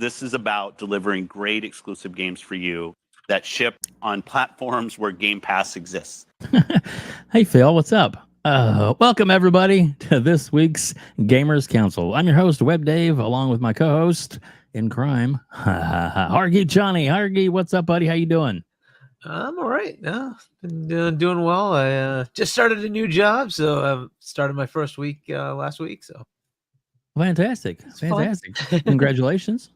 this is about delivering great exclusive games for you that ship on platforms where Game Pass exists. Hey, Phil, what's up? Welcome, everybody, to this week's Gamers Council. I'm your host, WEBDAVE, along with my co-host in crime, Hargeet Chani. Hargeet, what's up, buddy? How you doing? I'm all right. Been doing well. I just started a new job, so I started my first week last week. So fantastic. Congratulations.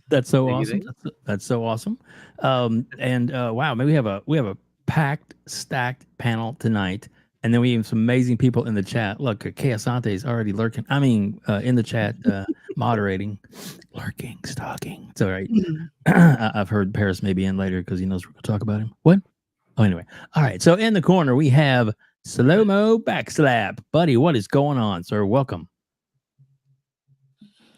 That's so awesome. That's so awesome. Wow, man, we have a packed, stacked panel tonight, and then we have some amazing people in the chat. Look, Keosante is already lurking. I mean, in the chat, moderating, lurking, stalking. It's all right. I've heard Paris may be in later because he knows we're going to talk about him. What? Oh, anyway. All right. So in the corner we have SloMo BackSlap. Buddy, what is going on, sir? Welcome.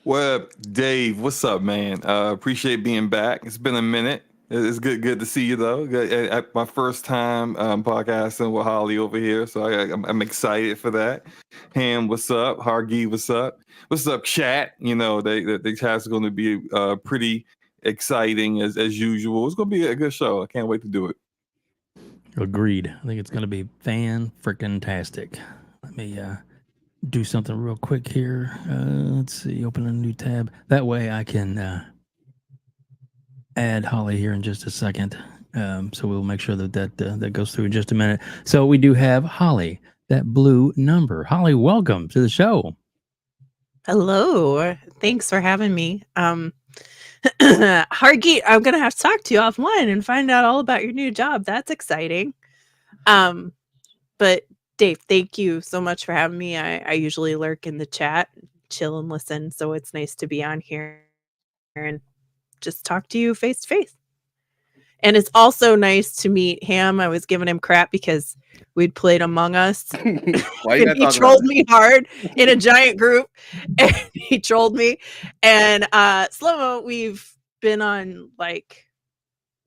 Well, Dave, what's up, man? Appreciate being back. It's been a minute. It's good to see you, though. My first time podcasting with Holly over here, so I'm excited for that. Ham, what's up? Hargeet, what's up? What's up, chat? You know, the chat's going to be pretty exciting as usual. It's going to be a good show. I can't wait to do it. Agreed. I think it's going to be fan-freaking-tastic. Let me do something real quick here. Let's see, open a new tab. That way I can add Holly here in just a second. So we'll make sure that goes through in just a minute. So we do have Holly, that blue number. Holly, welcome to the show. Hello. Thanks for having me. Hargeet, I'm going to have to talk to you offline and find out all about your new job. That's exciting. But Dave, thank you so much for having me. I usually lurk in the chat, chill and listen. So it's nice to be on here and just talk to you face to face. And it's also nice to meet Ham. I was giving him crap because we'd played Among Us. And he trolled me hard in a giant group. And he trolled me. And SloMo, we've been on like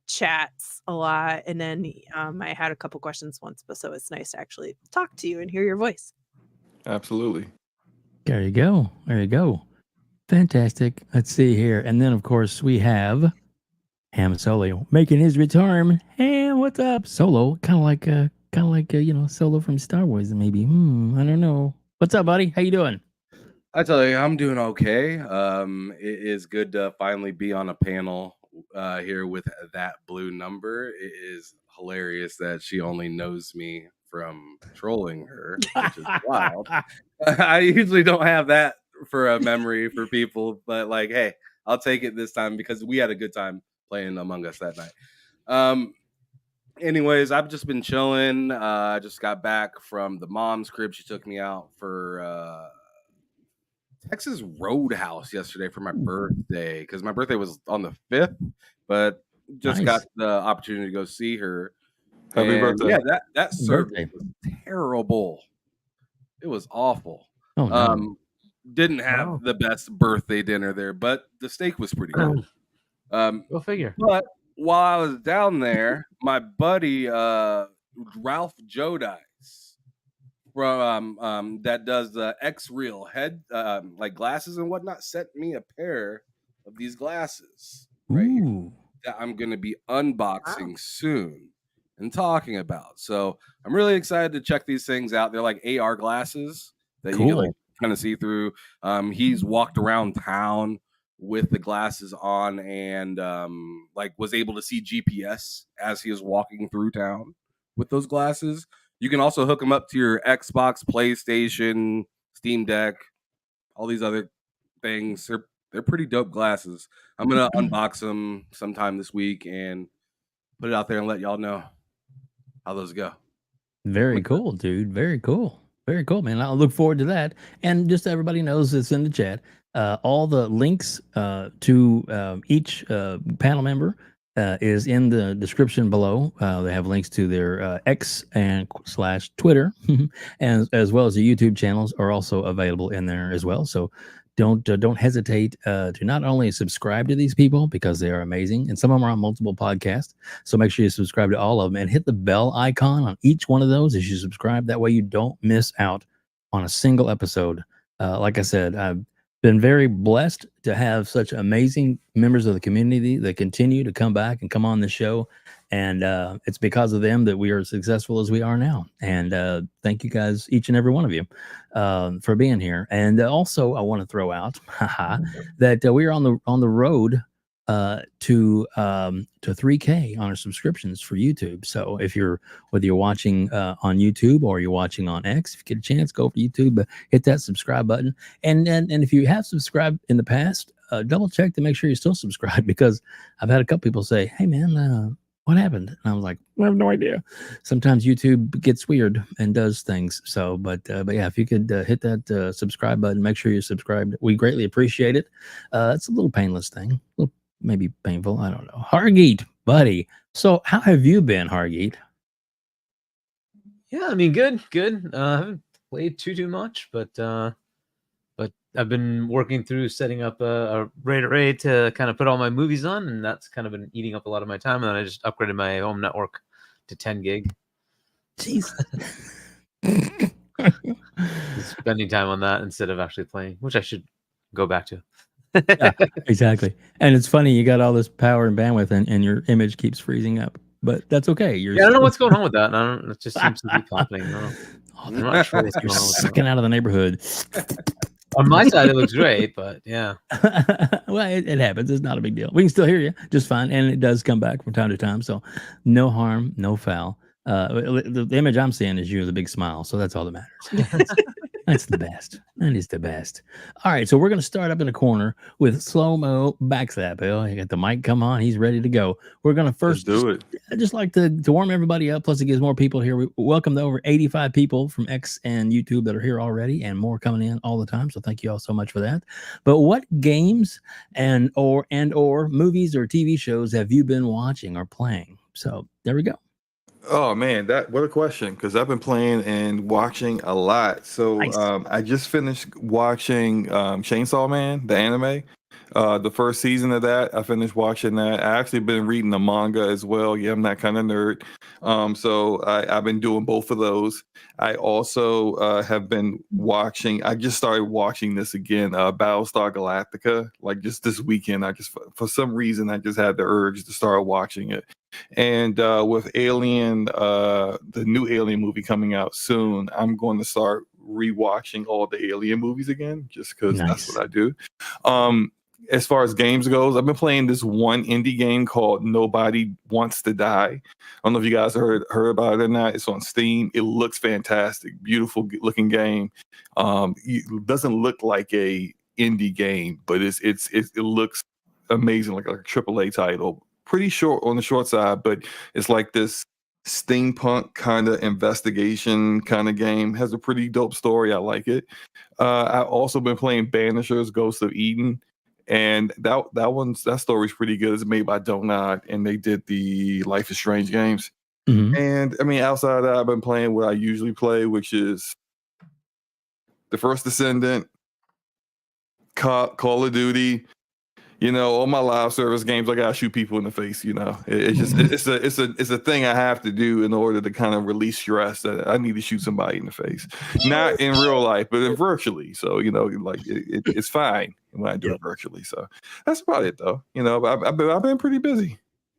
chats a lot. And then I had a couple questions once, but so it's nice to actually talk to you and hear your voice. Absolutely. There you go. Fantastic. Let's see here. And then, of course, we have Hamsolo making his return. Ham, what's up? Solo, kind of like Solo from Star Wars, maybe. I don't know. What's up, buddy? How you doing? I tell you, I'm doing okay. It is good to finally be on a panel here with ThatBlueNumber. It is hilarious that she only knows me from trolling her, which is wild. I usually don't have that for a memory for people, but like, hey, I'll take it this time because we had a good time playing Among Us that night. Anyways, I've just been chilling. I just got back from the mom's crib. She took me out for Texas Roadhouse yesterday for my birthday because my birthday was on the 5th, but just got the opportunity to go see her. Happy birthday. Yeah, that service was terrible. It was awful. Oh, no. Didn't have the best birthday dinner there, but the steak was pretty good. Go figure. But while I was down there, my buddy Ralph Jodice from that does the X-Reel head like glasses and whatnot sent me a pair of these glasses right here that I'm gonna be unboxing soon and talking about. So I'm really excited to check these things out. They're like AR glasses that you can like kind of see through. He's walked around town with the glasses on and like was able to see GPS as he was walking through town with those glasses. You can also hook them up to your Xbox, PlayStation, Steam Deck, all these other things. They're pretty dope glasses. I'm gonna unbox them sometime this week and put it out there and let y'all know how those go. Very cool, dude. Very cool. Very cool, man. I'll look forward to that. And just so everybody knows, it's in the chat. All the links to each panel member is in the description below. They have links to their X and /Twitter, and as well as the YouTube channels are also available in there as well. So don't hesitate to not only subscribe to these people because they are amazing, and some of them are on multiple podcasts. So make sure you subscribe to all of them and hit the bell icon on each one of those as you subscribe. That way you don't miss out on a single episode. Like I said, been very blessed to have such amazing members of the community that continue to come back and come on the show. And it's because of them that we are as successful as we are now. And thank you guys, each and every one of you, for being here. And also, I want to throw out that we are on the road to 3K on our subscriptions for YouTube. So whether you're watching on YouTube or you're watching on X, if you get a chance, go over to YouTube, hit that subscribe button. And if you have subscribed in the past, double check to make sure you're still subscribed, because I've had a couple people say, "Hey man, what happened?" And I was like, I have no idea. Sometimes YouTube gets weird and does things. So, but yeah, if you could hit that subscribe button, make sure you're subscribed. We greatly appreciate it. It's a little painless thing, maybe painful. I don't know. Hargeet, buddy. So how have you been, Hargeet? Yeah, I mean, good. I haven't played too much, but I've been working through setting up a RAID array to kind of put all my movies on, and that's kind of been eating up a lot of my time. And then I just upgraded my home network to 10 gig. Jeez. Spending time on that instead of actually playing, which I should go back to. Yeah, exactly. And it's funny, you got all this power and bandwidth, and your image keeps freezing up, but that's okay. I don't know what's going on with that. It just seems to be happening. I'm not sure what's You're going on with sucking out of the neighborhood. On my side, it looks great, but yeah. Well, it happens. It's not a big deal. We can still hear you just fine, and it does come back from time to time. So, no harm, no foul. The image I'm seeing is you with a big smile, so that's all that matters. That's the best. That is the best. All right, so we're going to start up in the corner with SloMo BackSlap. Oh, you got the mic come on. He's ready to go. We're going to first do it. I'd just like to warm everybody up. Plus, it gives more people here. We welcome the over 85 people from X and YouTube that are here already, and more coming in all the time. So thank you all so much for that. But what games and or movies or TV shows have you been watching or playing? So there we go. Oh man, what a question! Because I've been playing and watching a lot. So Nice. I just finished watching Chainsaw Man, the anime. The first season of that, I finished watching that. I actually been reading the manga as well. Yeah, I'm that kind of nerd. So I've been doing both of those. I also have been watching. I just started watching this again, Battlestar Galactica. Like just this weekend, I just for some reason I just had the urge to start watching it. And with Alien, the new Alien movie coming out soon, I'm going to start rewatching all the Alien movies again, just because that's what I do. As far as games goes, I've been playing this one indie game called Nobody Wants to Die. I don't know if you guys heard about it or not. It's on Steam. It looks fantastic, beautiful looking game. It doesn't look like a indie game, but it looks amazing, like a AAA title. Pretty short on the short side, but it's like this steampunk kind of investigation kind of game. Has a pretty dope story. I like it. I've also been playing Banishers: Ghosts of Eden, and that story's pretty good. It's made by Donut, and they did the Life is Strange games. Mm-hmm. And I mean, outside of that, I've been playing what I usually play, which is The First Descendant, Call of Duty. You know, all my live service games, I gotta shoot people in the face. You know, it's a thing I have to do in order to kind of release stress. That I need to shoot somebody in the face, not in real life, but in virtually. So you know, like it's fine when I do it virtually. So that's about it, though. You know, I've been pretty busy.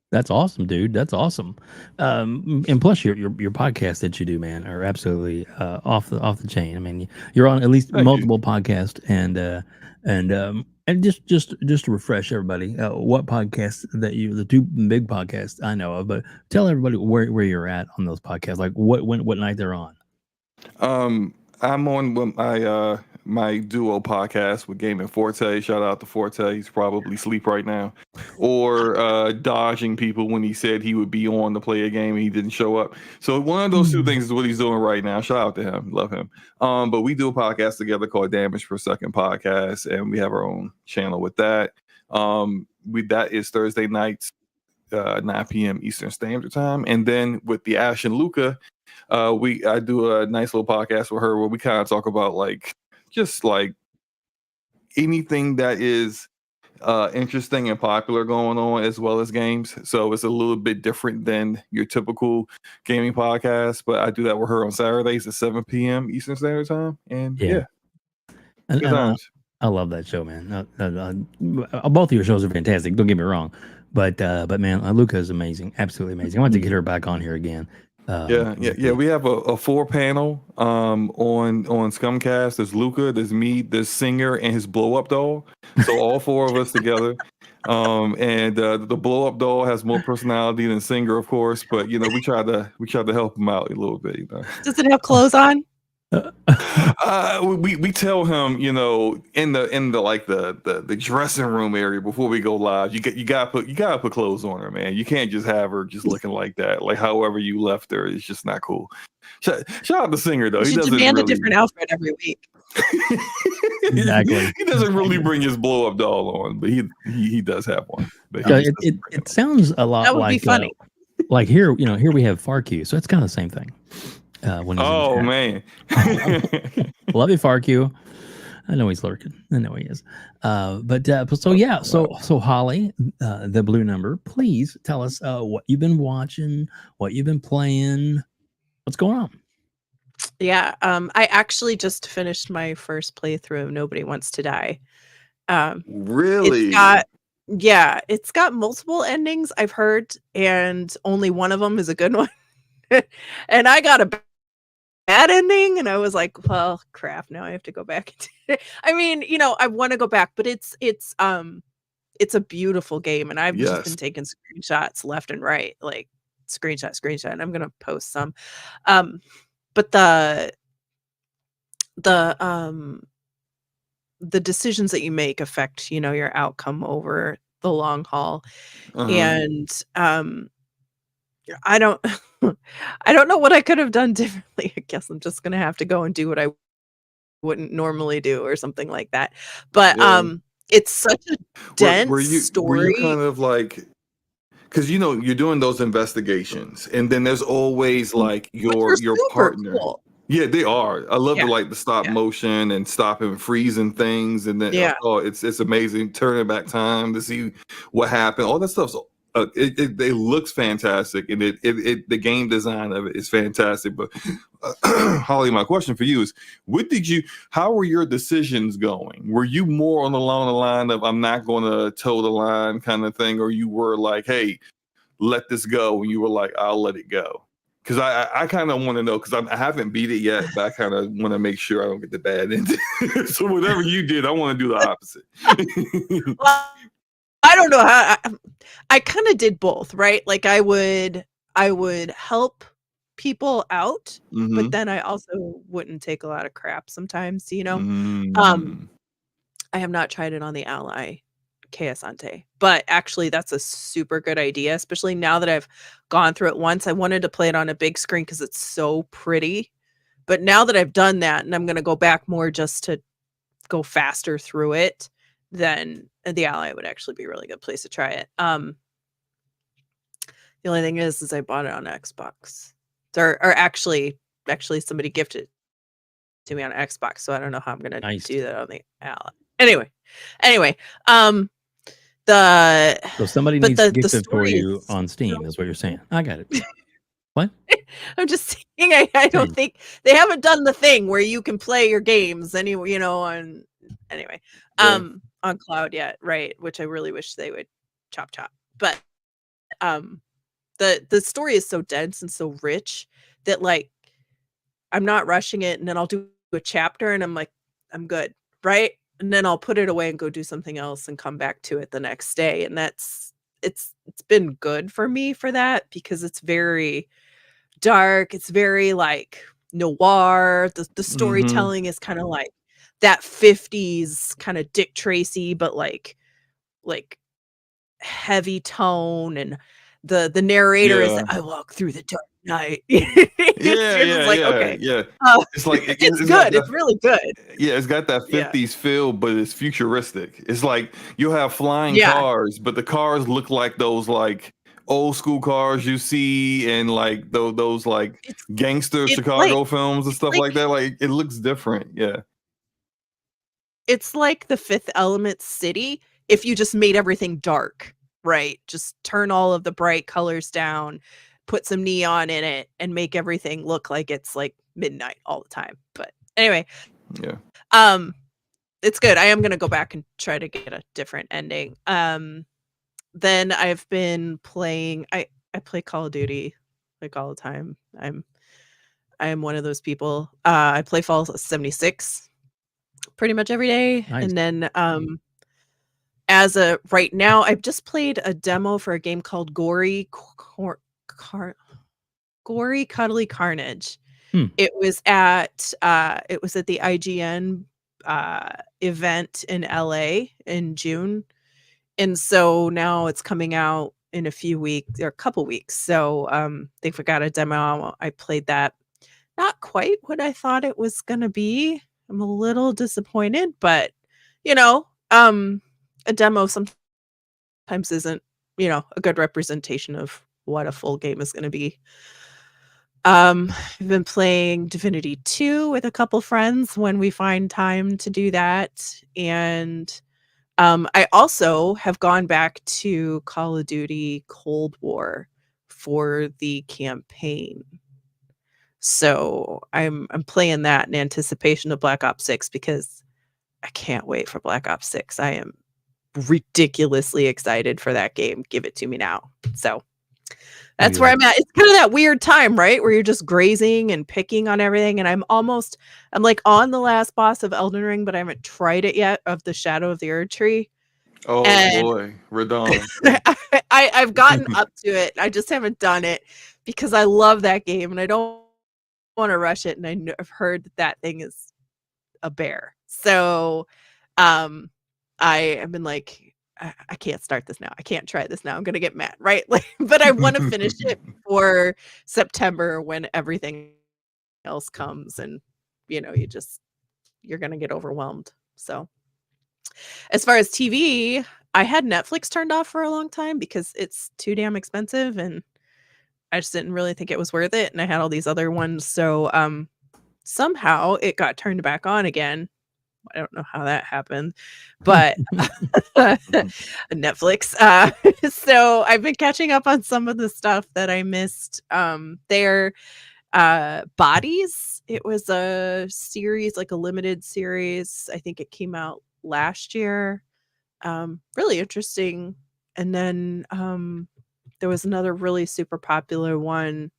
That's awesome, dude. That's awesome. And plus, your podcasts that you do, man, are absolutely off the chain. I mean, you're on at least multiple podcasts, and just to refresh everybody, what podcasts that the two big podcasts I know of, but tell everybody where you're at on those podcasts, like what night they're on. I'm on my duo podcast with Gaming Forte. Shout out to Forte. He's probably asleep right now, or dodging people when he said he would be on to play a game and he didn't show up. So one of those two things is what he's doing right now. Shout out to him. Love him. But we do a podcast together called Damage Per Second Podcast, and we have our own channel with that. That is Thursday nights, 9 p.m. Eastern Standard Time. And then with the Ash and Luca, I do a nice little podcast with her where we kind of talk about just anything that is interesting and popular going on, as well as games. So it's a little bit different than your typical gaming podcast, but I do that with her on Saturdays at 7 p.m. Eastern Standard Time. And yeah. And I love that show, man. Both of your shows are fantastic. Don't get me wrong, but man, Luca is amazing, absolutely amazing. I want to get her back on here again. Yeah. We have a 4-panel on Scumcast. There's Luca, there's me, there's Singer, and his blow up doll. So all 4 of us together. And the blow up doll has more personality than Singer, of course. But you know, we try to help him out a little bit. You know. Does it have clothes on? We tell him, you know, in the like the dressing room area before we go live, you gotta put clothes on her, man. You can't just have her just looking like that, like however you left her. It's just not cool. Shout out to Singer though. You should demand a different outfit every week. Exactly. He doesn't really bring his blow up doll on, but he does have one. But it sounds a lot That would like be funny. Like here, you know, here we have FarQ, so it's kind of the same thing. When he's man, love you, FarQ. I know he's lurking. I know he is. So Holly, the blue number, please tell us what you've been watching, what you've been playing, what's going on. Yeah, I actually just finished my first playthrough of Nobody Wants to Die. really? It's got multiple endings, I've heard, and only one of them is a good one. And I got a bad ending, and I was like, well, crap, now I have to go back. I mean, you know, I want to go back, but it's a beautiful game, and I've just been taking screenshots left and right, like screenshot, and I'm gonna post some. But the decisions that you make affect, you know, your outcome over the long haul. And I don't know what I could have done differently. I guess I'm just gonna have to go and do what I wouldn't normally do or something like that. But it's such a dense story. Were you kind of like, because you know you're doing those investigations, and then there's always like your partner. Cool. Yeah, they are. I love the stop motion and stopping, freezing things, and then it's amazing. Turning back time to see what happened. All that stuff's it looks fantastic, and the game design of it is fantastic. But Holly, my question for you is, how were your decisions going? Were you more along the line of I'm not going to toe the line kind of thing, or you were like, hey, let this go, and you were like, I'll let it go? Because I kind of want to know, because I haven't beat it yet, but I kind of want to make sure I don't get the bad end. So whatever you did, I want to do the opposite. Well, I don't know how. I kind of did both, right? Like I would help people out, but then I also wouldn't take a lot of crap sometimes, you know. I have not tried it on the Ally Chaos Ante, but actually that's a super good idea, especially now that I've gone through it once. I wanted to play it on a big screen because it's so pretty, but now that I've done that, and I'm going to go back more just to go faster through it, then the Ally would actually be a really good place to try it. The only thing is I bought it on Xbox, or actually somebody gifted it to me on Xbox, so I don't know how I'm going to do that on the Ally. Anyway, so somebody needs to gift it for you on Steam, is what you're saying. I got it. What? I'm just saying, I don't think they haven't done the thing where you can play your games anyway, you know, on cloud yet, right? Which I really wish they would chop. But the story is so dense and so rich that like I'm not rushing it, and then I'll do a chapter and I'm like, I'm good, right? And then I'll put it away and go do something else and come back to it the next day. And it's been good for me for that, because it's very dark. It's very like noir. The storytelling is kind of like that 50s kind of Dick Tracy, but like heavy tone, and the narrator is I walk through the dark night. It's like it's good. It's really good. Yeah, it's got that 50s feel, but it's futuristic. It's like you'll have flying cars, but the cars look like those like old school cars you see in like those like gangster Chicago films and stuff like that. Like it looks different. Yeah. It's like the Fifth Element city if you just made everything dark, right? Just turn all of the bright colors down, put some neon in it, and make everything look like it's like midnight all the time. But anyway, it's good. I am gonna go back and try to get a different ending. Then I've been playing. I play Call of Duty like all the time. I am one of those people. I play Fallout 76 pretty much every day, Nice. and then as a right now, I've just played a demo for a game called Gory Cuddly Carnage. It was at the IGN event in LA in June. And so now it's coming out in a few weeks or a couple weeks. So they forgot a demo. I played that. Not quite what I thought it was gonna be. I'm a little disappointed, but a demo sometimes isn't, a good representation of what a full game is gonna be. I've been playing Divinity 2 with a couple friends when we find time to do that. And I also have gone back to Call of Duty Cold War for the campaign. So I'm playing that in anticipation of Black Ops 6 because I can't wait for Black Ops 6. I am ridiculously excited for that game. Give it to me now. So that's where I'm at. It's kind of that weird time, right? Where you're just grazing and picking on everything. And I'm like on the last boss of Elden Ring, but I haven't tried it yet, of the Shadow of the Erdtree. Oh And boy, Radon. I've gotten up to it. I just haven't done it because I love that game and I don't want to rush it. And I've heard that thing is a bear. So I have been like, I can't start this now. I can't try this now. I'm gonna get mad, right? Like, but I want to finish it for September when everything else comes, and you're gonna get overwhelmed. So, as far as TV, I had Netflix turned off for a long time because it's too damn expensive, and I just didn't really think it was worth it. And I had all these other ones, so somehow it got turned back on again. I don't know how that happened, but Netflix. So I've been catching up on some of the stuff that I missed. Their Bodies. It was a series, like a limited series. I think it came out last year. Really interesting. And then there was another really super popular one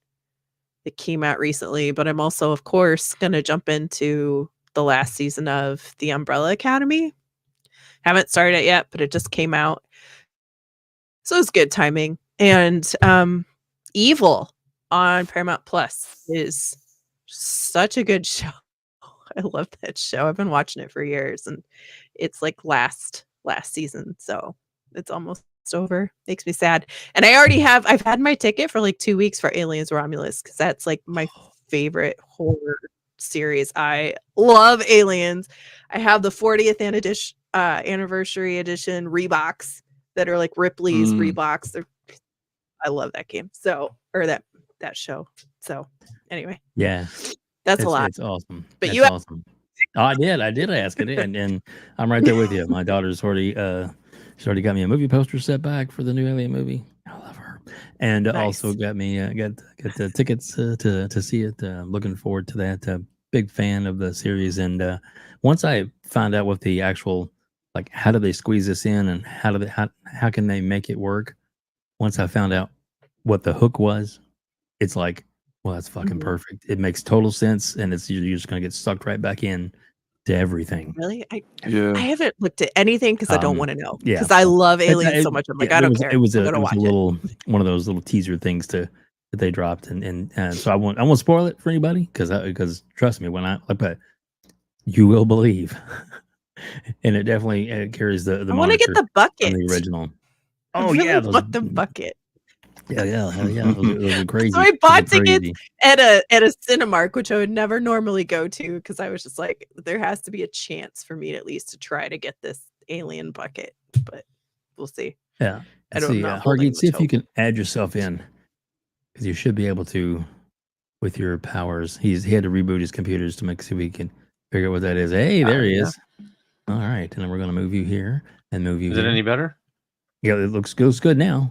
that came out recently, but I'm also, of course, going to jump into the last season of The Umbrella Academy. Haven't started it yet, but it just came out. So it's good timing. And Evil on Paramount Plus is such a good show. I love that show. I've been watching it for years, and it's like last season, so it's almost over. Makes me sad. And I've had my ticket for like 2 weeks for Aliens Romulus because that's like my favorite horror series. I love Aliens. I have the 40th anniversary edition Reeboks that are like Ripley's Reeboks. I love that game. So, or that show. So anyway, Yeah, that's a lot. It's awesome. But That's you awesome. Oh, I did ask it, and I'm right there with you. My daughter's already she's already got me a movie poster set back for the new Alien movie. I love her, and also Nice. got me got the tickets to see it. Looking forward to that. Big fan of the series, and once I found out what the actual, like, how do they squeeze this in, and how can they make it work? Once I found out what the hook was, it's like, well, that's fucking perfect. It makes total sense, and you're just gonna get sucked right back in to everything. Really? I Yeah. haven't looked at anything because I don't want to know. yeah, Because I love It's Aliens so much. I'm like, I don't care. It was I'm a gonna watch it. little one of those little teaser things that they dropped, and so I won't spoil it for anybody because trust me, but you will believe, and it definitely carries the I want to get moniker the bucket. from the original. I Oh really yeah, want the bucket. hell yeah, those are crazy. So I bought tickets crazy. at a Cinemark, which I would never normally go to because I was just like, there has to be a chance for me at least to try to get this alien bucket, but we'll see. Yeah, I don't know. Hargeet, see if you can add yourself in, because you should be able to with your powers. He had to reboot his computers to see if we can figure out what that is. Hey, there he is. All right, and then we're gonna move you here and move you. Is it any better? Yeah, it looks good now.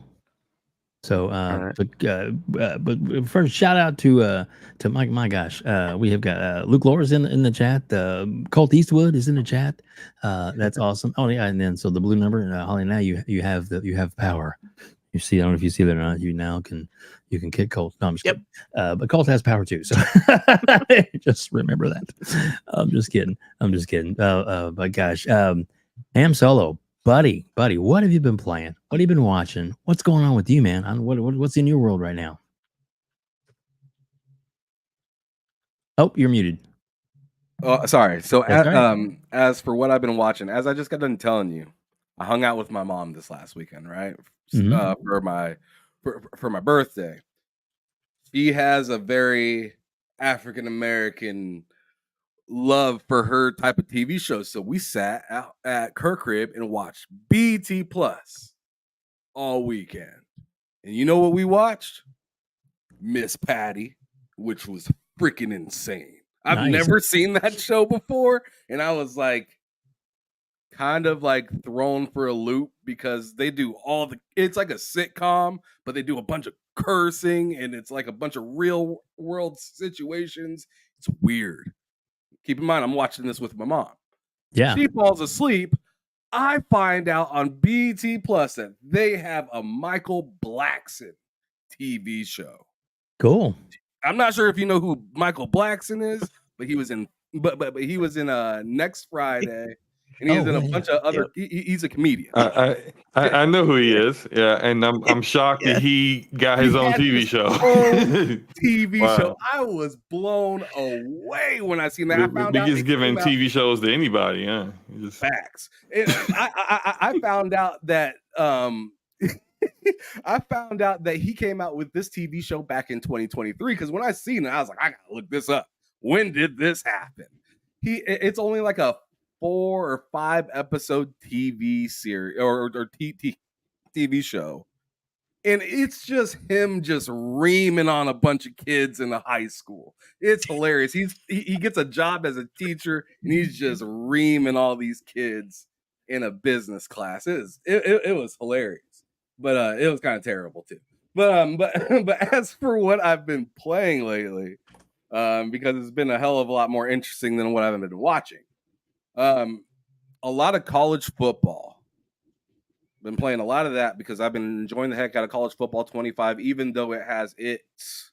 So, right. but first, shout out to my gosh, we have got Luke Loris in the chat. Colt Eastwood is in the chat. That's awesome. Oh yeah, and then so the blue number, Holly. Now you have power. You see, I don't know if you see that or not. You now can kick Colt. No, I'm just kidding. But Colt has power too. So just remember that. I'm just kidding. But gosh, Hamsolo. Buddy, what have you been playing? What have you been watching? What's going on with you, man? What's in your world right now? Oh, you're muted. Oh, sorry. So, That's all right. as for what I've been watching, as I just got done telling you, I hung out with my mom this last weekend, right? Mhm. For my birthday. She has a very African American love for her type of TV shows. So we sat out at her crib and watched BT Plus all weekend. And you know what we watched? Miss Patty, which was freaking insane. I've Nice. never seen that show before, and I was like kind of like thrown for a loop because they do it's like a sitcom, but they do a bunch of cursing and it's like a bunch of real world situations. It's weird. Keep in mind, I'm watching this with my mom. Yeah. She falls asleep. I find out on BT Plus that they have a Michael Blackson TV show. Cool. I'm not sure if you know who Michael Blackson is, but he was in he was in Next Friday, and he was in a bunch of other. He's a comedian. I know who he is. Yeah, and I'm shocked that he got his own TV show. TV Wow. show. I was blown away when I seen that. I found out just giving TV shows to anybody. Yeah, facts. I found out that I found out that he came out with this TV show back in 2023. Because when I seen it, I was like, I gotta look this up. When did this happen? It's only like a 4 or 5 episode TV series or TV show. And it's just him just reaming on a bunch of kids in a high school. It's hilarious. He gets a job as a teacher and he's just reaming all these kids in a business class. It was hilarious, but it was kind of terrible too. But as for what I've been playing lately, because it's been a hell of a lot more interesting than what I've been watching. A lot of college football. Been playing a lot of that because I've been enjoying the heck out of college football 25, even though it has its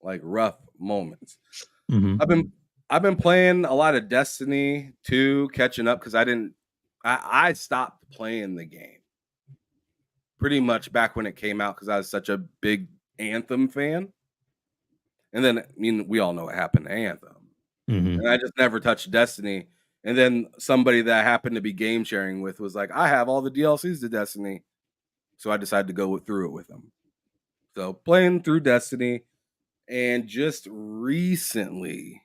like rough moments. Mm-hmm. I've been playing a lot of Destiny 2, catching up because I stopped playing the game pretty much back when it came out because I was such a big Anthem fan. And then we all know what happened to Anthem. Mm-hmm. And I just never touched Destiny. And then somebody that I happened to be game sharing with was like, I have all the DLCs to Destiny. So I decided to go through it with them. So playing through Destiny, and just recently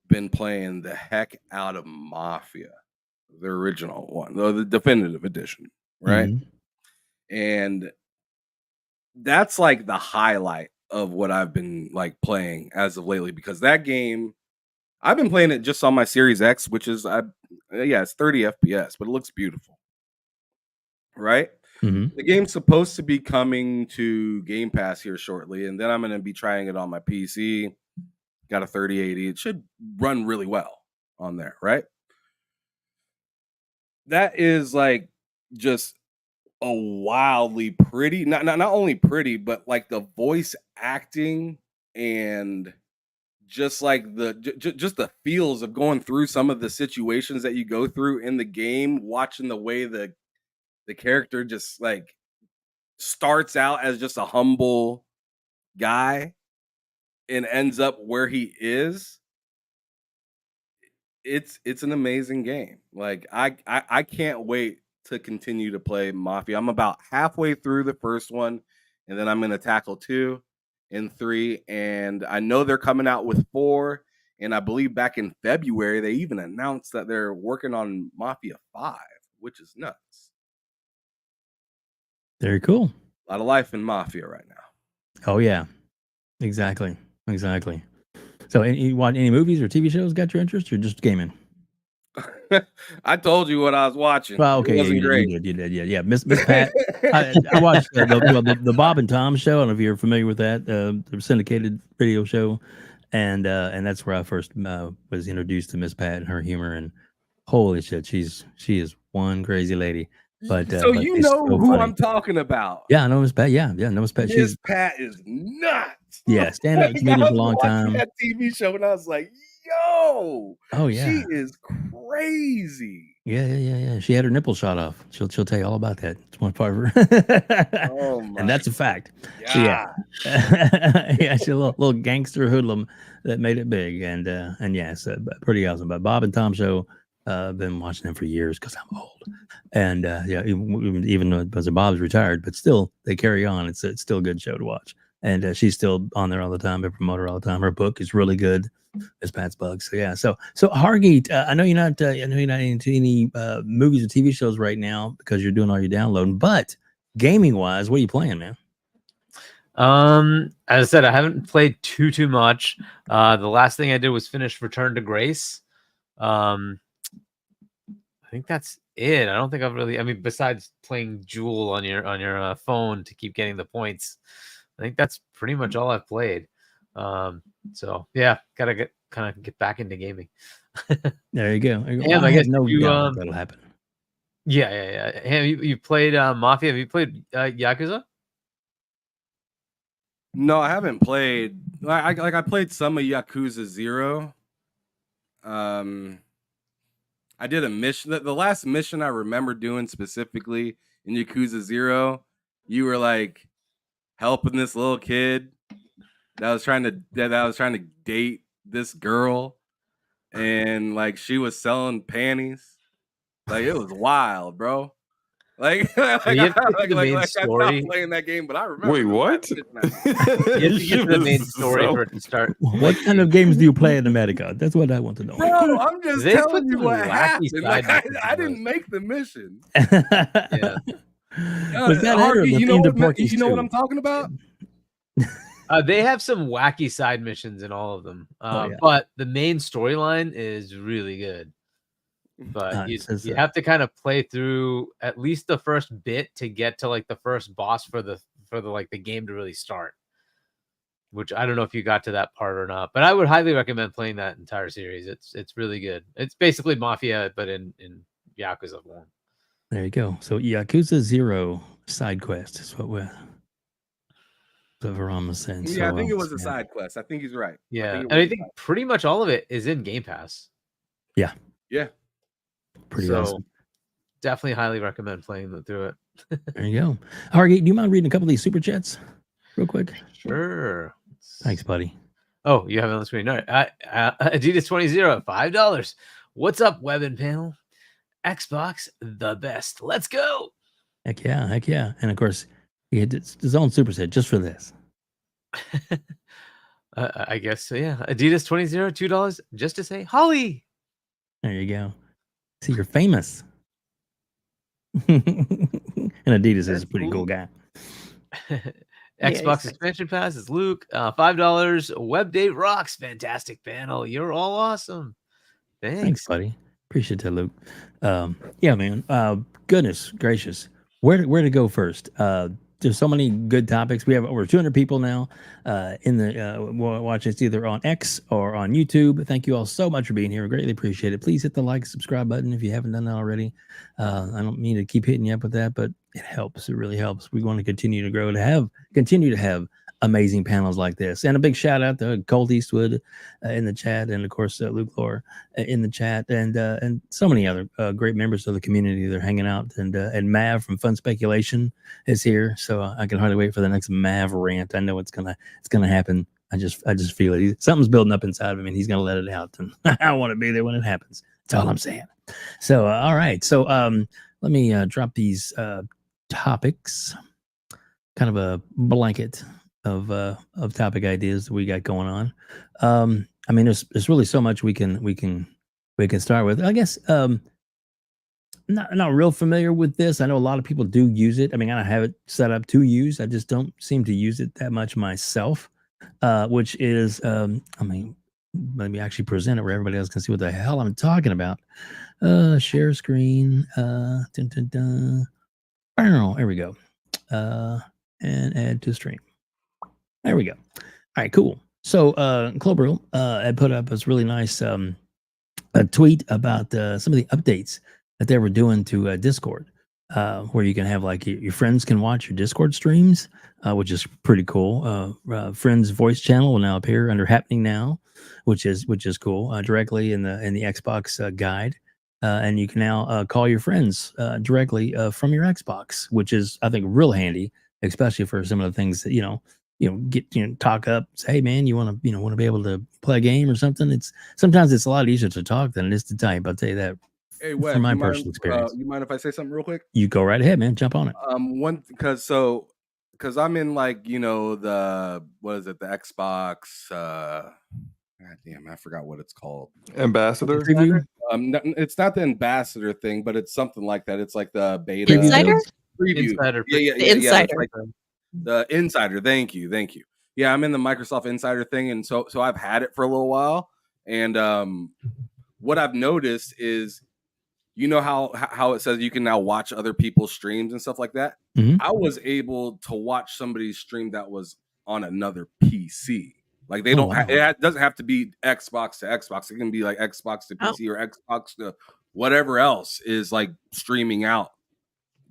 been playing the heck out of Mafia, the original one, the definitive edition, right? Mm-hmm. And that's like the highlight of what I've been like playing as of lately, because that game, I've been playing it just on my Series X, which is, it's 30 FPS, but it looks beautiful, right? Mm-hmm. The game's supposed to be coming to Game Pass here shortly, and then I'm going to be trying it on my PC. Got a 3080. It should run really well on there, right? That is like just a wildly pretty, not only pretty, but like the voice acting and just like just the feels of going through some of the situations that you go through in the game, watching the way the character just like starts out as just a humble guy and ends up where he is. It's an amazing game. Like I can't wait to continue to play Mafia. I'm about halfway through the first one, and then I'm going to tackle 2 and 3, and I know they're coming out with 4. And I believe back in February, they even announced that they're working on Mafia 5, which is nuts. Very cool. A lot of life in Mafia right now. Oh yeah, exactly. So, any movies or TV shows got your interest, or just gaming? I told you what I was watching. Well, okay, It wasn't great. you did, yeah. Miss Pat. I watched the Bob and Tom show. I don't know if you're familiar with that, the syndicated radio show, and that's where I first was introduced to Miss Pat and her humor. And holy shit, she is one crazy lady. But So but you it's know so who funny. I'm talking about. Yeah, I know Miss Pat. Yeah, no Miss Pat. Miss She's Pat is nuts. stand up Like, comedian I for a was long watching time. that TV show and I was like, yo, Oh yeah, she is crazy. yeah. She had her nipple shot off. She'll tell you all about that. It's one part of her. Oh my And that's a fact. God. So, yeah. Yeah, she's a little gangster hoodlum that made it big. And yes, pretty awesome. But Bob and Tom show, I've been watching them for years because I'm old. And yeah, even though Bob's retired, but still they carry on. It's still a good show to watch. And she's still on there all the time. I promote her all the time. Her book is really good. It's Pat's Bugs. So yeah. So Hargeet, I know you're not into any movies or TV shows right now because you're doing all your downloading. But gaming wise, what are you playing, man? As I said, I haven't played too much. The last thing I did was finish Return to Grace. I think that's it. I don't think I've really. I mean, besides playing Jewel on your phone to keep getting the points, I think that's pretty much all I've played. So yeah, gotta get back into gaming. There you go. Yeah, I I guess no you, doubt that'll happen. Yeah. Hey, you played Mafia? Have you played Yakuza? No, I haven't played. I played some of Yakuza 0. I did a mission. The last mission I remember doing specifically in Yakuza 0, you were like helping this little kid that was trying to date this girl, and like she was selling panties. Like it was wild, bro. Like, you have to get to the main I story. stopped playing that game, but I remember. Wait, what? You have to get to the main story for it to start. What kind of games do you play in the Medica? That's what I want to know. Bro, I'm just They telling put you some what wacky happened. side Like, missions I in didn't those. make the mission. Yeah. Was that Harvey, it or the you know themed what Porky's what too? I'm talking about? They have some wacky side missions in all of them, Oh, yeah. but the main storyline is really good. But you have to kind of play through at least the first bit to get to like the first boss for the like the game to really start. Which I don't know if you got to that part or not, but I would highly recommend playing that entire series. It's really good. It's basically Mafia, but in Yakuza form. There you go. So Yakuza 0 side quest is what we're saying. Yeah, I think it was a side quest. I think he's right. Yeah, I think pretty much all of it is in Game Pass. Yeah. Pretty so awesome. Definitely highly recommend playing through it. There you go. Hargeet, do you mind reading a couple of these super chats real quick? Sure. Thanks, buddy. Oh, you have it on the screen. All right. Adidas 20 $5. What's up, web and panel? Xbox, the best. Let's go. Heck yeah. And of course, he had his own superset just for this. I guess so, yeah. Adidas 20 $2 just to say Holly. There you go. See, you're famous. And Adidas is a pretty cool guy. Xbox expansion pass is Luke. $5. WEBDAVE rocks. Fantastic panel. You're all awesome. Thanks, buddy. Appreciate that, Luke. Yeah, man. Goodness gracious. Where to go first? There's so many good topics. We have over 200 people now in the watch us either on X or on YouTube. Thank you all so much for being here. We greatly appreciate it. Please hit the like, subscribe button if you haven't done that already. I don't mean to keep hitting you up with that, but it helps. It really helps. We want to continue to grow, continue to have amazing panels like this. And a big shout out to Colt Eastwood in the chat, and of course Luke Lore in the chat, and so many other great members of the community that are hanging out. And Mav from Fun Speculation is here, so I can hardly wait for the next Mav rant. I know it's gonna happen. I just feel it. Something's building up inside of him, and he's gonna let it out. And I want to be there when it happens. That's all I'm saying. So all right. So let me drop these topics, kind of a blanket of topic ideas that we got going on. I mean, there's really so much we can start with. I guess not real familiar with this. I know a lot of people do use it. I mean, I have it set up to use. I just don't seem to use it that much myself. Which is, I mean, let me actually present it where everybody else can see what the hell I'm talking about. Share screen. Dun, dun, dun. There we go. And add to stream. There we go. All right, cool. So Clover had put up this really nice a tweet about some of the updates that they were doing to Discord, where you can have like your friends can watch your Discord streams, which is pretty cool. Friends voice channel will now appear under happening now, which is cool, directly in the Xbox guide. And you can now call your friends directly from your Xbox, which is, I think, real handy, especially for some of the things that talk up. Say, hey man, you want to be able to play a game or something. Sometimes it's a lot easier to talk than it is to type. I'll tell you that. Hey, Web, from my personal experience. You mind if I say something real quick? You go right ahead, man. Jump on it. Because I'm in like the Xbox. God damn, I forgot what it's called. Ambassador preview. It's not the ambassador thing, but it's something like that. It's like the beta Insider. preview. Insider. Yeah. The Insider. It's like the Insider. Thank you. Yeah, I'm in the Microsoft Insider thing, and so I've had it for a little while. And what I've noticed is, you know how it says you can now watch other people's streams and stuff like that. Mm-hmm. I was able to watch somebody's stream that was on another PC. Like they don't. Wow. It doesn't have to be Xbox to Xbox. It can be like Xbox to PC or Xbox to whatever else is like streaming out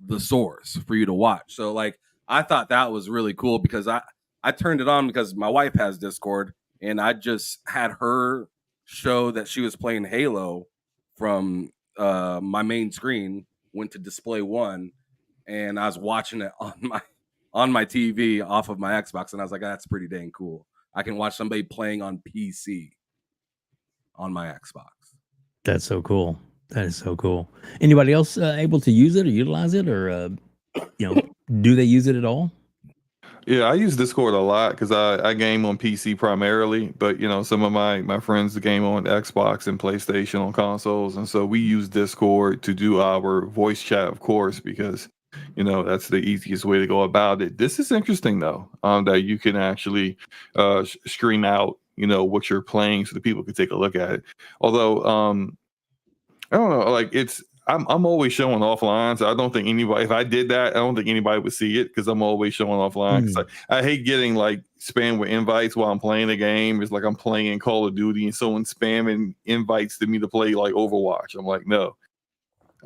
the source for you to watch. So like I thought that was really cool because I turned it on because my wife has Discord and I just had her show that she was playing Halo from my main screen, went to display one, and I was watching it on my TV off of my Xbox, and I was like, that's pretty dang cool. I can watch somebody playing on PC on my Xbox. That's so cool. That is so cool. Anybody else able to use it or utilize it, or do they use it at all? Yeah, I use Discord a lot because I game on PC primarily, but some of my friends game on Xbox and PlayStation on consoles, and so we use Discord to do our voice chat, of course, because that's the easiest way to go about it. This is interesting though, that you can actually stream out what you're playing so the people can take a look at it. Although I don't know, like I'm always showing offline, so I don't think anybody. If I did that, I don't think anybody would see it because I'm always showing offline. Cause I hate getting like spammed with invites while I'm playing a game. It's like I'm playing Call of Duty and someone spamming invites to me to play like Overwatch. I'm like, no,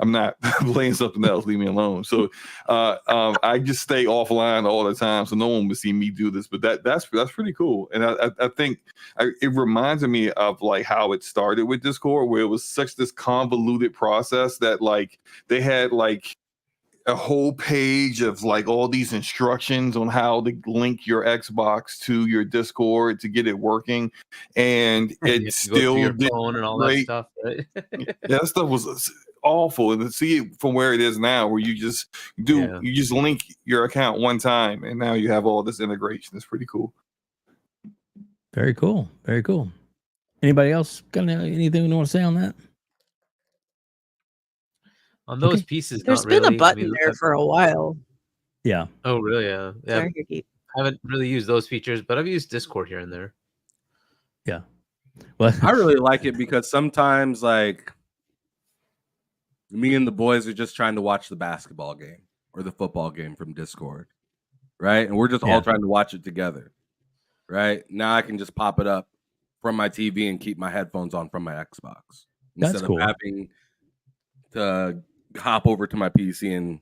I'm not playing something else. Leave me alone. So I just stay offline all the time, so no one would see me do this. But that's pretty cool, and I think it reminds me of like how it started with Discord, where it was such this convoluted process that like they had like a whole page of like all these instructions on how to link your Xbox to your Discord to get it working, and it still your did phone and all great. that stuff. Right? Yeah, that stuff was awful, and to see it from where it is now, where you just link your account one time, and now you have all this integration. It's pretty cool. Very cool. Very cool. Anybody else got anything you want to say on that? On those pieces, There's not been really. a button there for a while. Yeah. Oh, really? Yeah. Sorry, I haven't really used those features, but I've used Discord here and there. Yeah. Well, I really like it because sometimes like me and the boys are just trying to watch the basketball game or the football game from Discord, right? And we're just all trying to watch it together, right? Now I can just pop it up from my TV and keep my headphones on from my Xbox instead of having to hop over to my PC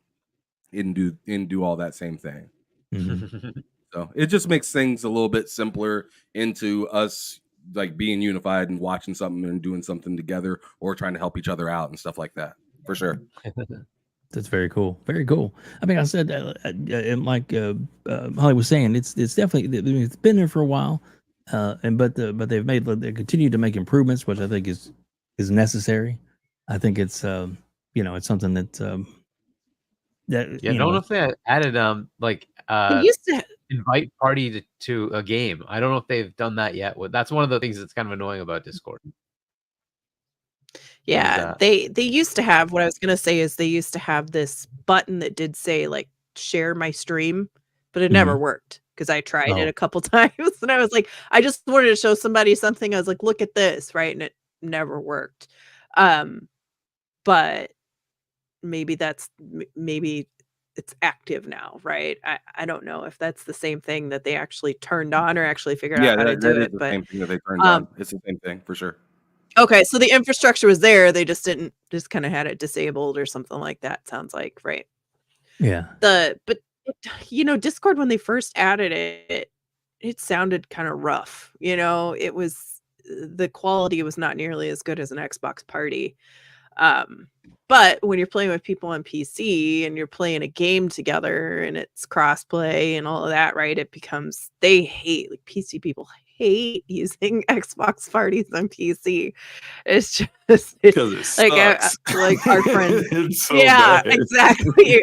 and do all that same thing. Mm-hmm. So it just makes things a little bit simpler into us like being unified and watching something and doing something together or trying to help each other out and stuff like that. For sure. That's very cool. Very cool. I mean, I said, and like Holly was saying, it's definitely, it's been there for a while, but they continue to make improvements, which I think is necessary. I think it's it's something that I don't know if they added they used to invite party to a game. I don't know if they've done that yet. That's one of the things that's kind of annoying about Discord. Yeah, they used to have, what I was going to say is they used to have this button that did say like share my stream, but it never worked. because I tried Oh. it a couple times and I was like, I just wanted to show somebody something. I was like, look at this, right? And it never worked. But maybe maybe it's active now, right? I don't know if that's the same thing that they actually turned on or actually figured Yeah, out how to that do is it. the But same thing that they turned on. It's the same thing for sure. okay, so the infrastructure was there. They just kind of had it disabled or something like that. Sounds like, right? Yeah. But Discord, when they first added it, it sounded kind of rough. It was, the quality was not nearly as good as an Xbox party. But when you're playing with people on PC and you're playing a game together and it's crossplay and all of that, right? It becomes, they hate, like, PC people hate using Xbox parties on PC. It's just Because it like sucks. like our friends. It's so Yeah, bad. exactly.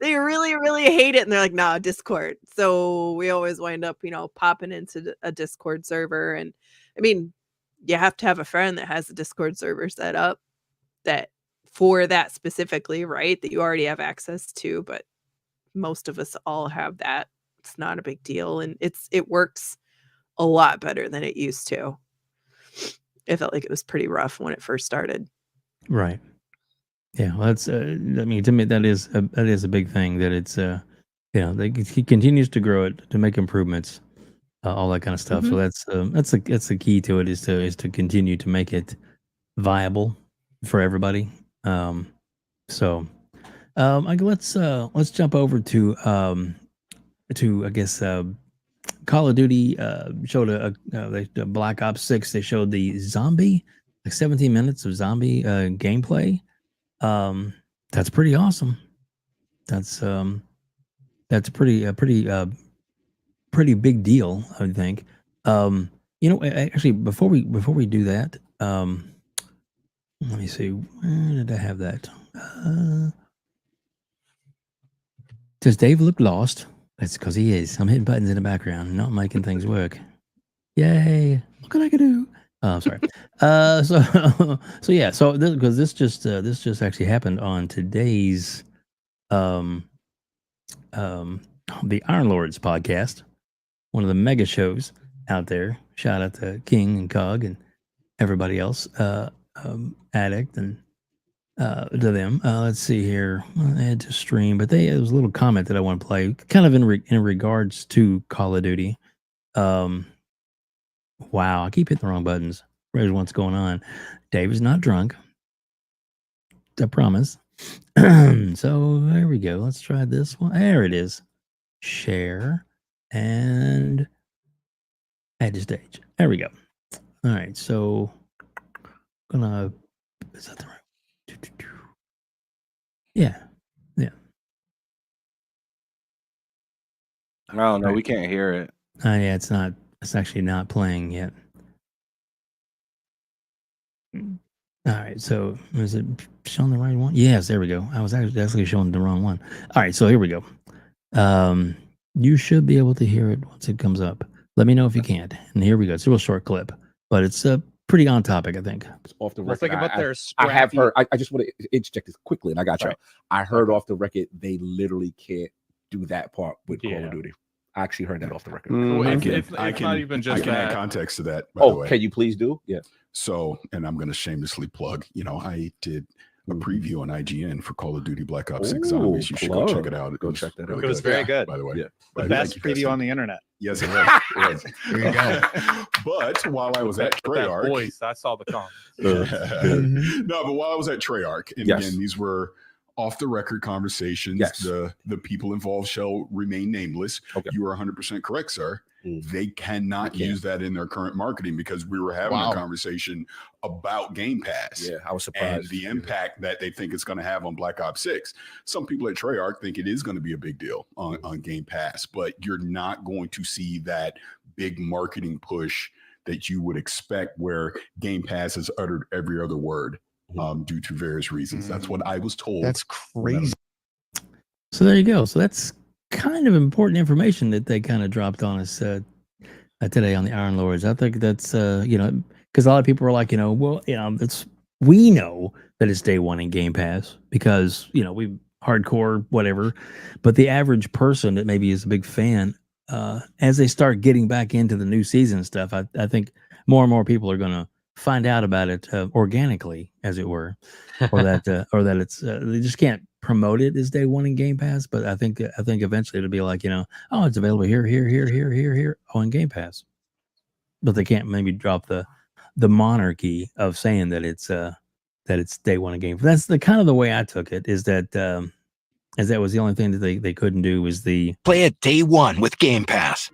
They really, really hate it, and they're like, "Nah, Discord." So we always wind up, popping into a Discord server, and I mean, you have to have a friend that has a Discord server set up that for that specifically, right? That you already have access to, but most of us all have that. It's not a big deal, and it works a lot better than it used to. It felt like it was pretty rough when it first started. Right. Yeah. Well, that's. I mean, to me, that is a big thing. That it's. He continues to grow it, to make improvements, all that kind of stuff. So that's the key to it, is to continue to make it viable for everybody. Let's jump over to I guess Call of Duty showed a Black Ops 6. They showed the zombie, like 17 minutes of zombie gameplay. That's pretty awesome. That's pretty big deal, I would think. Actually, before we do that, let me see. Where did I have that? Does Dave look lost? That's because he is. I'm hitting buttons in the background, not making things work. Yay! What can I do? Oh, sorry. This just actually happened on today's the Iron Lords podcast, one of the mega shows out there. Shout out to King and Cog and everybody else, Addict and to them. Let's see here. Add to stream, but there was a little comment that I want to play, kind of in regards to Call of Duty. Wow, I keep hitting the wrong buttons. Where's what's going on? Dave is not drunk. I promise. So there we go. Let's try this one. There it is. Share and add to stage. There we go. All right. So is that the right? Yeah. I don't know. Right. We can't hear it. Yeah, it's not. It's actually not playing yet. All right. So is it showing the right one? Yes. There we go. I was actually showing the wrong one. All right. So here we go. You should be able to hear it once it comes up. Let me know if you can't. And here we go. It's a real short clip, but it's pretty on topic, I think. Off the Well, record, think about their I have scrappy- heard. I just want to interject this quickly, and I got you. Right. I heard off the record they literally can't do that part with Call Yeah. of Duty. I actually heard that off the record. Well, I if- can, if I not can, even I just can add that. context to that. By the Oh, way. can you please do? Yeah. So, and I'm going to shamelessly plug. I did a preview on IGN for Call of Duty Black Ops 6 Ooh, Zombies. You should go check it out. Go was check that out. really It was good. very good. by the way. Yeah. The Thank best you, preview Dustin. on the internet. Yes, it was. It was. There you go. But while I was at With that Treyarch, voice, I saw the comments. no, but while I was at Treyarch, and Yes. again, these were off the record conversations. Yes. The people involved shall remain nameless. Okay. You are 100% correct, sir. Mm. They cannot They can't. use that in their current marketing because we were having Wow. a conversation about Game Pass. Yeah, I was And surprised. the impact that they think it's going to have on Black Ops 6. Some people at Treyarch think it is going to be a big deal on Game Pass, but you're not going to see that big marketing push that you would expect where Game Pass has uttered every other word due to various reasons. That's what I was told. That's crazy. So there you go. So that's kind of important information that they kind of dropped on us today on the Iron Lords. I think that's because a lot of people were like, we know that it's day one in Game Pass because we hardcore, whatever. But the average person that maybe is a big fan, as they start getting back into the new season stuff, I think more and more people are going to find out about it organically, as it were, or that it's they just can't promote it as day one in Game Pass. But I think eventually it'll be like, oh, it's available here on Game Pass. But they can't maybe drop the monarchy of saying that it's day one in Game Pass. That's the kind of the way I took it. Is that was the only thing that they couldn't do was the play it day one with Game Pass.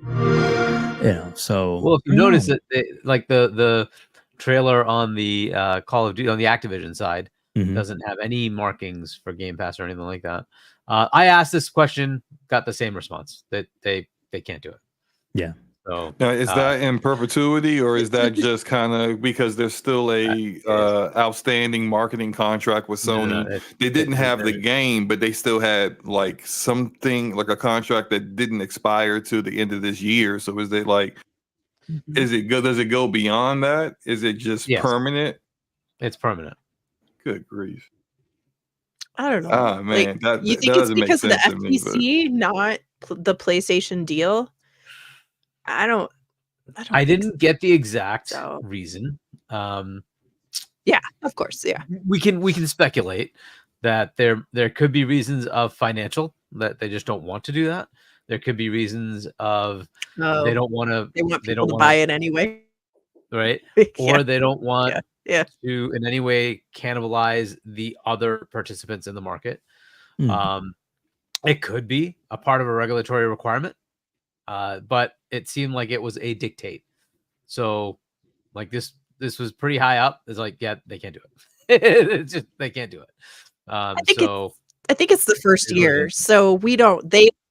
So well, if you notice that like the trailer on the Call of Duty on the Activision side doesn't have any markings for Game Pass or anything like that. I asked this question, got the same response that they can't do it. Yeah. So now, is that in perpetuity, or is that just kind of because there's still a outstanding marketing contract with Sony? They didn't have the game, but they still had like something like a contract that didn't expire to the end of this year. So is it like, does it go beyond that? Is it just permanent? It's permanent. Good grief. I don't know. Ah, man, like, you that think it's doesn't make because of the sense to me, FTC, not the PlayStation deal? I don't didn't get the exact reason. Yeah, of course. Yeah. We can speculate that there could be reasons of financial, that they just don't want to do that. There could be reasons of they don't want to. They want people to buy it anyway, right? Or they don't want to in any way cannibalize the other participants in the market. It could be a part of a regulatory requirement, but it seemed like it was a dictate. So, like this was pretty high up. It's like, yeah, they can't do it. It's just they can't do it. I think it's the first year, so they don't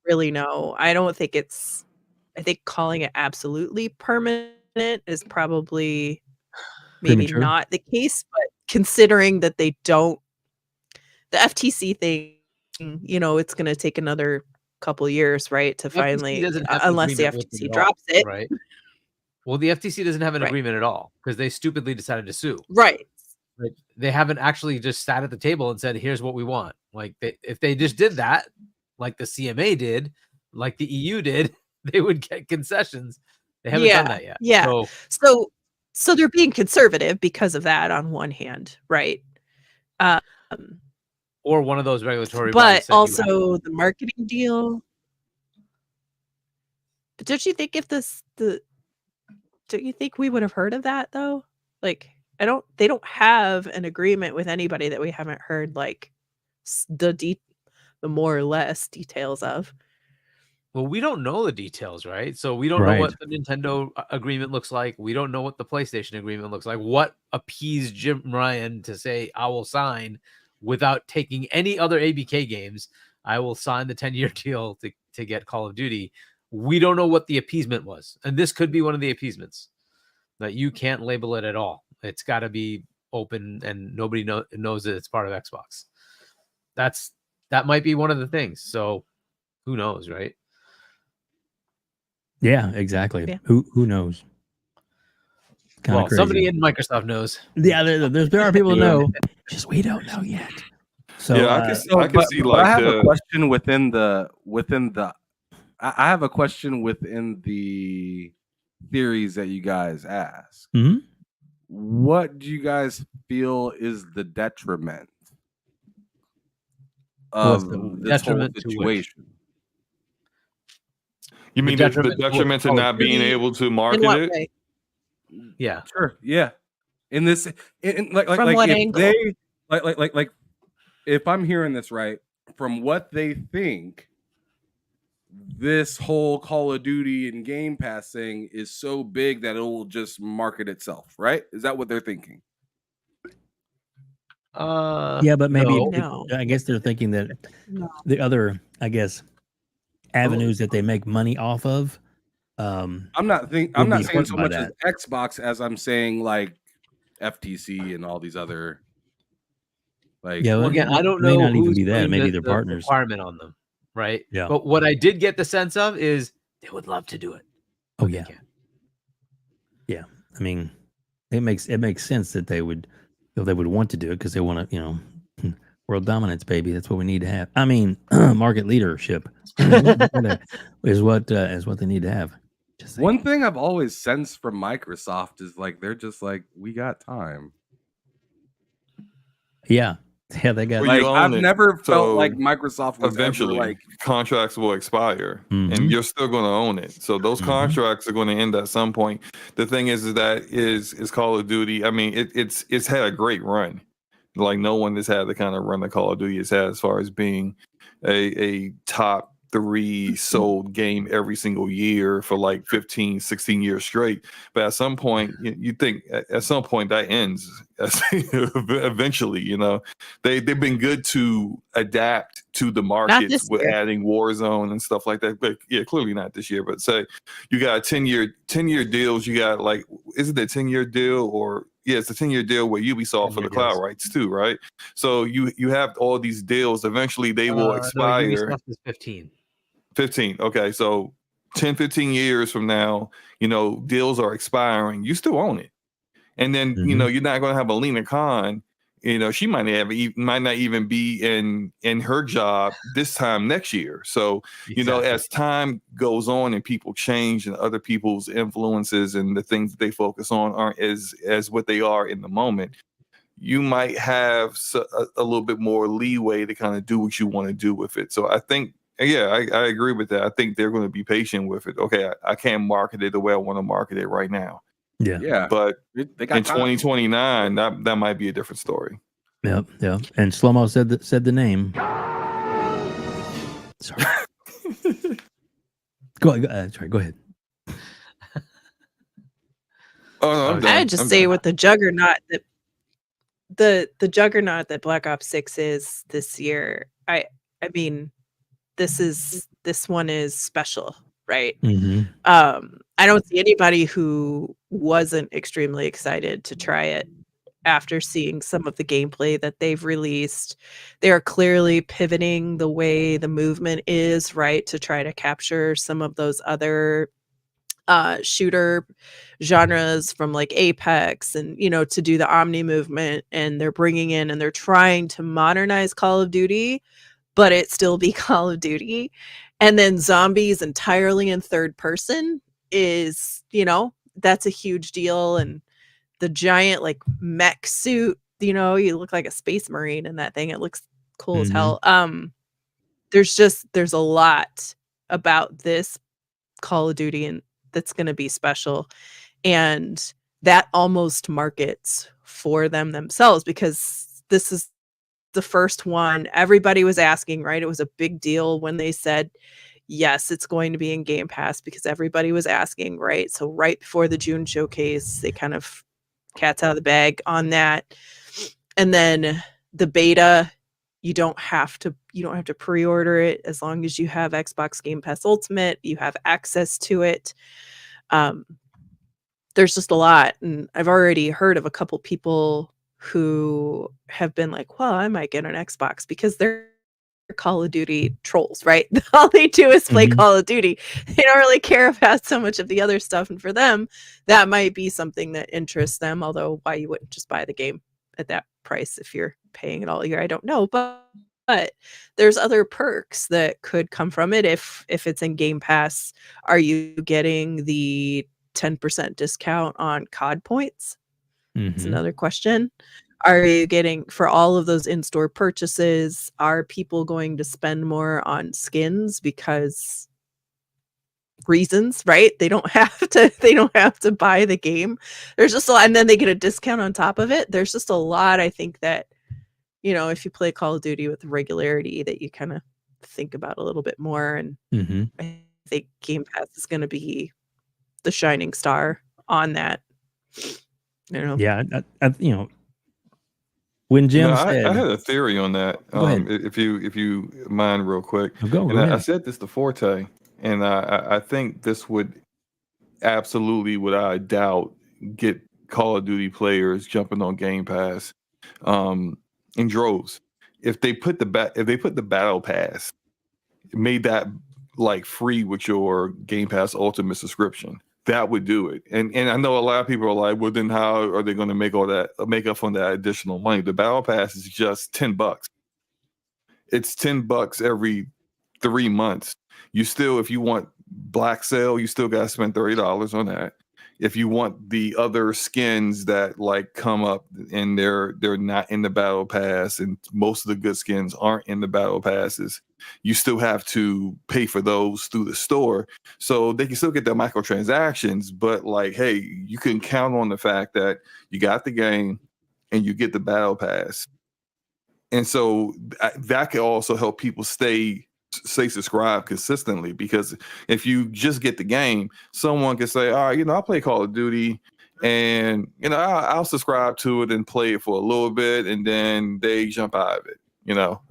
really know. I think calling it absolutely permanent is probably maybe not the case, but considering that they don't, the FTC thing, it's going to take another couple years, right, to finally, unless the FTC drops it, right? Well, the FTC doesn't have an agreement at all because they stupidly decided to sue. Right. They haven't actually just sat at the table and said, "Here's what we want." Like, if they just did that, like the CMA did, like the EU did, they would get concessions. They haven't done that yet. Yeah. So they're being conservative because of that on one hand, right? Or one of those regulatory, but also the marketing deal. But don't you think don't you think we would have heard of that though? Like, they don't have an agreement with anybody that we haven't heard like the more or less details of. Well, we don't know the details, right? So we don't know what the Nintendo agreement looks like. We don't know what the PlayStation agreement looks like. What appeased Jim Ryan to say, I will sign without taking any other ABK games. I will sign the 10-year deal to get Call of Duty. We don't know what the appeasement was. And this could be one of the appeasements that you can't label it at all. It's got to be open and nobody knows that it's part of Xbox. That might be one of the things. So who knows, right? Yeah, exactly. Yeah. Who knows? Well, somebody in Microsoft knows. Yeah, there are people who know. Just we don't know yet. So yeah, I can see like I have a question within the. I have a question within the theories that you guys ask. Mm-hmm. What do you guys feel is the detriment of this whole situation? You mean the detriment to not being able to market it? Way? Yeah, sure. Yeah, in this, like from what if angle? they like if I'm hearing this right, from what they think, this whole Call of Duty and Game Pass thing is so big that it will just market itself, right? Is that what they're thinking? Yeah, but maybe no. I guess they're thinking that the other, I guess, avenues that they make money off of. I'm not saying so much as Xbox as I'm saying like FTC and all these other like. Yeah, well, again, I don't know. Not even who's be that. Maybe the they're partners. Requirement on them, right? Yeah. But what I did get the sense of is they would love to do it. Oh yeah. Yeah, I mean, it makes sense that they would want to do it because they want to World dominance, baby. That's what we need to have. I mean, market leadership is what they need to have. Just saying. One thing I've always sensed from Microsoft is like they're just like, we got time. Yeah, they got. Well, you Like own I've it, never felt so like Microsoft was ever eventually like, contracts will expire Mhm. and you're still going to own it, so those contracts are going to end at some point. The thing is that is Call of Duty, I mean, it's had a great run. Like no one has had the kind of run that Call of Duty has had as far as being a top 3 sold game every single year for like 15, 16 years straight. But at some point, you think at some point that ends eventually. You know, they've been good to adapt to the markets this with year. adding Warzone and stuff like that. But yeah, clearly not this year. But say you got 10-year deals. You got like, is it a 10-year deal or? Yeah, it's a 10-year deal with Ubisoft for the cloud rights too, right? So you have all these deals. Eventually, they will expire. No, Ubisoft is 15. 15. Okay, so 10, 15 years from now, you know, deals are expiring. You still own it, and then you know you're not going to have Alina Khan. You know, she might not even be in her job this time next year. So you know, as time goes on and people change and other people's influences and the things that they focus on aren't as what they are in the moment, you might have a little bit more leeway to kind of do what you want to do with it. So I think, yeah, I agree with that. I think they're going to be patient with it. Okay, I can't market it the way I want to market it right now. Yeah. But they got in time. 2029, that might be a different story. Yep. And SloMo said the name. Sorry. Go ahead. Oh no, I'm done. I'd just say with the juggernaut that the juggernaut that Black Ops 6 is this year, I mean, this one is special, right? I don't see anybody who wasn't extremely excited to try it after seeing some of the gameplay that they've released. They are clearly pivoting the way the movement is, right, to try to capture some of those other shooter genres from like Apex, and you know, to do the Omni movement, and they're bringing in and they're trying to modernize Call of Duty, but it still be Call of Duty. And then zombies entirely in third person is, you know, that's a huge deal. And the giant like mech suit, you know, you look like a space marine in that thing. It looks cool as hell. There's a lot about this Call of Duty and that's going to be special, and that almost markets for them themselves, because this is the first one everybody was asking, right? It was a big deal when they said yes, it's going to be in Game Pass, because everybody was asking, right? So right before the June showcase, they kind of cat's out of the bag on that. And then the beta, you don't have to pre-order it. As long as you have Xbox Game Pass Ultimate, you have access to it. There's just a lot, and I've already heard of a couple people who have been like, well, I might get an Xbox, because they're Call of Duty trolls, right? All they do is play Call of Duty. They don't really care about so much of the other stuff, and for them that might be something that interests them. Although why you wouldn't just buy the game at that price if you're paying it all year, I don't know, but there's other perks that could come from it if it's in Game Pass. Are you getting the 10% discount on COD points? It's another question. Are you getting, for all of those in-store purchases, are people going to spend more on skins because reasons, right? They don't have to buy the game. There's just a lot, and then they get a discount on top of it. There's just a lot, I think, that, you know, if you play Call of Duty with regularity, that you kind of think about a little bit more. And I think Game Pass is going to be the shining star on that. You know? Yeah, I you know, when Jim said, I had a theory on that. Go ahead. If you mind, real quick. Go and ahead. I said this to Forte, and I think this would absolutely, without a doubt, get Call of Duty players jumping on Game Pass in droves. If they put the Battle Pass, made that like free with your Game Pass Ultimate subscription, that would do it. And I know a lot of people are like, well, then how are they going to make up on that additional money? The Battle Pass is just $10. it's $10 every 3 months. You still, if you want Black Sale, you still got to spend $30 on that. If you want the other skins that like come up and they're not in the battle pass, and most of the good skins aren't in the battle passes, you still have to pay for those through the store. So they can still get their microtransactions, but like, hey, you can count on the fact that you got the game and you get the battle pass. And so that can also help people stay subscribed consistently, because if you just get the game, someone can say, all right, I play Call of Duty, and I'll subscribe to it and play it for a little bit, and then they jump out of it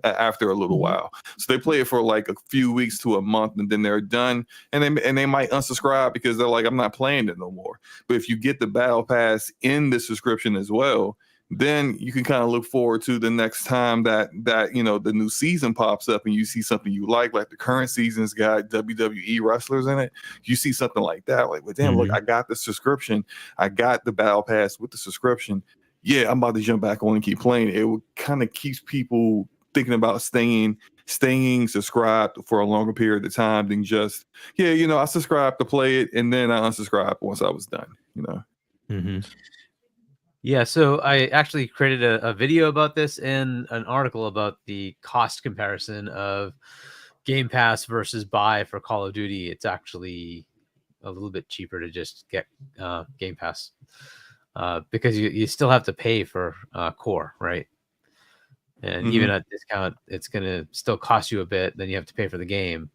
after a little while. So they play it for like a few weeks to a month, and then they're done, and they might unsubscribe because they're like, I'm not playing it no more. But if you get the battle pass in the subscription as well, then you can kind of look forward to the next time that the new season pops up and you see something you like the current season's got WWE wrestlers in it. You see something like that, like, well, damn, look, I got the subscription, I got the battle pass with the subscription. Yeah, I'm about to jump back on and keep playing. It kind of keeps people thinking about staying subscribed for a longer period of time than just, I subscribed to play it and then I unsubscribed once I was done. Mm-hmm. Yeah, so I actually created a video about this and an article about the cost comparison of Game Pass versus buy for Call of Duty. It's actually a little bit cheaper to just get Game Pass because you still have to pay for core, right? And even at discount, it's going to still cost you a bit. Then you have to pay for the game.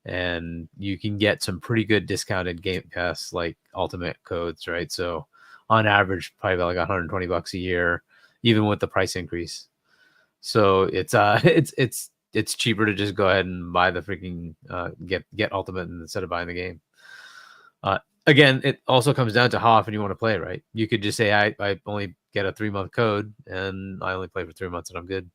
And you can get some pretty good discounted Game Pass, like Ultimate codes, right? So on average, probably like $120 a year, even with the price increase. So it's cheaper to just go ahead and buy the freaking get Ultimate instead of buying the game. Again, it also comes down to how often you want to play, right? You could just say I only get a 3-month code and I only play for 3 months and I'm good.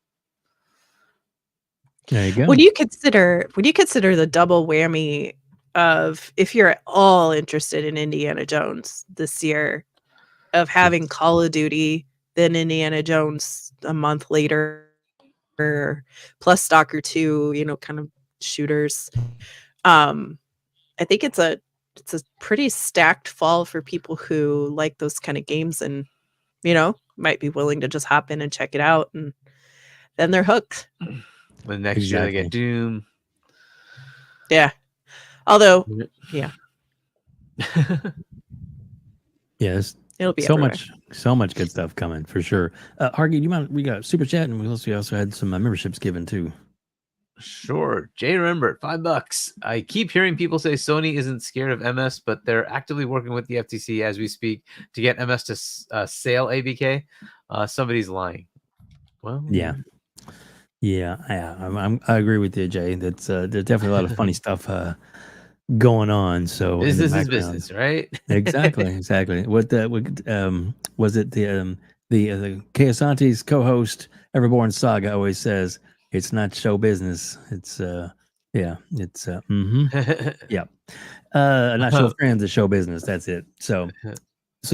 There you go. Would you consider the double whammy of, if you're at all interested in Indiana Jones this year, of having Call of Duty, then Indiana Jones a month later, plus Stalker 2, kind of shooters. I think it's a pretty stacked fall for people who like those kind of games and might be willing to just hop in and check it out, and then they're hooked. The next year they get Doom. Yeah. Although, yeah. Yes. It'll be so much good stuff coming for sure. Hargeet, you mind? We got super chat, and we also had some memberships given too. Sure. Jay Rembert, $5. I keep hearing people say Sony isn't scared of MS, but they're actively working with the FTC as we speak to get MS to sale ABK. Somebody's lying. Well, yeah. I agree with you, Jay. That's there's definitely a lot of funny stuff going on. So business is business, right? Exactly. What was it? The Keosante's co-host Everborn Saga always says, it's not show business. It's not show friends, it's show business. That's it. So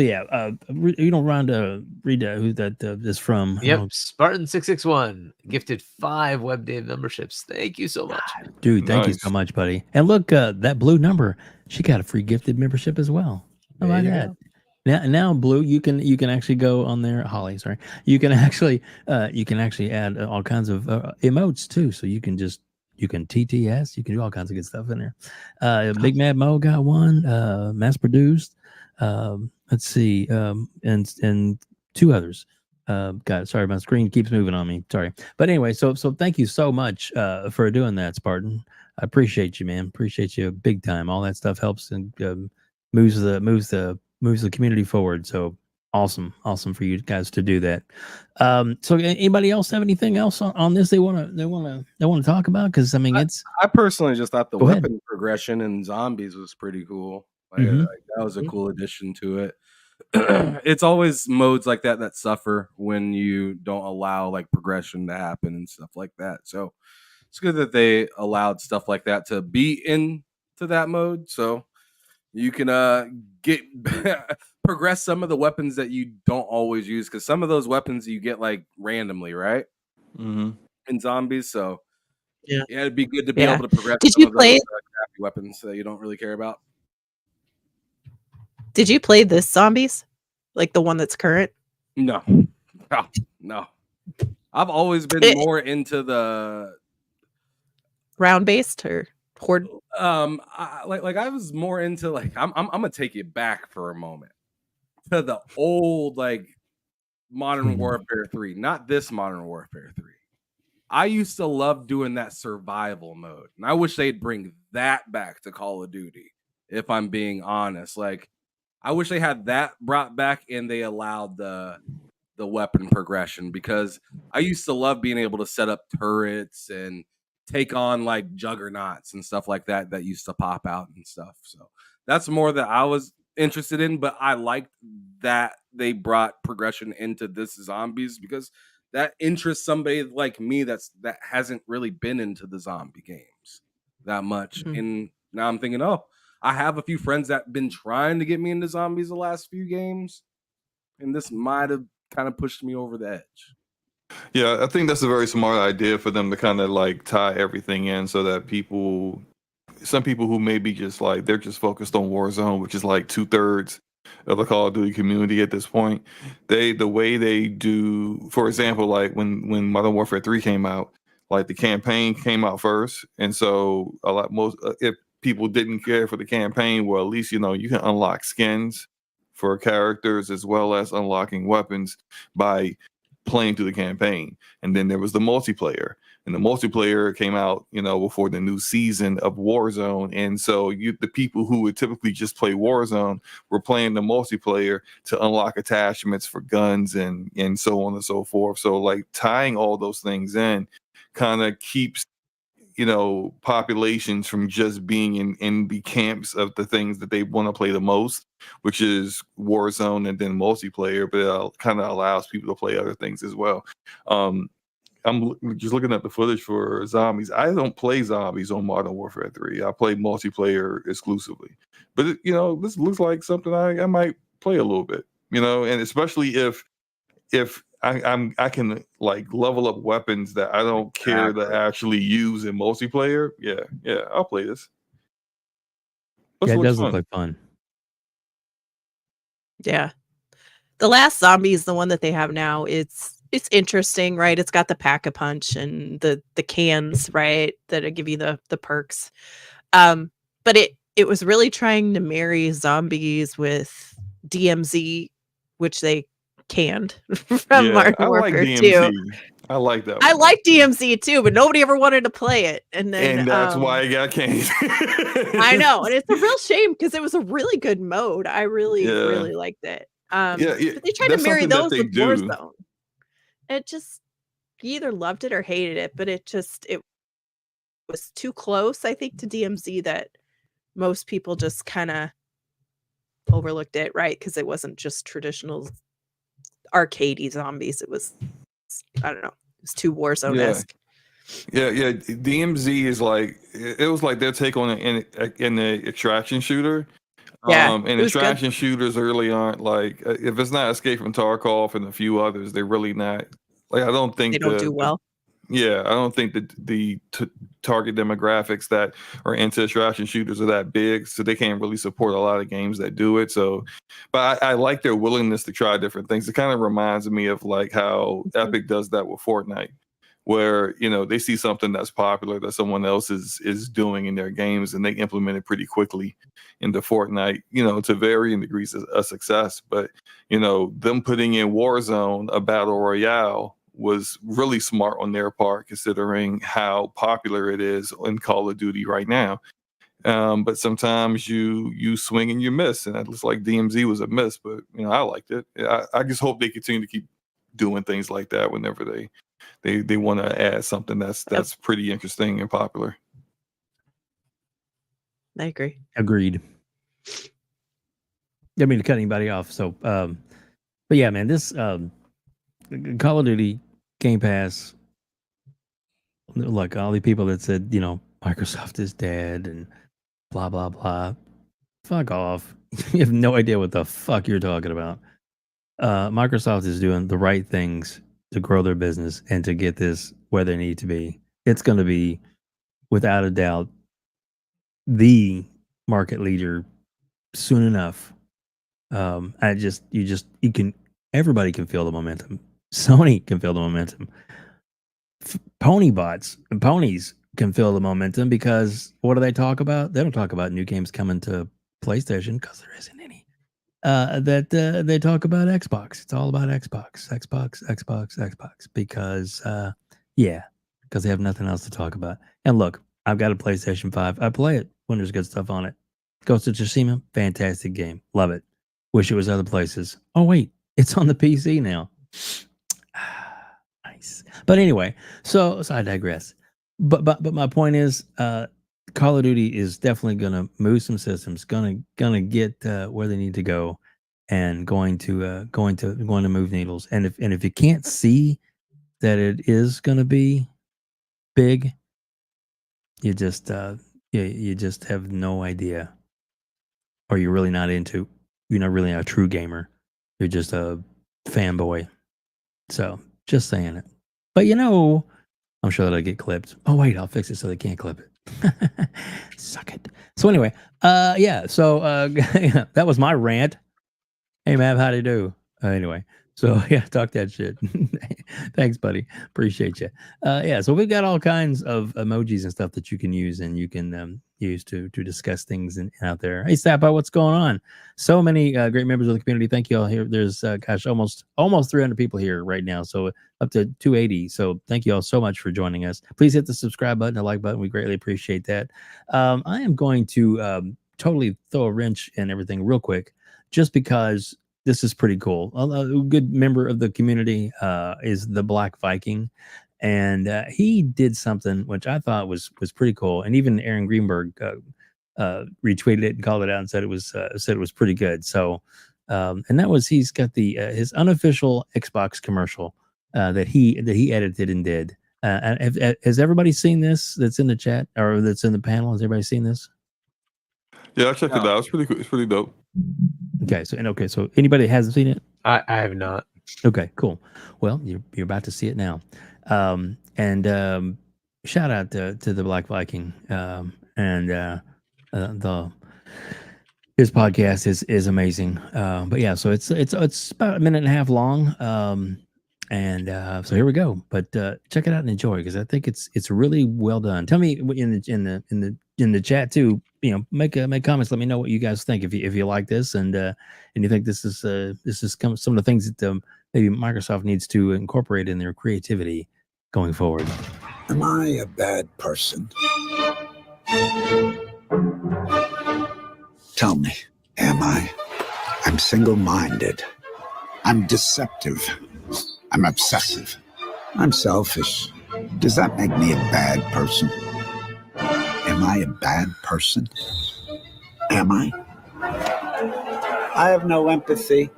yeah, Ron to read who that is from. Yep, Spartan661 gifted 5 WEBDAVE memberships. Thank you so much, dude. Thank you so much, buddy. And look, that Blue Number, she got a free gifted membership as well. How about that? Now, Blue, you can actually go on there. Holly, sorry, you can actually add all kinds of emotes too. So you can TTS, you can do all kinds of good stuff in there. Big Mad Mo got one, mass produced. Let's see, and 2 others. God, sorry, my screen keeps moving on me. Sorry, but anyway, so thank you so much for doing that, Spartan. I appreciate you, man. Appreciate you big time. All that stuff helps and moves the community forward. So awesome for you guys to do that. So anybody else have anything else on this they want to talk about? Because I mean, I personally just thought the Go weapon ahead. progression in Zombies was pretty cool. Mhm. That was a cool addition to it. It's always modes like that suffer when you don't allow like progression to happen and stuff like that. So it's good that they allowed stuff like that to be into that mode. So you can get progress some of the weapons that you don't always use, because some of those weapons you get like randomly, right? Mm-hmm. In Zombies. So Yeah, it'd be good to be Yeah. able to progress Did some you of play? those crappy weapons that you don't really care about. Did you play this zombies, like the one that's current? No. I've always been more into the round based or horde. I was more into like I'm gonna take it back for a moment to the old like Modern Warfare 3, not this Modern Warfare 3. I used to love doing that survival mode, and I wish they'd bring that back to Call of Duty. If I'm being honest, like I wish they had that brought back and they allowed the weapon progression, because I used to love being able to set up turrets and take on like juggernauts and stuff like that that used to pop out and stuff. So that's more that I was interested in, but I liked that they brought progression into this zombies, because that interests somebody like me that hasn't really been into the zombie games that much. And now I'm thinking, oh, I have a few friends that have been trying to get me into zombies the last few games, and this might have kind of pushed me over the edge. Yeah, I think that's a very smart idea for them to kind of like tie everything in so that some people who may be just like, they're just focused on Warzone, which is like 2/3 of the Call of Duty community at this point. The way they do, for example, like when Modern Warfare 3 came out, like the campaign came out first. And so if people didn't care for the campaign, well, at least, you can unlock skins for characters as well as unlocking weapons by playing through the campaign. And then there was the multiplayer, and the multiplayer came out, before the new season of Warzone. And so the people who would typically just play Warzone were playing the multiplayer to unlock attachments for guns and so on and so forth. So like tying all those things in kind of keeps populations from just being in the camps of the things that they want to play the most, which is Warzone and then multiplayer, but it kind of allows people to play other things as well. I'm just looking at the footage for zombies. I don't play zombies on Modern Warfare 3. I play multiplayer exclusively, but this looks like something I might play a little bit, and especially if I can like level up weapons that I don't care to actually use in multiplayer. Yeah, I'll play this. Yeah, it does look like fun. Yeah. The last zombie, the one that they have now, it's interesting, right? It's got the pack-a-punch and the cans, right, that give you the perks. But it was really trying to marry zombies with DMZ, which they canned from Modern Warfare 2. I like that one. I like DMZ too, but nobody ever wanted to play it. And that's why it got canned. I know. And it's a real shame because it was a really good mode. I really liked it. But they tried to marry those with Warzone. It just, you either loved it or hated it, but it was too close, I think, to DMZ that most people just kind of overlooked it, right? Because it wasn't just traditional arcadey zombies. It was, I don't know, it was too Warzone-esque. Yeah. DMZ is like, it was like their take on it in the extraction shooter. Yeah, and extraction shooters really aren't like, if it's not Escape from Tarkov and a few others, they're really not like, I don't think they don't do well. I don't think that the target demographics that are into extraction shooters are that big, so they can't really support a lot of games that do it. So, but I like their willingness to try different things. It kind of reminds me of like how Epic does that with Fortnite, where they see something that's popular that someone else is doing in their games, and they implement it pretty quickly into Fortnite, to varying degrees of success. But them putting in Warzone, a battle royale, was really smart on their part, considering how popular it is in Call of Duty right now. But sometimes you swing and you miss, and it looks like DMZ was a miss, but I liked it. I just hope they continue to keep doing things like that whenever they want to add something that's pretty interesting and popular. I agree. Agreed. I mean to cut anybody off. So, but yeah, man, this Call of Duty Game Pass, like all the people that said, Microsoft is dead and blah, blah, blah. Fuck off. You have no idea what the fuck you're talking about. Microsoft is doing the right things to grow their business and to get this where they need to be. It's going to be without a doubt, the market leader soon enough. Everybody can feel the momentum. Sony can feel the momentum. Pony bots and ponies can feel the momentum because what do they talk about? They don't talk about new games coming to PlayStation because there isn't any. They talk about Xbox. It's all about Xbox because because they have nothing else to talk about. And look, I've got a PlayStation 5. I play it when there's good stuff on it. Ghost of Tsushima, fantastic game. Love it. Wish it was other places. Oh wait, it's on the PC now. Nice. But anyway, so I digress. But my point is, Call of Duty is definitely going to move some systems, gonna get where they need to go, and going to move needles. And if you can't see that it is going to be big, you just have no idea, or you're really not into. You're not really a true gamer. You're just a fanboy. So just saying it. But I'm sure that'll get clipped. Oh wait, I'll fix it so they can't clip it. Suck it. So anyway, So that was my rant. Hey, Mav, how do you do? Anyway, so talk that shit. Thanks, buddy. Appreciate you. So we've got all kinds of emojis and stuff that you can use, and you can use to discuss things out there. Hey, Sappo, what's going on? So many great members of the community. Thank you all here. There's almost 300 people here right now, so up to 280. So thank you all so much for joining us. Please hit the subscribe button, the like button. We greatly appreciate that. I am going to totally throw a wrench in everything real quick, just because this is pretty cool. A good member of the community is the Black Viking, and he did something which I thought was pretty cool. And even Aaron Greenberg retweeted it and called it out and said it was pretty good. So, and that was, he's got the his unofficial Xbox commercial that he edited and did. Has everybody seen this? That's in the chat or that's in the panel? Has everybody seen this? Yeah, I checked it out. It's pretty cool. It's pretty dope. Okay, so anybody that hasn't seen it? I have not. Okay, cool. Well, you're about to see it now. Shout out to the Black Viking. His podcast is amazing. But yeah, so it's about a minute and a half long. So here we go. But check it out and enjoy, because I think it's really well done. Tell me in the chat too. Make comments. Let me know what you guys think if you like this and you think this is some of the things that maybe Microsoft needs to incorporate in their creativity going forward. Am I a bad person? Tell me, am I? I'm single-minded. I'm deceptive. I'm obsessive. I'm selfish. Does that make me a bad person? Am I a bad person? Am I? I have no empathy.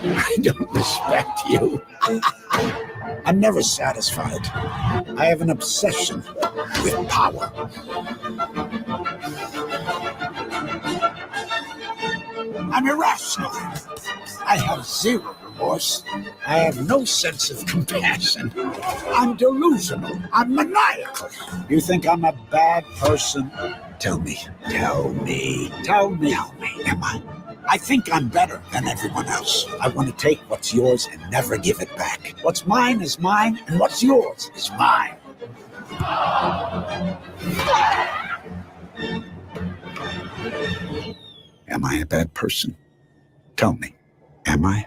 I don't respect you. I'm never satisfied. I have an obsession with power. I'm irrational. I have zero remorse. I have no sense of compassion. I'm delusional. I'm maniacal. You think I'm a bad person? Tell me. Tell me. Tell me. Tell me. Am I? I think I'm better than everyone else. I want to take what's yours and never give it back. What's mine is mine, and what's yours is mine. Am I a bad person? Tell me. Am I?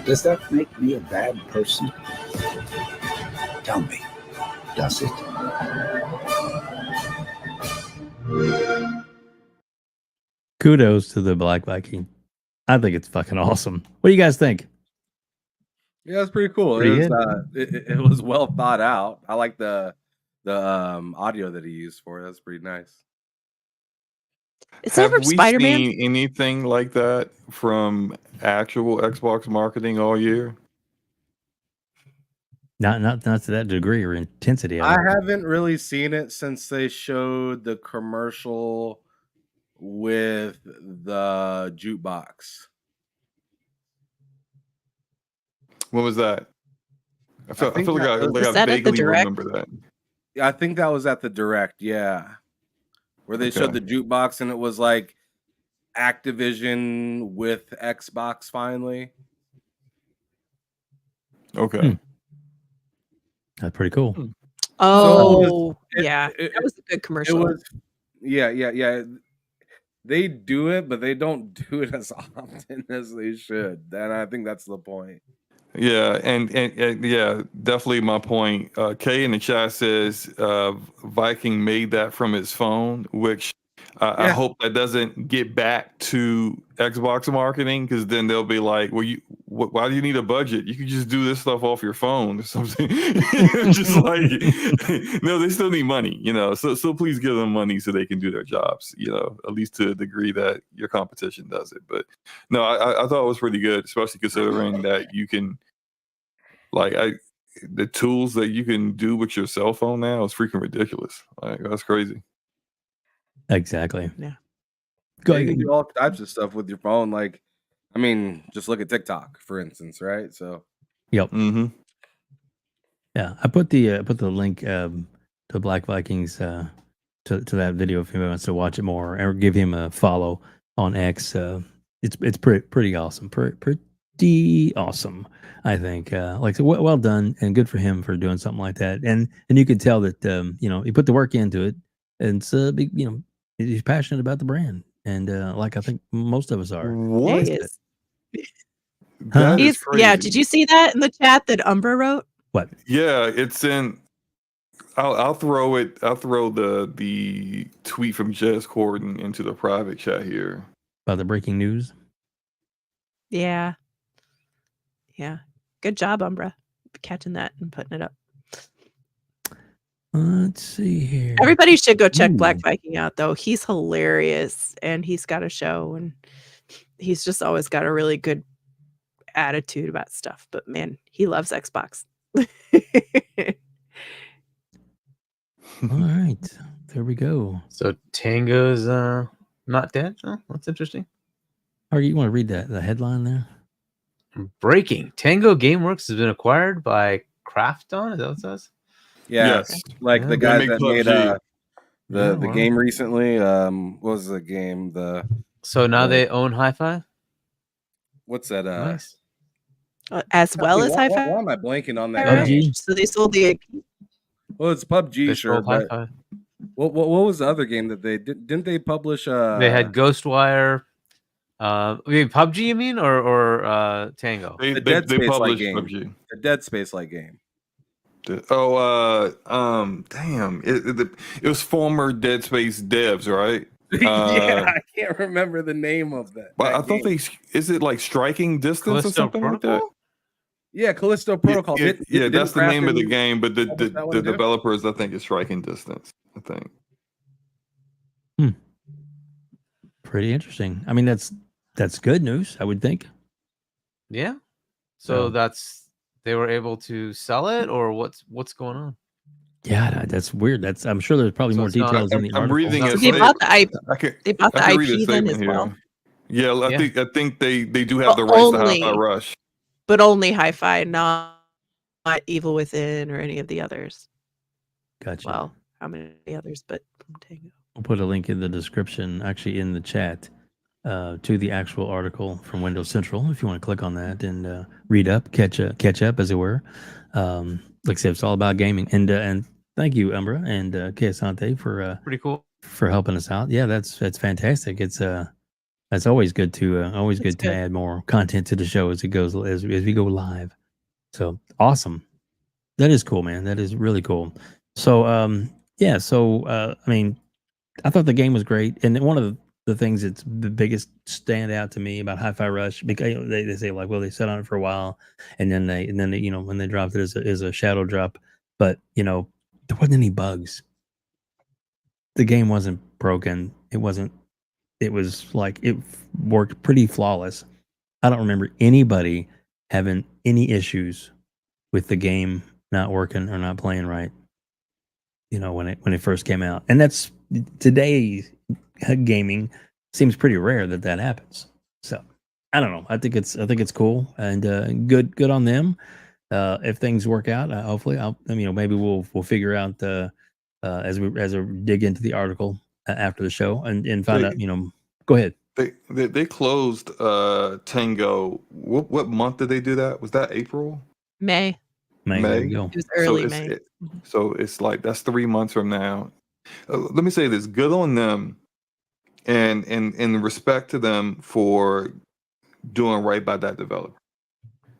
Does that make me a bad person? Tell me, does it? Kudos to the Black Viking. I think it's fucking awesome. What do you guys think? Yeah, it's pretty cool. It was well thought out. I like the audio that he used for it. That's pretty nice. Is that for Spider-Man? Seen anything like that from actual Xbox marketing all year? Not to that degree or intensity. I haven't really seen it since they showed the commercial with the jukebox. What was that? I feel think like that Was I that at the vaguely direct? remember that. I think that was at the direct, yeah, where they showed Okay. the jukebox and it was like Activision with Xbox finally. Okay. Hmm. That's pretty cool. Oh, it- yeah. it- That was a good It commercial. was, yeah. They do it, but they don't do it as often as they should. And I think that's the point. Yeah, and yeah, definitely my point. Kay in the chat says Viking made that from his phone, which I Yeah. hope that doesn't get back to Xbox marketing, because then they'll be like, "Well, why do you need a budget? You can just do this stuff off your phone or something." Just like, no, they still need money, So please give them money so they can do their jobs, at least to a degree that your competition does it. But no, I thought it was pretty good, especially considering that you can, the tools that you can do with your cell phone now is freaking ridiculous. Like, that's crazy. Exactly. Yeah. Go You can ahead. do all types of stuff with your phone. Like, I mean, just look at TikTok, for instance, right? So, Yep. Mm-hmm. Yeah, I put the link to Black Vikings to that video if he wants to watch it more, or give him a follow on X. It's pretty awesome, pretty awesome. I think well done and good for him for doing something like that. And you could tell that he put the work into it, and he's passionate about the brand, and like I think most of us are. What? He is. That is Yeah, crazy. did you see that in the chat that Umbra wrote? What? Yeah, it's in. I'll throw it. I'll throw the tweet from Jez Corden into the private chat here. About the breaking news. Yeah. Yeah. Good job, Umbra, catching that and putting it up. Let's see here. Everybody should go check Ooh. Black Viking out, though. He's hilarious, and he's got a show, and he's just always got a really good attitude about stuff. But man, he loves Xbox. All right, there we go. So Tango's not dead? Oh, that's interesting. Hargy, you want to read the headline there? Breaking. Tango Gameworks has been acquired by Krafton. Is that what it says? yeah, Yes. like Yeah, the they guys make that made PUBG. the wow. game recently. What was the game? So now Uh, they own Hi-Fi? What's that? Nice. As well as why Hi-Fi. am I blanking on that? Right? game? PUBG? So they sold the Well, it's PUBG, They sure. sold But Hi-Fi. what was the other game that they didn't they publish? They had Ghostwire. PUBG, you mean, or Tango? They The Dead Space-like published game. PUBG. the Dead Space like game. Damn! It was former Dead Space devs, right? Yeah, I can't remember the name of that. But that I thought game. is it like Striking Distance or Callisto something like that? Protocol? Yeah, Callisto Protocol. Yeah, that's the name of the Krafton game, but the publish that one too? developers, I think, is Striking Distance. I think. Pretty interesting. I mean, that's good news, I would think. Yeah. So Yeah. they were able to sell it, or what's going on? Yeah, that's weird. I'm sure there's probably So more it's not- details in the I'm article. reading So it. They bought the IP. I can read a IP then as statement well. here. Yeah, Yeah. I think they do have the But rights to only- Hi-Fi Rush. But only Hi-Fi, not Evil Within or any of the others. Gotcha. Well, how many others? But Tango. We'll put a link in the description, actually in the chat, to the actual article from Windows Central if you want to click on that and read up, catch up, as it were. Like I said, it's all about gaming. And thank you, Umbra and Keasante Pretty cool. for helping us out. Yeah, that's fantastic. It's that's always good to It's good. add more content to the show as we go live. So awesome. That is cool, man. That is really cool. So yeah, so I mean, I thought the game was great, and one of the things that's the biggest standout to me about Hi-Fi Rush, because they say like, well, they sat on it for a while, and then they when they dropped it as a shadow drop, but there wasn't any bugs. The game wasn't broken. It was like it worked pretty flawless. I don't remember anybody having any issues with the game not working or not playing right. When it first came out, and that's today's gaming. seems pretty rare that happens. So I don't know. I think it's cool and good on them. If things work out, hopefully, maybe we'll figure out as we dig into the article after the show and find out. Go ahead. They closed Tango. What month did they do that? Was that April? May. There you go. It was early May. So it's like that's 3 months from now. Let me say this: good on them, and in respect to them for doing right by that developer.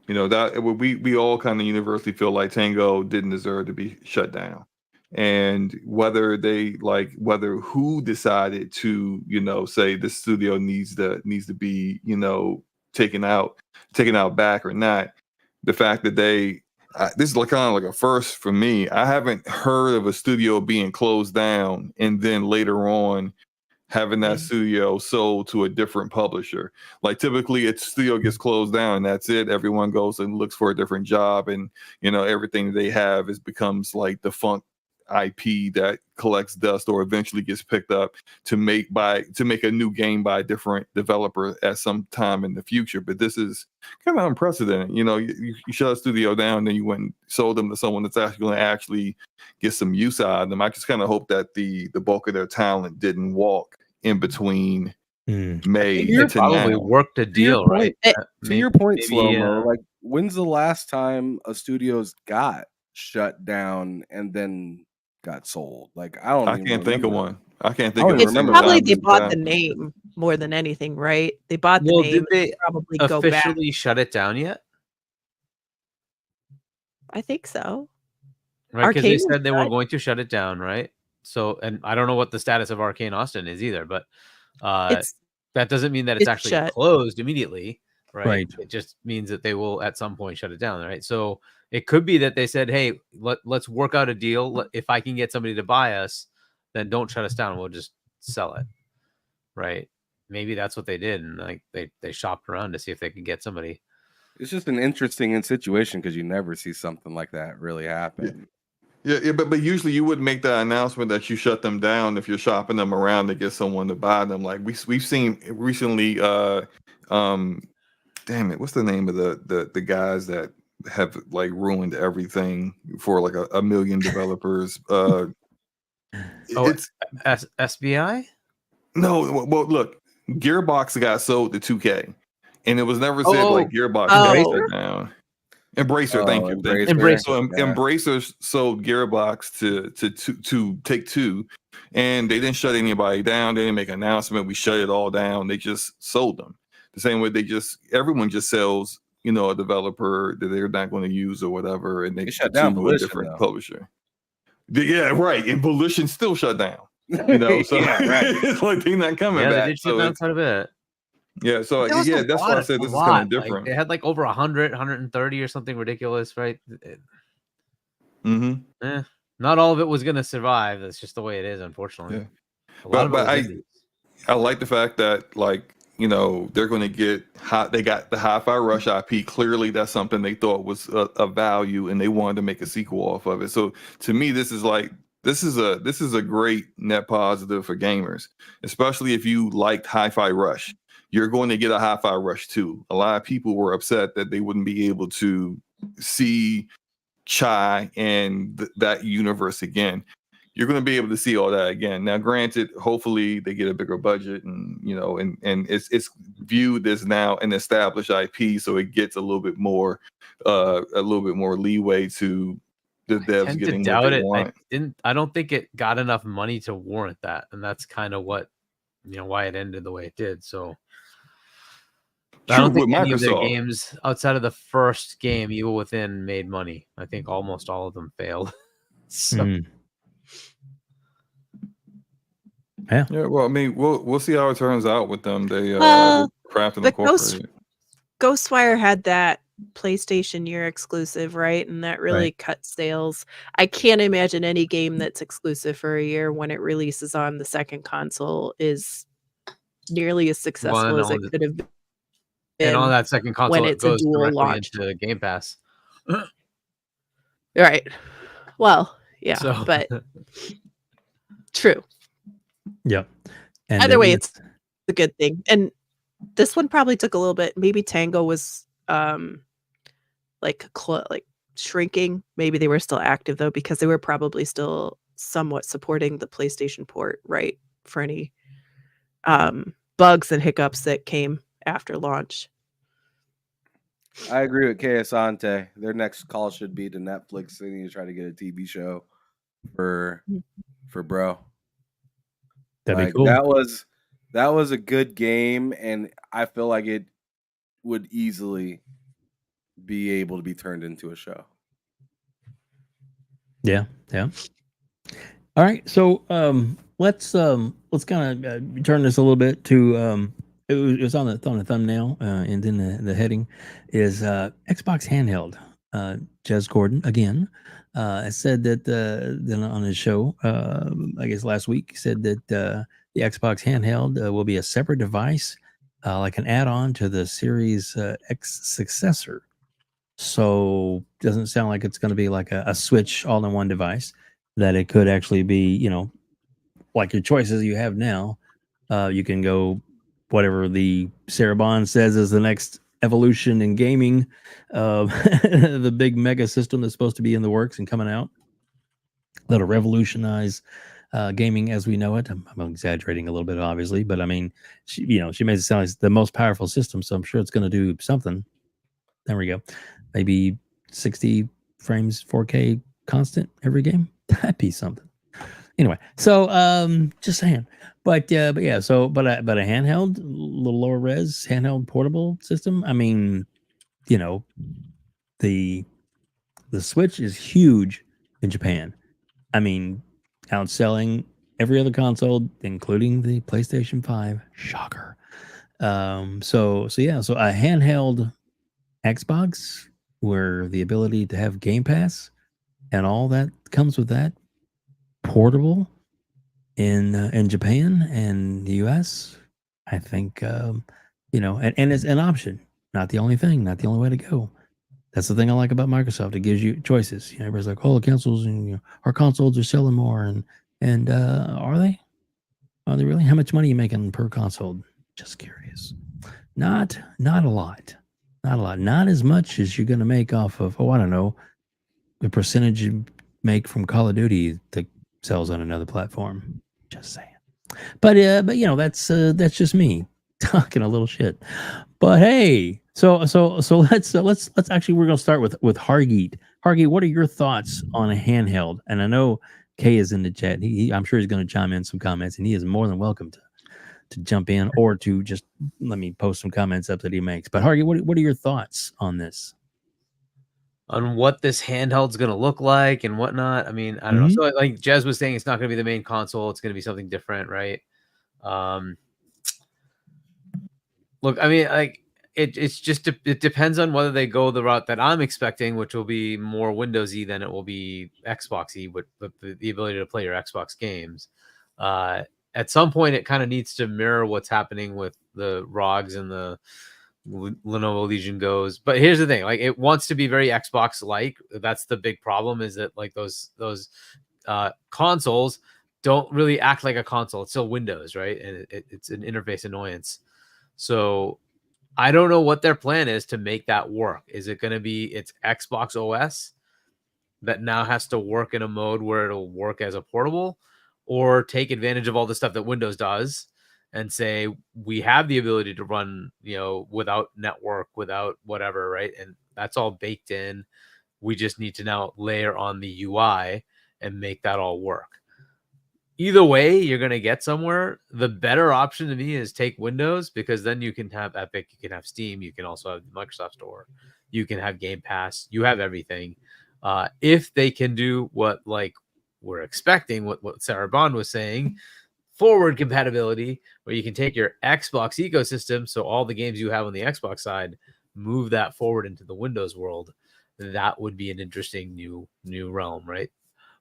That we all kind of universally feel like Tango didn't deserve to be shut down, and whether who decided to say this studio needs to be taken out back or not, the fact that this is kind of like a first for me. I haven't heard of a studio being closed down and then later on having that studio sold to a different publisher. Like typically a studio gets closed down and that's it. Everyone goes and looks for a different job, and everything they have becomes like defunct IP that collects dust or eventually gets picked up to make a new game by a different developer at some time in the future. But this is kind of unprecedented. You shut a studio down, then you went and sold them to someone that's actually going to actually get some use out of them. I just kind of hope that the bulk of their talent didn't walk in between May You to probably now. worked a deal, right? To your point, maybe, SloMo, like when's the last time a studio's got shut down and then got sold? Like I can't think of one. I can't think of It's a probably time they that bought the happened. name more than anything, right? They bought the Well, name. did they and probably go back. officially shut it down yet? I think so. Right, because they Arcane was said they were shut. going to shut it down, right? So, and I don't know what the status of Arcane Austin is either, but It's that doesn't mean that it's actually shut. closed immediately, right? Right. It just means that they will at some point shut it down, right? So it could be that they said, "Hey, let's work out a deal. If I can get somebody to buy us, then don't shut us down. We'll just sell it." Right? Maybe that's what they did, and like they shopped around to see if they could get somebody. It's just an interesting situation because you never see something like that really happen. Yeah, but usually you wouldn't make that announcement that you shut them down if you're shopping them around to get someone to buy them. Like we've seen recently. Damn it, what's the name of the guys that have like ruined everything for like a million developers? It's SBI. No, well, look, Gearbox got sold to 2K, and it was never said like Gearbox got shut down. Embracer, thank you. Embracer. So Embracer sold Gearbox to Take-Two, and they didn't shut anybody down. They didn't make an announcement. We shut it all down. They just sold them. The same way everyone just sells, a developer that they're not going to use or whatever, and they shut down to a Volition, different though. publisher. Yeah, right. And Volition still shut down. So Yeah, right. it's like they're not coming Yeah, back. they did shut down quite a bit. Yeah, so There was a that's why lot I said a this is lot. kind of Like, different. they had like over 100, 130 or something ridiculous, right? Not all of it was going to survive. That's just the way it is, unfortunately. Yeah. A lot But of it was indies. I like the fact that they're going to get they got the Hi-Fi Rush IP. Clearly, that's something they thought was a value, and they wanted to make a sequel off of it. So to me, this is a great net positive for gamers, especially if you liked Hi-Fi Rush. You're going to get a Hi-Fi Rush 2. A lot of people were upset that they wouldn't be able to see Chai and that universe again. You're going to be able to see all that again. Now, granted, hopefully they get a bigger budget, and and it's viewed as now an established IP, so it gets a little bit more leeway to the devs getting what they want. I don't think it got enough money to warrant that, and that's kind of what why it ended the way it did. So I don't think any of their games outside of the first game, Evil Within, made money. I think almost all of them failed. So. Yeah. Well, I mean, we'll see how it turns out with them. They Craft and the Incorporated. Ghostwire had that PlayStation year exclusive, right? And that really cut sales. I can't imagine any game that's exclusive for a year when it releases on the second console is nearly as successful as it could have been. And on that second console, when it it's a goes dual directly launch into Game Pass. Right. Well, yeah, So- but true. Yep. And Either way, it's a good thing. And this one probably took a little bit. Maybe Tango was like shrinking. Maybe they were still active though, because they were probably still somewhat supporting the PlayStation port, right? For any bugs and hiccups that came after launch. I agree with Asante. Their next call should be to Netflix. They need to try to get a TV show for bro. That'd Like be cool. that was a good game, and I feel like it would easily be able to be turned into a show. Yeah. All right, so let's kind of turn this a little bit to it was on the thumbnail, and then the heading is Xbox handheld. Jez Gordon again said that then on his show, I guess last week, said that the Xbox handheld will be a separate device, like an add-on to the Series X successor. So doesn't sound like it's going to be like a Switch all-in-one device. That it could actually be, like your choices you have now. You can go whatever the Sarah Bond says is the next evolution in gaming, the big mega system that's supposed to be in the works and coming out that'll revolutionize gaming as we know it. I'm exaggerating a little bit, obviously, but I mean, she made it sound like the most powerful system, so I'm sure it's going to do something. There we go. Maybe 60 frames, 4K constant every game. That'd be something. Anyway, so just saying. But yeah, but a handheld, a little lower res, handheld portable system. I mean, the Switch is huge in Japan. I mean, outselling every other console, including the PlayStation 5. Shocker. So a handheld Xbox where the ability to have Game Pass and all that comes with that, portable in Japan and the US, I think and it's an option, not the only thing, not the only way to go. That's the thing I like about Microsoft. It gives you choices. Everybody's like, "Oh, consoles and our consoles are selling more," and are they? Are they really? How much money are you making per console? Just curious. Not a lot. Not a lot. Not as much as you're going to make off of, I don't know, the percentage you make from Call of Duty that sells on another platform. Just saying. But that's just me talking a little shit. But hey, so let's actually, we're going to start with Hargeet. Hargeet, what are your thoughts on a handheld? And I know Kay is in the chat. I'm sure he's going to chime in some comments, and he is more than welcome to jump in or to just let me post some comments up that he makes. But Hargeet, what are your thoughts on this? On what this handheld's going to look like and whatnot. I mean, I don't know. So like Jez was saying, it's not going to be the main console. It's going to be something different, right? Look, I mean, like it's just, it depends on whether they go the route that I'm expecting, which will be more Windowsy than it will be Xboxy, with the ability to play your Xbox games. At some point, it kind of needs to mirror what's happening with the ROGs and the Lenovo Legion Goes. But here's the thing, like, it wants to be very Xbox like. That's the big problem, is that like those consoles don't really act like a console. It's still Windows, right? And it's an interface annoyance. So I don't know what their plan is to make that work. Is it going to be it's Xbox OS that now has to work in a mode where it'll work as a portable, or take advantage of all the stuff that Windows does and say, we have the ability to run, without network, without whatever, right? And that's all baked in. We just need to now layer on the UI and make that all work. Either way, you're going to get somewhere. The better option to me is take Windows, because then you can have Epic, you can have Steam, you can also have the Microsoft Store, you can have Game Pass, you have everything. If they can do what like we're expecting, what Sarah Bond was saying, forward compatibility, where you can take your Xbox ecosystem, so all the games you have on the Xbox side, move that forward into the Windows world, that would be an interesting new realm, right?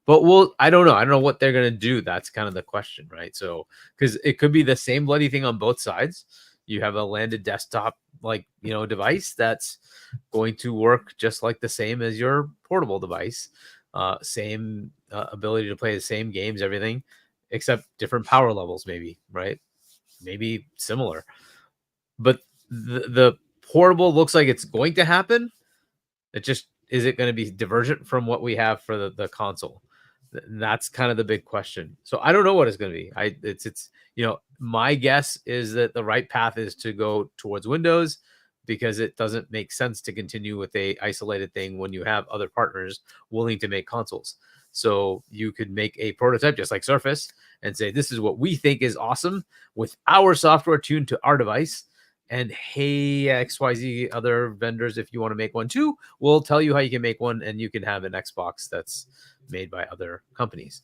But I don't know. I don't know what they're going to do. That's kind of the question, right? So, because it could be the same bloody thing on both sides. You have a landed desktop, device that's going to work just like the same as your portable device. Same ability to play the same games, everything, except different power levels, maybe, right? maybe similar. But the portable looks like it's going to happen. It just, is it going to be divergent from what we have for the console? That's kind of the big question. So I don't know what it's going to be. It's my guess is that the right path is to go towards Windows, because it doesn't make sense to continue with a isolated thing when you have other partners willing to make consoles. So you could make a prototype just like Surface and say, this is what we think is awesome with our software tuned to our device. And hey, XYZ other vendors, if you want to make one too, we'll tell you how you can make one, and you can have an Xbox that's made by other companies.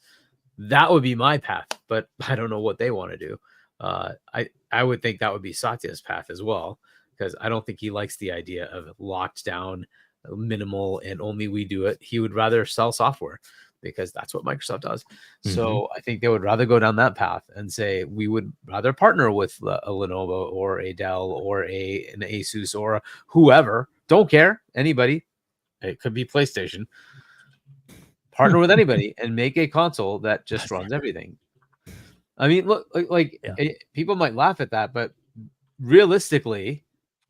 That would be my path, but I don't know what they want to do. I would think that would be Satya's path as well, because I don't think he likes the idea of locked down, minimal, and only we do it. He would rather sell software, because that's what Microsoft does. So I think they would rather go down that path and say, we would rather partner with a Lenovo or a Dell or an Asus or whoever. Don't care, anybody. It could be PlayStation. Partner with anybody and make a console that just runs everything. I mean, look, people might laugh at that, but realistically,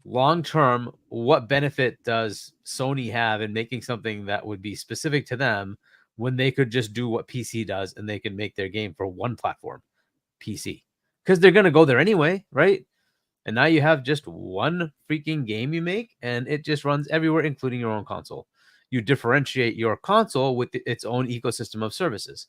long term, what benefit does Sony have in making something that would be specific to them when they could just do what PC does and they can make their game for one platform, PC? Because they're going to go there anyway, right? And now you have just one freaking game you make, and it just runs everywhere, including your own console. You differentiate your console with its own ecosystem of services,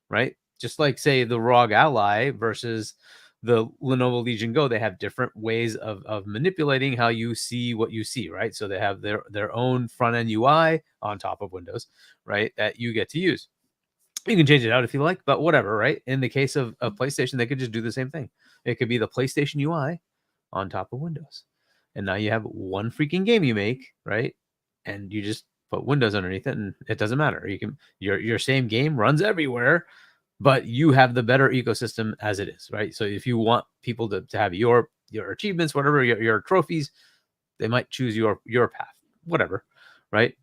right? Just like, say, the ROG Ally versus the Lenovo Legion Go, they have different ways of manipulating how you see what you see, right? So they have their own front-end UI on top of Windows, right, that you get to use. You can change it out if you like, but whatever, right? In the case of PlayStation, they could just do the same thing. It could be the PlayStation UI on top of Windows. And now you have one freaking game you make, right? And you just put Windows underneath it, and it doesn't matter. You can your same game runs everywhere, but you have the better ecosystem as it is, right? So if you want people to have your achievements, whatever, your trophies, they might choose your path, whatever, right?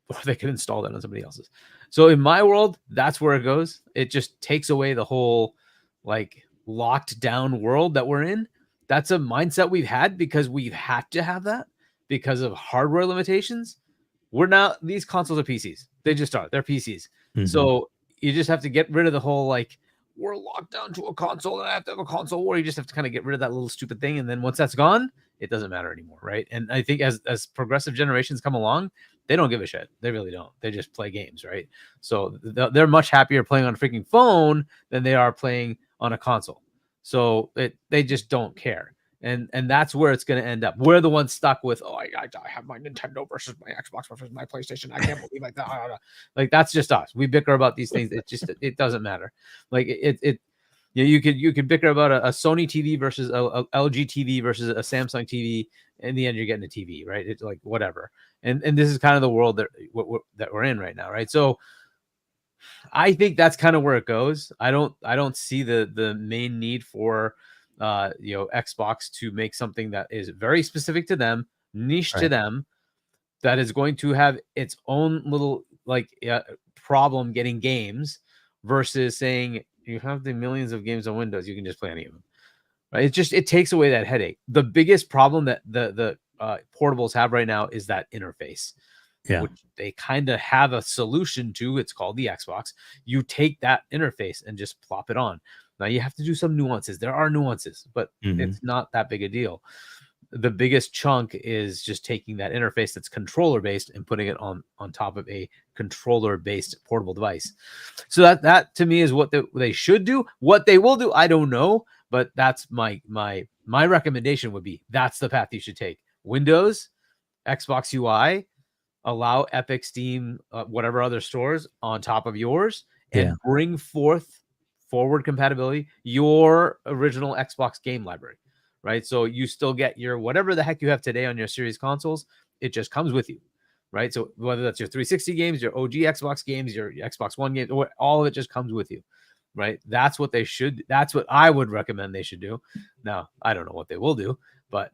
Or they can install that on somebody else's. So in my world, that's where it goes. It just takes away the whole like locked down world that we're in. That's a mindset we've had because we've had to have that because of hardware limitations. We're now, these consoles are PCs. They just are. They're PCs. So you just have to get rid of the whole like, we're locked down to a console and I have to have a console war. You just have to kind of get rid of that little stupid thing. And then once that's gone, it doesn't matter anymore, right? And I think as progressive generations come along, they don't give a shit. They really don't. They just play games, right? So they're much happier playing on a freaking phone than they are playing on a console. So they just don't care. And that's where it's going to end up. We're the ones stuck with, I have my Nintendo versus my Xbox versus my PlayStation. I can't believe that. Like, that's just us. We bicker about these things. It doesn't matter. Like you could bicker about a Sony TV versus a LG TV versus a Samsung TV. In the end, you're getting a TV, right? It's like whatever. And this is kind of the world that we're in right now, right? So I think that's kind of where it goes. I don't see the main need for Xbox to make something that is very specific to them, niche to them, that is going to have its own little problem getting games versus saying you have the millions of games on Windows, you can just play any of them, right? It takes away that headache. The biggest problem that the portables have right now is that interface, which they kind of have a solution to. It's called the Xbox. You take that interface and just plop it on. Now you have to do some nuances. There are nuances, but it's not that big a deal. The biggest chunk is just taking that interface that's controller based and putting it on top of a controller based portable device. So that to me is what they should do. What they will do, I don't know, but that's my recommendation would be that's the path you should take. Windows, Xbox UI, allow Epic, Steam, whatever other stores on top of yours, and bring forward compatibility, your original Xbox game library, right? So you still get your whatever the heck you have today on your series consoles, it just comes with you, right? So whether that's your 360 games, your OG Xbox games, your Xbox One games, all of it just comes with you, right? That's what I would recommend they should do. Now, I don't know what they will do, but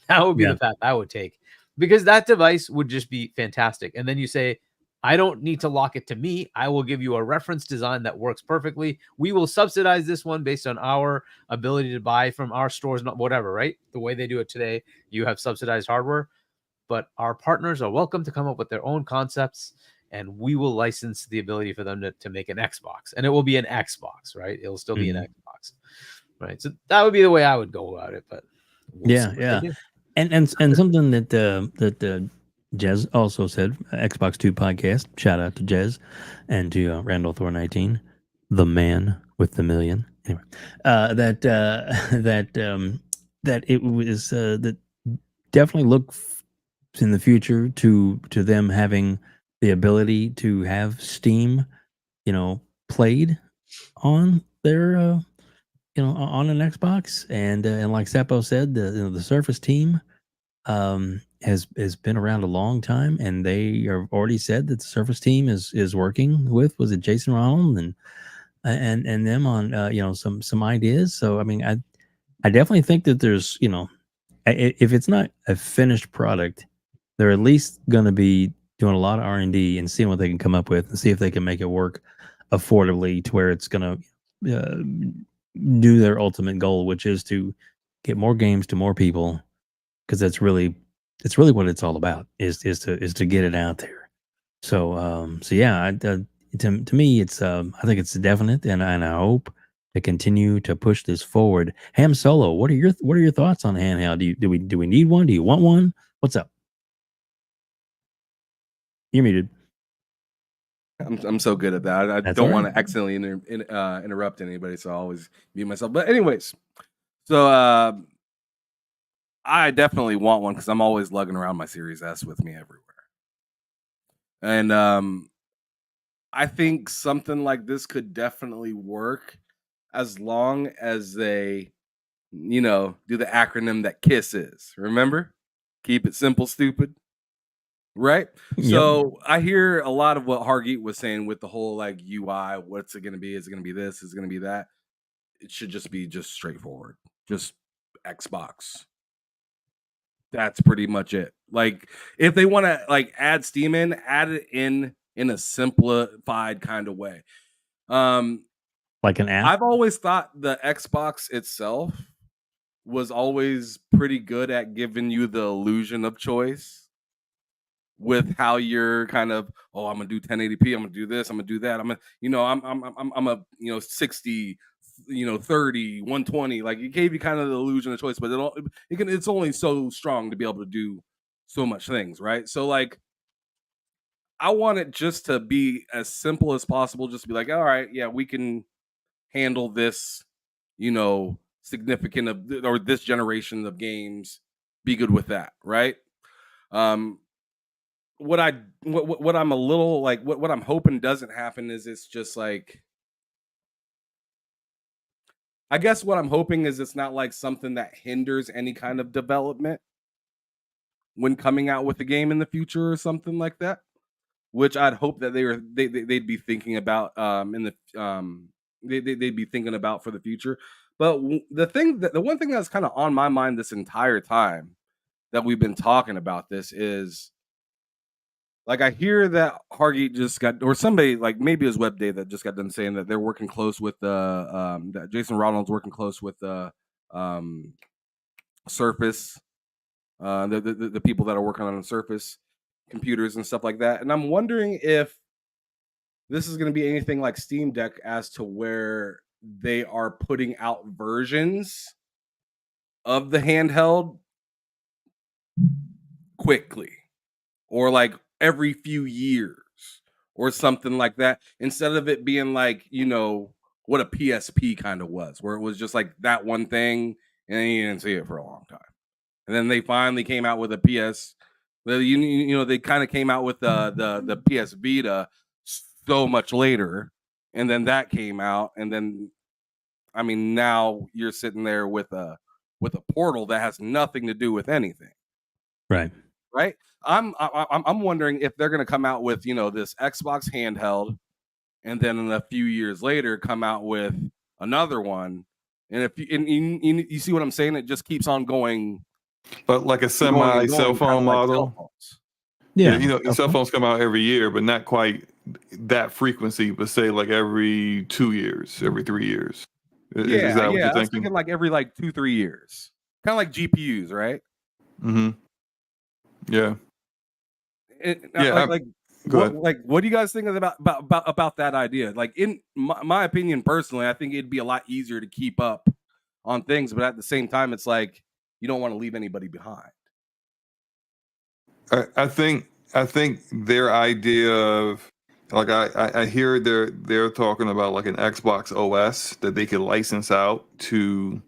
that would be the path I would take, because that device would just be fantastic. And then you say, I don't need to lock it to me. I will give you a reference design that works perfectly. We will subsidize this one based on our ability to buy from our stores, not whatever, right? The way they do it today, you have subsidized hardware, but our partners are welcome to come up with their own concepts, and we will license the ability for them to make an Xbox, and it will be an Xbox, right? It'll still be an Xbox, right? So that would be the way I would go about it, but we'll see what they do. And something that Jez also said, Xbox 2 podcast. Shout out to Jez and to Randall Thor 19, the man with the million. Anyway, that it was that definitely look in the future to them having the ability to have Steam, played on their on an Xbox, and like Seppo said, the Surface team has been around a long time, and they have already said that the Surface team is working with, was it Jason Ronald and them on some ideas. So I mean, I definitely think that there's if it's not a finished product, they're at least going to be doing a lot of R&D and seeing what they can come up with and see if they can make it work affordably to where it's going to do their ultimate goal, which is to get more games to more people, because it's really what it's all about is to get it out there. So yeah, to me it's I think it's definite, and I hope to continue to push this forward. Hamsolo, what are your thoughts on handheld? Do we need one? Do you want one? What's up? You're muted. I'm so good at that. I don't want to accidentally interrupt anybody, so I always mute myself. But anyways, so I definitely want one because I'm always lugging around my Series S with me everywhere. And I think something like this could definitely work as long as they, do the acronym that KISS is. Remember? Keep it simple, stupid. Right? Yep. So I hear a lot of what Hargeet was saying with the whole like UI. What's it going to be? Is it going to be this? Is it going to be that? It should just be straightforward. Just Xbox. That's pretty much it. Like if they want to like add Steam in, add it in a simplified kind of way. Like an app. I've always thought the Xbox itself was always pretty good at giving you the illusion of choice with how you're kind of, I'm gonna do 1080p, I'm gonna do this, I'm gonna do that, I'm a 60, 30, 120. Like it gave you kind of the illusion of choice, but it's only so strong to be able to do so much things, right? So like I want it just to be as simple as possible, just to be like, all right, yeah, we can handle this, significant of or this generation of games, be good with that, right? What I'm a little like what I'm hoping doesn't happen is it's just like, I guess what I'm hoping is it's not like something that hinders any kind of development when coming out with a game in the future or something like that, which I'd hope that they'd be thinking about they'd be thinking about for the future. But the one thing that's kind of on my mind this entire time that we've been talking about this is, like, I hear that Hargeet just got, or somebody, like maybe it was WEBDAVE that just got done saying that they're working close with that Jason Ronald's working close with the Surface, the people that are working on the Surface computers and stuff like that. And I'm wondering if this is going to be anything like Steam Deck, as to where they are putting out versions of the handheld quickly, or like every few years or something like that, instead of it being like, what a PSP kind of was, where it was just like that one thing and you didn't see it for a long time. And then they finally came out with a they kind of came out with the PS Vita so much later, and then that came out, and then I mean now you're sitting there with a Portal that has nothing to do with anything. Right. I'm wondering if they're going to come out with this Xbox handheld, and then in a few years later come out with another one, and you see what I'm saying? It just keeps on going, but like a semi cell phone model. Yeah, you know, cell phones come out every year, but not quite that frequency. But say like every 2 years, every 3 years. Is that what you're I was thinking? thinking like every like 2-3 years, kind of like GPUs, right? Mm-hmm. Yeah. Yeah, go ahead. what do you guys think about that idea? Like in my opinion, personally, I think it'd be a lot easier to keep up on things, but at the same time, it's like you don't want to leave anybody behind. I think their idea of like I hear they're talking about like an Xbox OS that they could license out to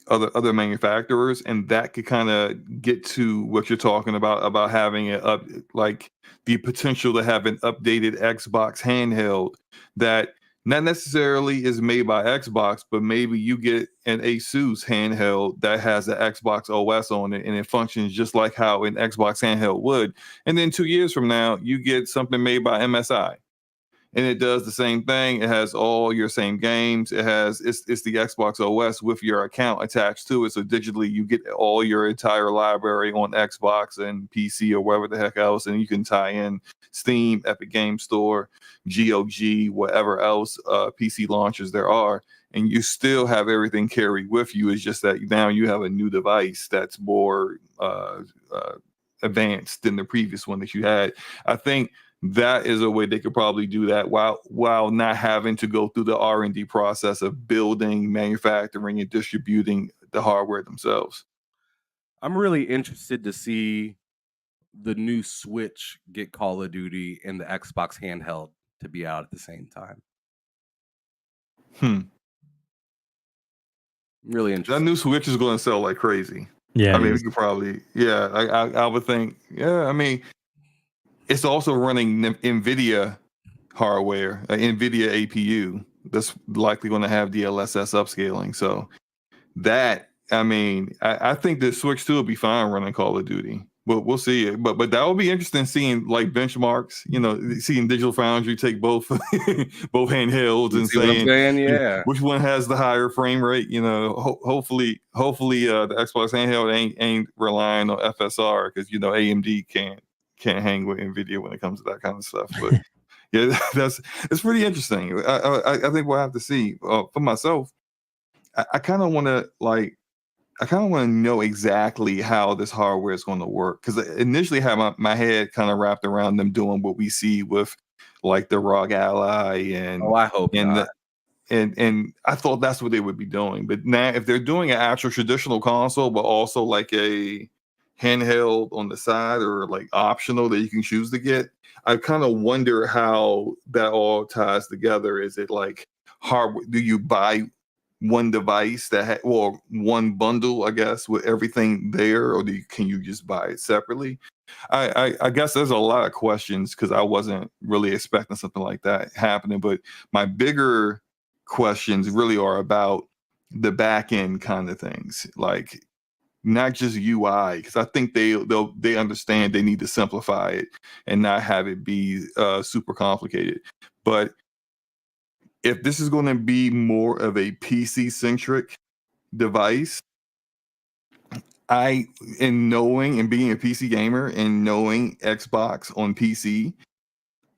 other manufacturers, and that could kind of get to what you're talking about having it up, like the potential to have an updated Xbox handheld that not necessarily is made by Xbox, but maybe you get an Asus handheld that has the Xbox OS on it and it functions just like how an Xbox handheld would. And then 2 years from now, you get something made by MSI. And it does the same thing. It has all your same games. It's the Xbox OS with your account attached to it. So digitally, you get all your entire library on Xbox and PC or wherever the heck else, and you can tie in Steam, Epic Game Store, GOG, whatever else PC launchers there are, and you still have everything carried with you. It's just that now you have a new device that's more advanced than the previous one that you had. I think that is a way they could probably do that while not having to go through the R&D process of building, manufacturing, and distributing the hardware themselves. I'm really interested to see the new Switch get Call of Duty and the Xbox handheld to be out at the same time. Really interesting. That new Switch is going to sell like crazy. Yeah, I mean, we could probably, I would think, I mean, it's also running NVIDIA hardware, NVIDIA APU that's likely going to have DLSS upscaling. So that, I mean, I think the Switch 2 will be fine running Call of Duty. But we'll see it. But that will be interesting seeing like benchmarks, you know, seeing Digital Foundry take both both handhelds and saying which one has the higher frame rate. You know, hopefully the Xbox handheld ain't relying on FSR because you know AMD can't hang with NVIDIA when it comes to that kind of stuff. But yeah, it's pretty interesting. I think we'll have to see. For myself, I kind of want to know exactly how this hardware is going to work because I initially had my head kind of wrapped around them doing what we see with like the ROG Ally and I hope not. And I thought that's what they would be doing. But now if they're doing an actual traditional console, but also like a handheld on the side or like optional that you can choose to get, I kind of wonder how that all ties together. Is it like hardware? Do you buy one device that one bundle, I guess, with everything there, or can you just buy it separately? I guess there's a lot of questions because I wasn't really expecting something like that happening. But my bigger questions really are about the back end kind of things, like not just UI, because I think they understand they need to simplify it and not have it be super complicated. But if this is going to be more of a PC centric device, in knowing and being a PC gamer and knowing Xbox on PC,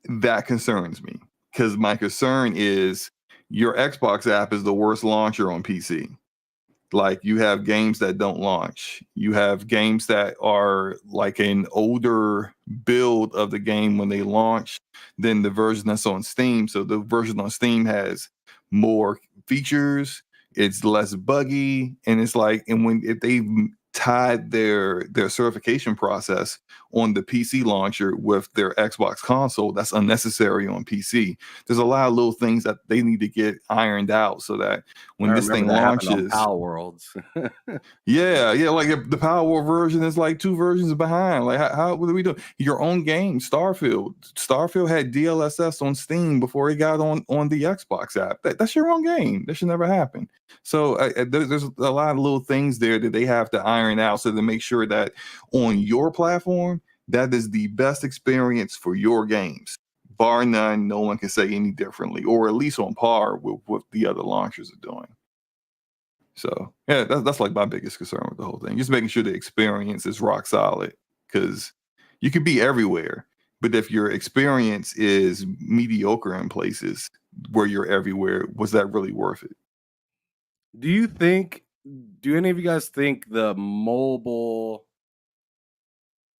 that concerns me because my concern is your Xbox app is the worst launcher on PC. Like you have games that don't launch. You have games that are like an older build of the game when they launch than the version that's on Steam. So the version on Steam has more features, it's less buggy, and it's like, and if they tied their certification process on the PC launcher with their Xbox console, that's unnecessary on PC. There's a lot of little things that they need to get ironed out so that when this thing launches, Power Worlds. yeah, like if the Power World version is like 2 versions behind. Like how what are we doing? Your own game, Starfield had DLSS on Steam before it got on the Xbox app. That's your own game. That should never happen. So there's a lot of little things there that they have to iron out so to make sure that on your platform, that is the best experience for your games. Bar none, no one can say any differently, or at least on par with what the other launchers are doing. So yeah, that's like my biggest concern with the whole thing. Just making sure the experience is rock solid. Because You could be everywhere, but if your experience is mediocre in places where you're everywhere, was that really worth it? Do any of you guys think the mobile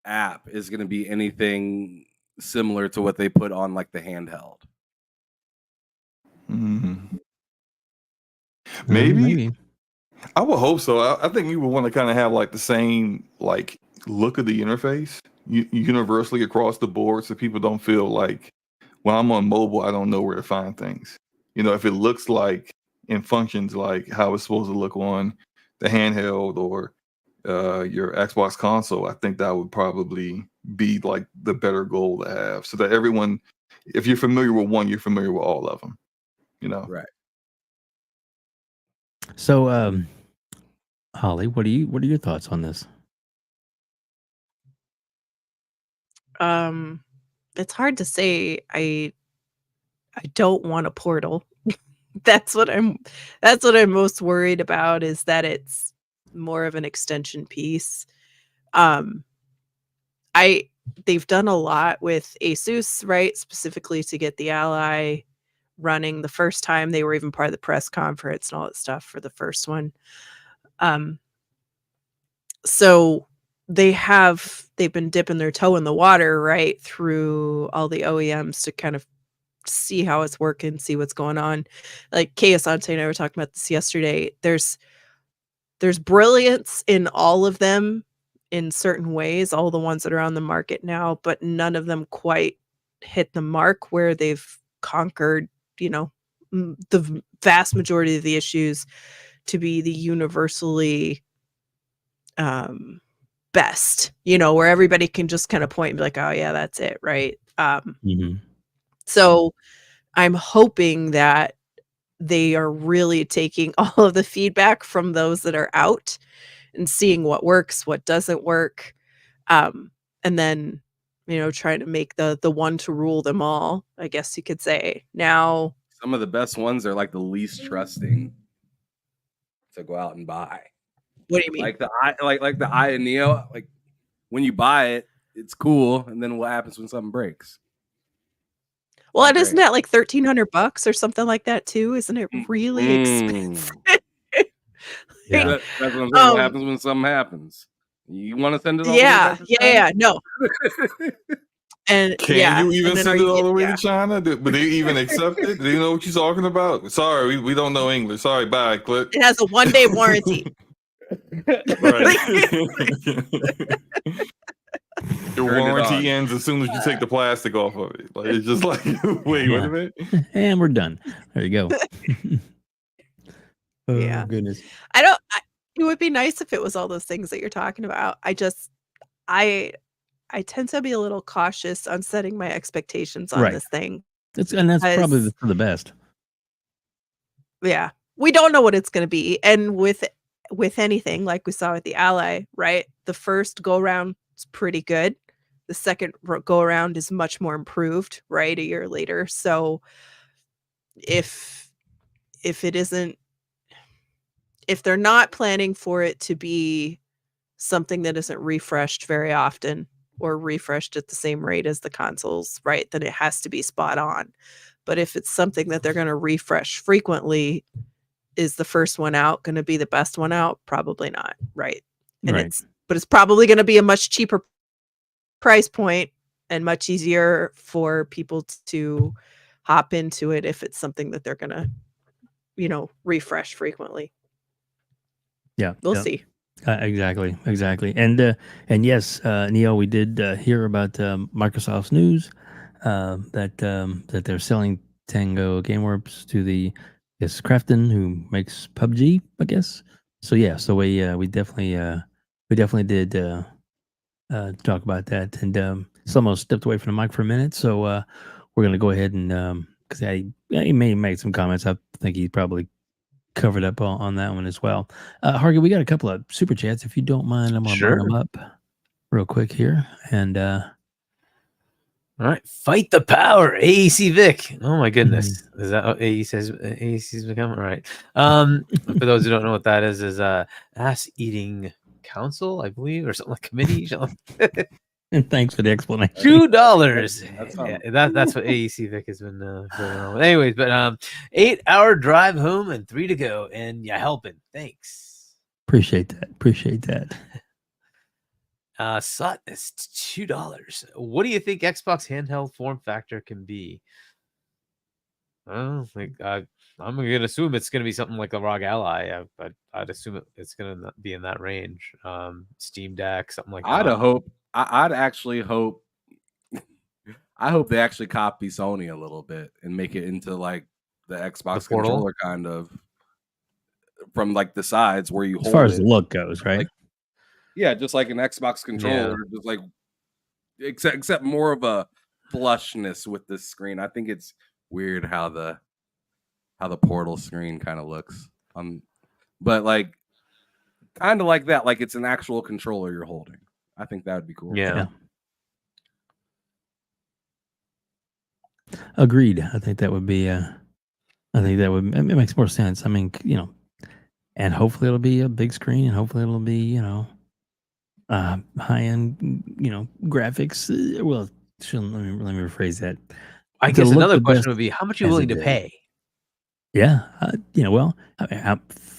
app is going to be anything similar to what they put on like the handheld? Maybe. I would hope so. I think you would want to kind of have like the same like look of the interface universally across the board, so people don't feel like when I'm on mobile, I don't know where to find things. You know, if it looks like and functions like how it's supposed to look on the handheld or your Xbox console, I think that would probably be like the better goal to have, so that everyone, if you're familiar with one, you're familiar with all of them. You know, right? So, Holly, what are your thoughts on this? It's hard to say. I don't want a portal. That's what I'm most worried about, is that it's more of an extension piece. They've done a lot with Asus, right? Specifically to get the Ally running. The first time they were even part of the press conference and all that stuff for the first one. So they've been dipping their toe in the water, right, through all the OEMs to kind of see how it's working, see what's going on. Like Kay Asante and I were talking about this yesterday. There's brilliance in all of them in certain ways, all the ones that are on the market now, but none of them quite hit the mark where they've conquered, the vast majority of the issues to be the universally best, where everybody can just kind of point and be like, oh yeah, that's it, right? So I'm hoping that they are really taking all of the feedback from those that are out and seeing what works, what doesn't work, and then trying to make the one to rule them all, I guess you could say. Now, some of the best ones are like the least trusting to go out and buy. What do you mean? Like the Eye and Neo, like when you buy it, it's cool, and then what happens when something breaks? Well, and isn't that like $1,300 or something like that too? Isn't it really expensive? Yeah. That's what I'm saying. What happens when something happens? You want to send it all the way back to China? Yeah, no. And can you even send it all the way to China? Would they even accept it? Do they know what you're talking about? Sorry, we don't know English. Sorry, bye. Click. It has a 1-day warranty. Your warranty ends as soon as you take the plastic off of it. Like, it's just like, wait a minute. And we're done. There you go. Oh, Yeah. goodness. It would be nice if it was all those things that you're talking about. I tend to be a little cautious on setting my expectations on this thing. That's probably for the best. Yeah. We don't know what it's going to be. And with anything, like we saw with the Ally, right? The first go around is pretty good. The second go around is much more improved, right? A year later. So if it isn't, if they're not planning for it to be something that isn't refreshed very often or refreshed at the same rate as the consoles, right, then it has to be spot on. But if it's something that they're going to refresh frequently, is the first one out going to be the best one out? Probably not, right? And it's probably going to be a much cheaper price point and much easier for people to hop into it if it's something that they're going to, refresh frequently. Yeah, we'll see. Exactly. And yes, Neo, we did hear about Microsoft's news that they're selling Tango Gameworks to the Crafton, who makes PUBG, I guess. So yeah, so we definitely did talk about that, and SloMo stepped away from the mic for a minute, so we're gonna go ahead and because he may make some comments. I think he probably covered up on that one as well. Hargeet, we got a couple of super chats. If you don't mind, I'm gonna bring them up real quick here. And all right, fight the power, AEC Vic. Oh my goodness, is that what AEC's become? All right. For those who don't know what that is ass eating council, I believe, or something like committee. And thanks for the explanation. $2. That's what AEC Vic has been going on with. Anyways, but 8-hour drive home and 3 to go, and you're helping. Thanks. Appreciate that. Sut is $2. What do you think Xbox handheld form factor can be? I'm gonna assume it's gonna be something like a ROG Ally. I'd assume it's gonna be in that range. Steam Deck, something like that. I'd actually hope. I hope they actually copy Sony a little bit and make it into like the Xbox controller kind of, from like the sides where you hold as far as it. the look goes, right? Like, yeah, just like an Xbox controller, just like except more of a flushness with this screen. I think it's weird how the Portal screen kind of looks. But like kind of like that, like it's an actual controller you're holding. I think that would be cool. Yeah. Agreed. I think that would be. It makes more sense. I mean, and hopefully it'll be a big screen, and hopefully it'll be high end graphics. Well, let me rephrase that. I guess another question would be, how much are you willing to pay? Yeah, $500,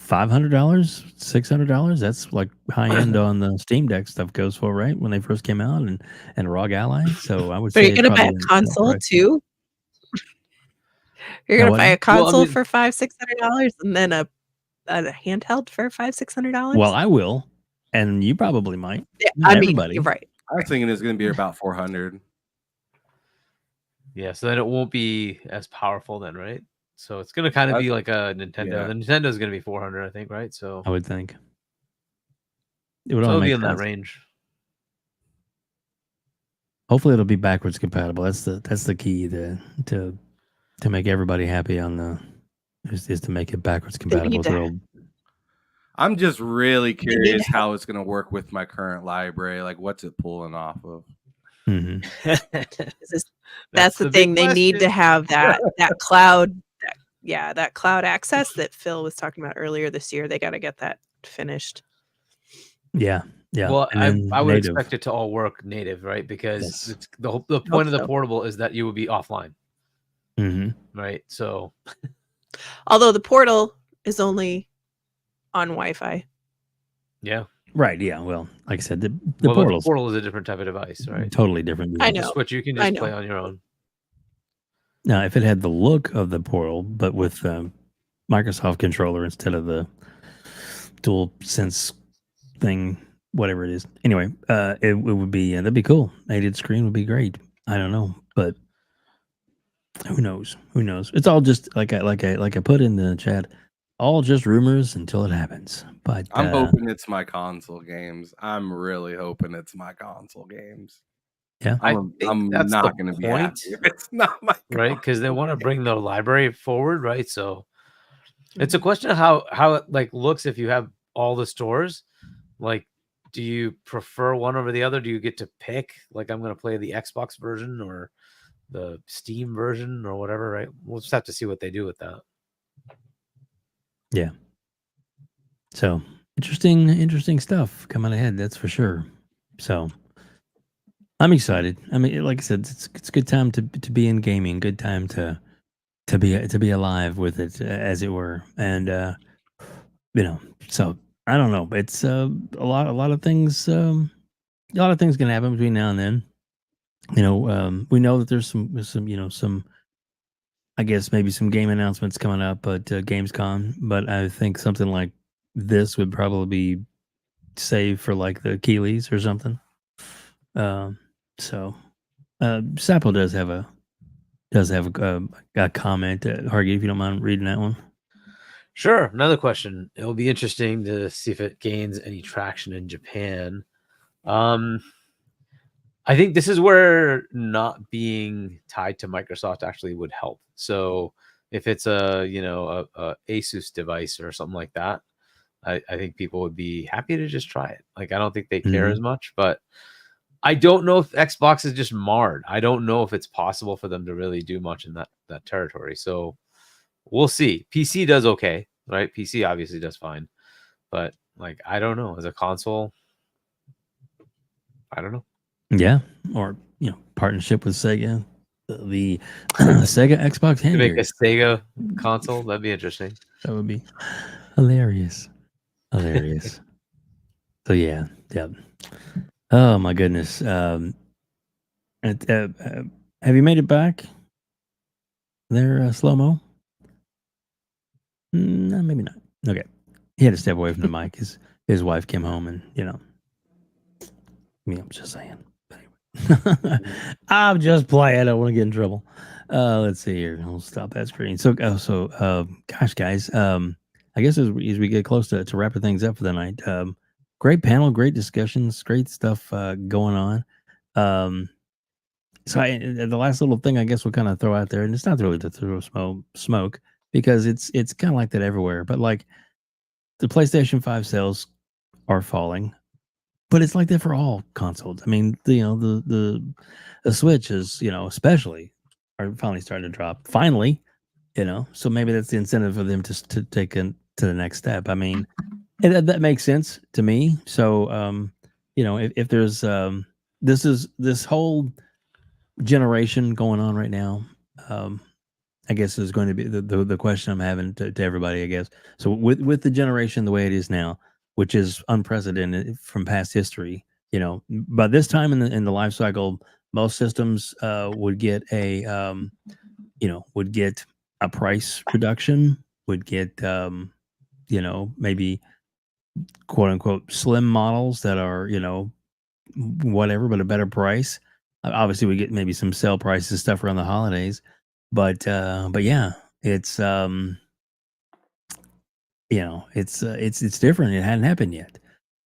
$600. That's like high end on the Steam Deck stuff goes for, right? When they first came out, and ROG Ally. So I would say. Are you gonna buy a console too? You're gonna buy a console for $500-$600, and then a handheld for $500-$600. Well, I will, and you probably might. Yeah, everybody. You're right. I was thinking it's going to be about 400. Yeah, so then it won't be as powerful then, right? So it's going to kind of be like a Nintendo. Yeah. The Nintendo is going to be 400, I think, right? So I would think it would all be make in that sense. range. Hopefully, it'll be backwards compatible. That's the key to make everybody happy on the is to make it backwards compatible. I'm just really curious how it's going to work with my current library. Like, what's it pulling off of? Mm-hmm. That's the thing. They need to have that cloud. That cloud access that Phil was talking about earlier this year. They got to get that finished. Yeah. Well, I would expect it to all work native, right? Because the point of the portable is that you would be offline. Mm-hmm. Right. So, although the portal is only on Wi-Fi. Yeah. Right. Yeah. Well, like I said, the portal is a different type of device, right? Totally different. I know. The Switch you can just play on your own. Now, if it had the look of the portal, but with Microsoft controller instead of the dual sense thing, whatever it is. Anyway, it would be that'd be cool. 8-inch screen would be great. I don't know, but who knows? It's all just like I put in the chat, all just rumors until it happens. But I'm hoping it's my console games. I'm really hoping it's my console games. Yeah, I'm not going to be happy if it's not my right, because they want to bring the library forward, right? So it's a question of how it like looks if you have all the stores. Like, do you prefer one over the other? Do you get to pick? Like, I'm going to play the Xbox version or the Steam version or whatever, right? We'll just have to see what they do with that. Yeah. So interesting stuff coming ahead. That's for sure. So I'm excited. I mean, like I said, it's a good time to be in gaming. Good time to be alive with it, as it were. And so I don't know. It's a lot of things. A lot of things can happen between now and then. We know that there's some I guess maybe some game announcements coming up at Gamescom, but I think something like this would probably be saved for like the Keeleys or something. So Sapo does have a comment. Hargeet, if you don't mind reading that one. Sure. Another question. It'll be interesting to see if it gains any traction in Japan. I think this is where not being tied to Microsoft actually would help. So if it's a Asus device or something like that, I think people would be happy to just try it. Like, I don't think they care as much, but I don't know if Xbox is just marred. I don't know if it's possible for them to really do much in that territory. So we'll see. PC does okay, right? PC obviously does fine, but like, I don't know. As a console, I don't know. Yeah, or partnership with Sega, the Sega Xbox To make a handheld. Sega console, that'd be interesting. That would be hilarious. Hilarious. So yeah. Oh my goodness. Have you made it back there, SloMo? No, maybe not. Okay. He had to step away from the mic. His wife came home, and I'm just saying. Anyway. I'm just playing. I don't want to get in trouble. Let's see here. I'll stop that screen. So gosh, guys. I guess as we get close to wrapping things up for the night. Great panel, great discussions, great stuff going on. So the last little thing I guess we'll kind of throw out there, and it's not really to throw smoke because it's kind of like that everywhere. But like the PlayStation 5 sales are falling, but it's like that for all consoles. I mean, the Switch is especially are finally starting to drop. Finally, so maybe that's the incentive for them to take it to the next step. I mean, that makes sense to me. So if there's this whole generation going on right now, I guess is going to be the question I'm having to everybody, I guess. So with the generation the way it is now, which is unprecedented from past history, by this time in the life cycle, most systems would get a price reduction, would get maybe quote unquote slim models that are whatever, but a better price. Obviously, we get maybe some sale prices stuff around the holidays, but yeah, it's it's different. It hadn't happened yet.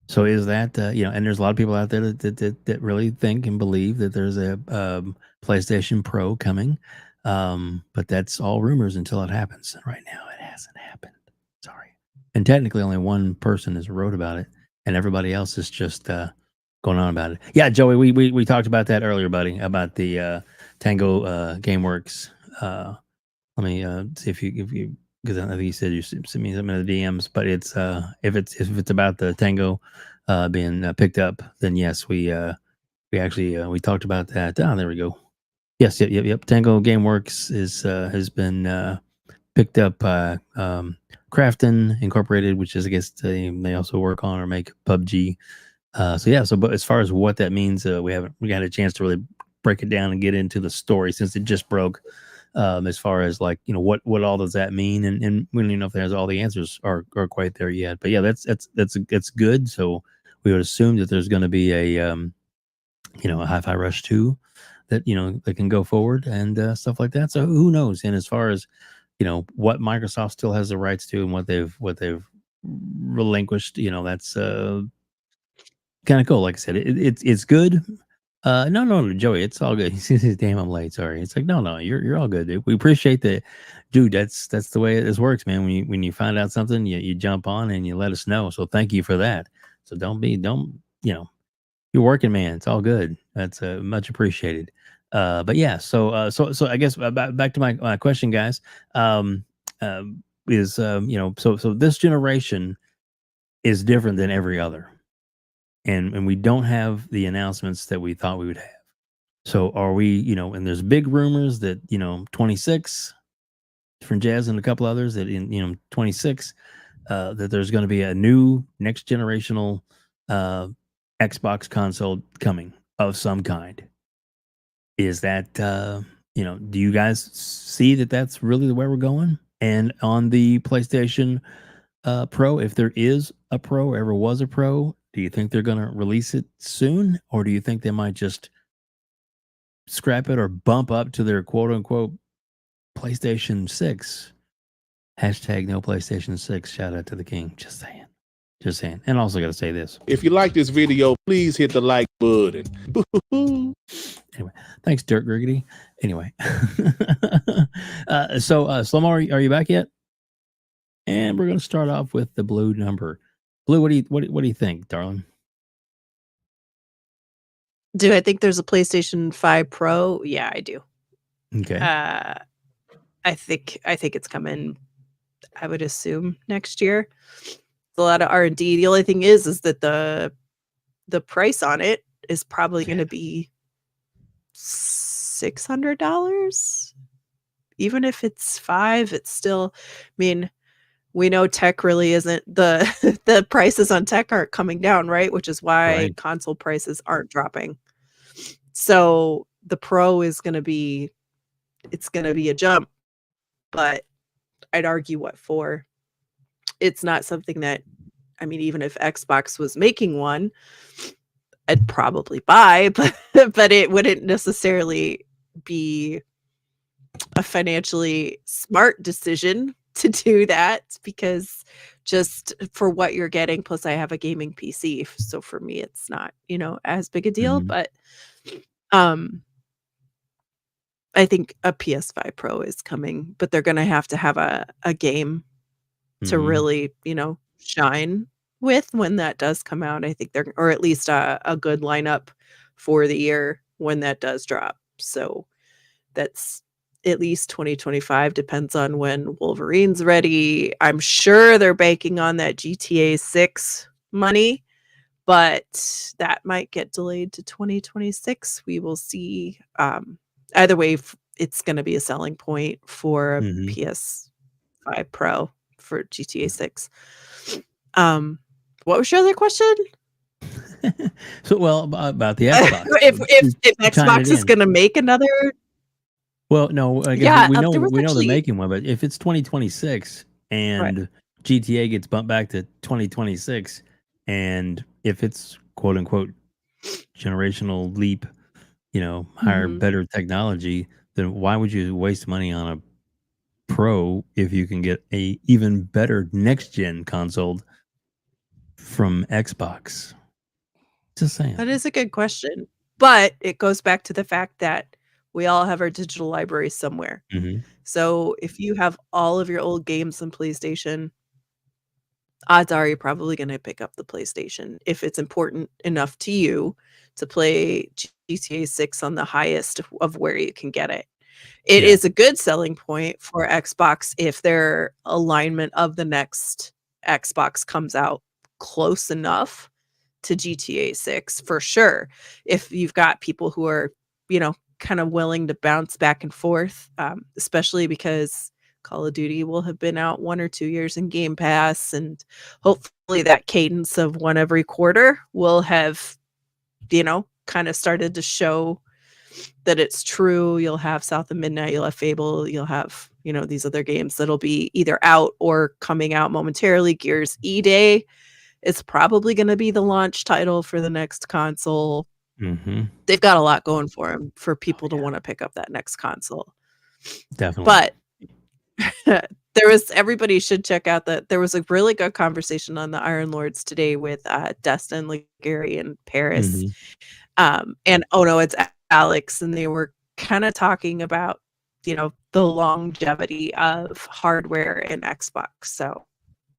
So is that and there's a lot of people out there that really think and believe that there's a PlayStation Pro coming, but that's all rumors until it happens. And right now, it hasn't happened. Sorry, and technically, only one person has wrote about it, and everybody else is just going on about it. Yeah, Joey, we talked about that earlier, buddy, about the Tango Gameworks. Let me see if you because I think you said you sent me some of the DMs, but it's if it's about the Tango being picked up, then yes, we actually we talked about that. Oh, there we go. Yes, yep. Tango Gameworks has been picked up by Crafton Incorporated, which is I guess they also work on or make PUBG. But as far as what that means, we haven't had a chance to really break it down and get into the story since it just broke. As far as like what all does that mean, and we don't even know if there's all the answers are quite there yet. But yeah, that's good. So we would assume that there's going to be a a Hi-Fi Rush 2 that that can go forward and stuff like that. So who knows? And as far as what Microsoft still has the rights to and what they've relinquished, that's kind of cool. Like I said, it's good. No, Joey, it's all good. He says, "Damn, I'm late. Sorry." It's like, no, you're all good, dude. We appreciate that, dude. That's the way this works, man. When you find out something, you jump on and you let us know. So thank you for that. So you're working, man. It's all good. That's much appreciated. But yeah, so I guess back to my question, guys. Is so this generation is different than every other. And we don't have the announcements that we thought we would have. So are we, and there's big rumors that, 26 from Jazz and a couple others that in, 26, that there's going to be a new next generational Xbox console coming of some kind. Is that, do you guys see that that's really the way we're going? And on the PlayStation Pro, if there is a Pro or ever was a Pro, do you think they're going to release it soon? Or do you think they might just scrap it or bump up to their quote unquote PlayStation 6? Hashtag no PlayStation 6. Shout out to the king. Just saying. And also got to say this. If you like this video, please hit the like button. Anyway, thanks, Dirk Griggity. Anyway. So SloMo, are you back yet? And we're going to start off with the blue number. Blue, what do you think, darling? Do I think there's a PlayStation 5 Pro? Yeah, I do. Okay. I think it's coming. I would assume next year. It's a lot of R&D. The only thing is that the price on it is probably going to be $600. Even if it's $500, it's still, I mean, we know tech really isn't the prices on tech aren't coming down, right? Which is why console prices aren't dropping. So the Pro is going to be, it's going to be a jump, but I'd argue what for. It's not something that, I mean, even if Xbox was making one, I'd probably buy, but it wouldn't necessarily be a financially smart decision to do that, because just for what you're getting, plus I have a gaming PC, so for me it's not, you know, as big a deal. But I think a PS5 Pro is coming, but they're gonna have to have a game to really, you know, shine with when that does come out. I think they're, or at least a good lineup for the year when that does drop. So that's at least 2025, depends on when Wolverine's ready. I'm sure they're banking on that GTA 6 money, but that might get delayed to 2026. We will see. Either way, it's going to be a selling point for a PS5 Pro for GTA 6. What was your other question? So, well, about the Xbox. if Xbox is going to make another. Well, no, I guess we know they're making one, but if it's 2026 and GTA gets bumped back to 2026, and if it's quote unquote generational leap, you know, higher, better technology, then why would you waste money on a Pro if you can get a even better next gen console from Xbox? Just saying. That is a good question, but it goes back to the fact that we all have our digital libraries somewhere. So if you have all of your old games on PlayStation, odds are you're probably going to pick up the PlayStation if it's important enough to you to play GTA 6 on the highest of where you can get it. It is a good selling point for Xbox if their alignment of the next Xbox comes out close enough to GTA 6, for sure. If you've got people who are, you know, kind of willing to bounce back and forth, especially because Call of Duty will have been out 1 or 2 years in Game Pass, and hopefully that cadence of one every quarter will have, you know, kind of started to show that it's true. You'll have South of Midnight, you'll have Fable, you'll have, you know, these other games that'll be either out or coming out momentarily. Gears E-Day is probably going to be the launch title for the next console. They've got a lot going for them for people to want to pick up that next console. Definitely. But everybody should check out that there was a really good conversation on the Iron Lords today with Destin, Legary, and Paris. And oh no, it's Alex, and they were kind of talking about, you know, the longevity of hardware in Xbox. So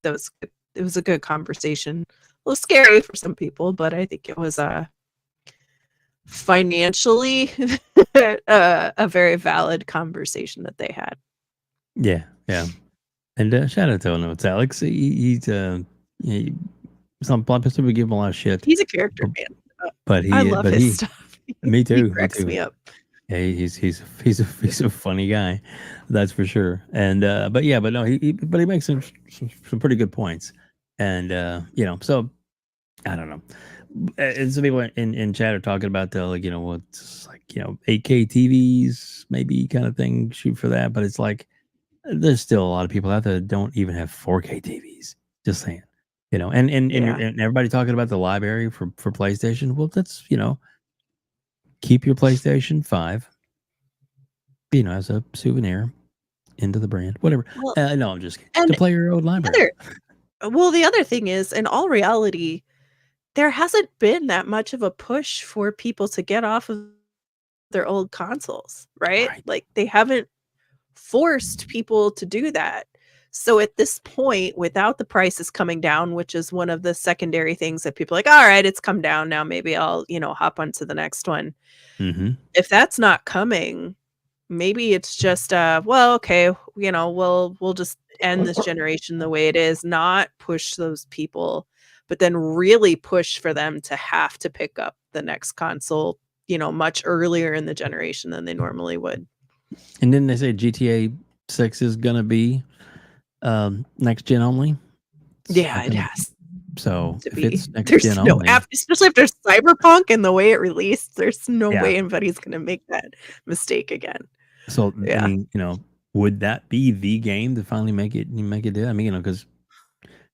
it was a good conversation. A little scary for some people, but I think it was financially a very valid conversation that they had. Yeah. And shout out to it's Alex. He's some people give him a lot of shit. He's a character, man. But I love his stuff. Me too. He cracks me up. Yeah, he's a funny guy, that's for sure. And but no, he makes some pretty good points. And you know, so I don't know. And some people in chat are talking about the, like, you know, what's like, you know, 8K TVs maybe kind of thing, shoot for that. But it's like there's still a lot of people out there that don't even have 4K TVs. Just saying, you know, and everybody talking about the library for PlayStation. Well, that's, you know, keep your PlayStation 5, you know, as a souvenir into the brand, whatever. Well, no, I'm just kidding. To play your own library. The other thing is, in all reality, there hasn't been that much of a push for people to get off of their old consoles, right? Like, they haven't forced people to do that. So at this point, without the prices coming down, which is one of the secondary things that people are like, all right, it's come down now, maybe I'll, you know, hop onto the next one. If that's not coming, maybe it's just well, okay, you know, we'll just end this generation the way it is, not push those people but then really push for them to have to pick up the next console, much earlier in the generation than they normally would. And didn't they say GTA 6 is going to be next gen only? Yeah, it has So to if be. it's next There's gen no only, especially after Cyberpunk and the way it released, there's no Yeah. way anybody's going to make that mistake again. so Yeah. I mean, would that be the game to finally make it do? I mean, because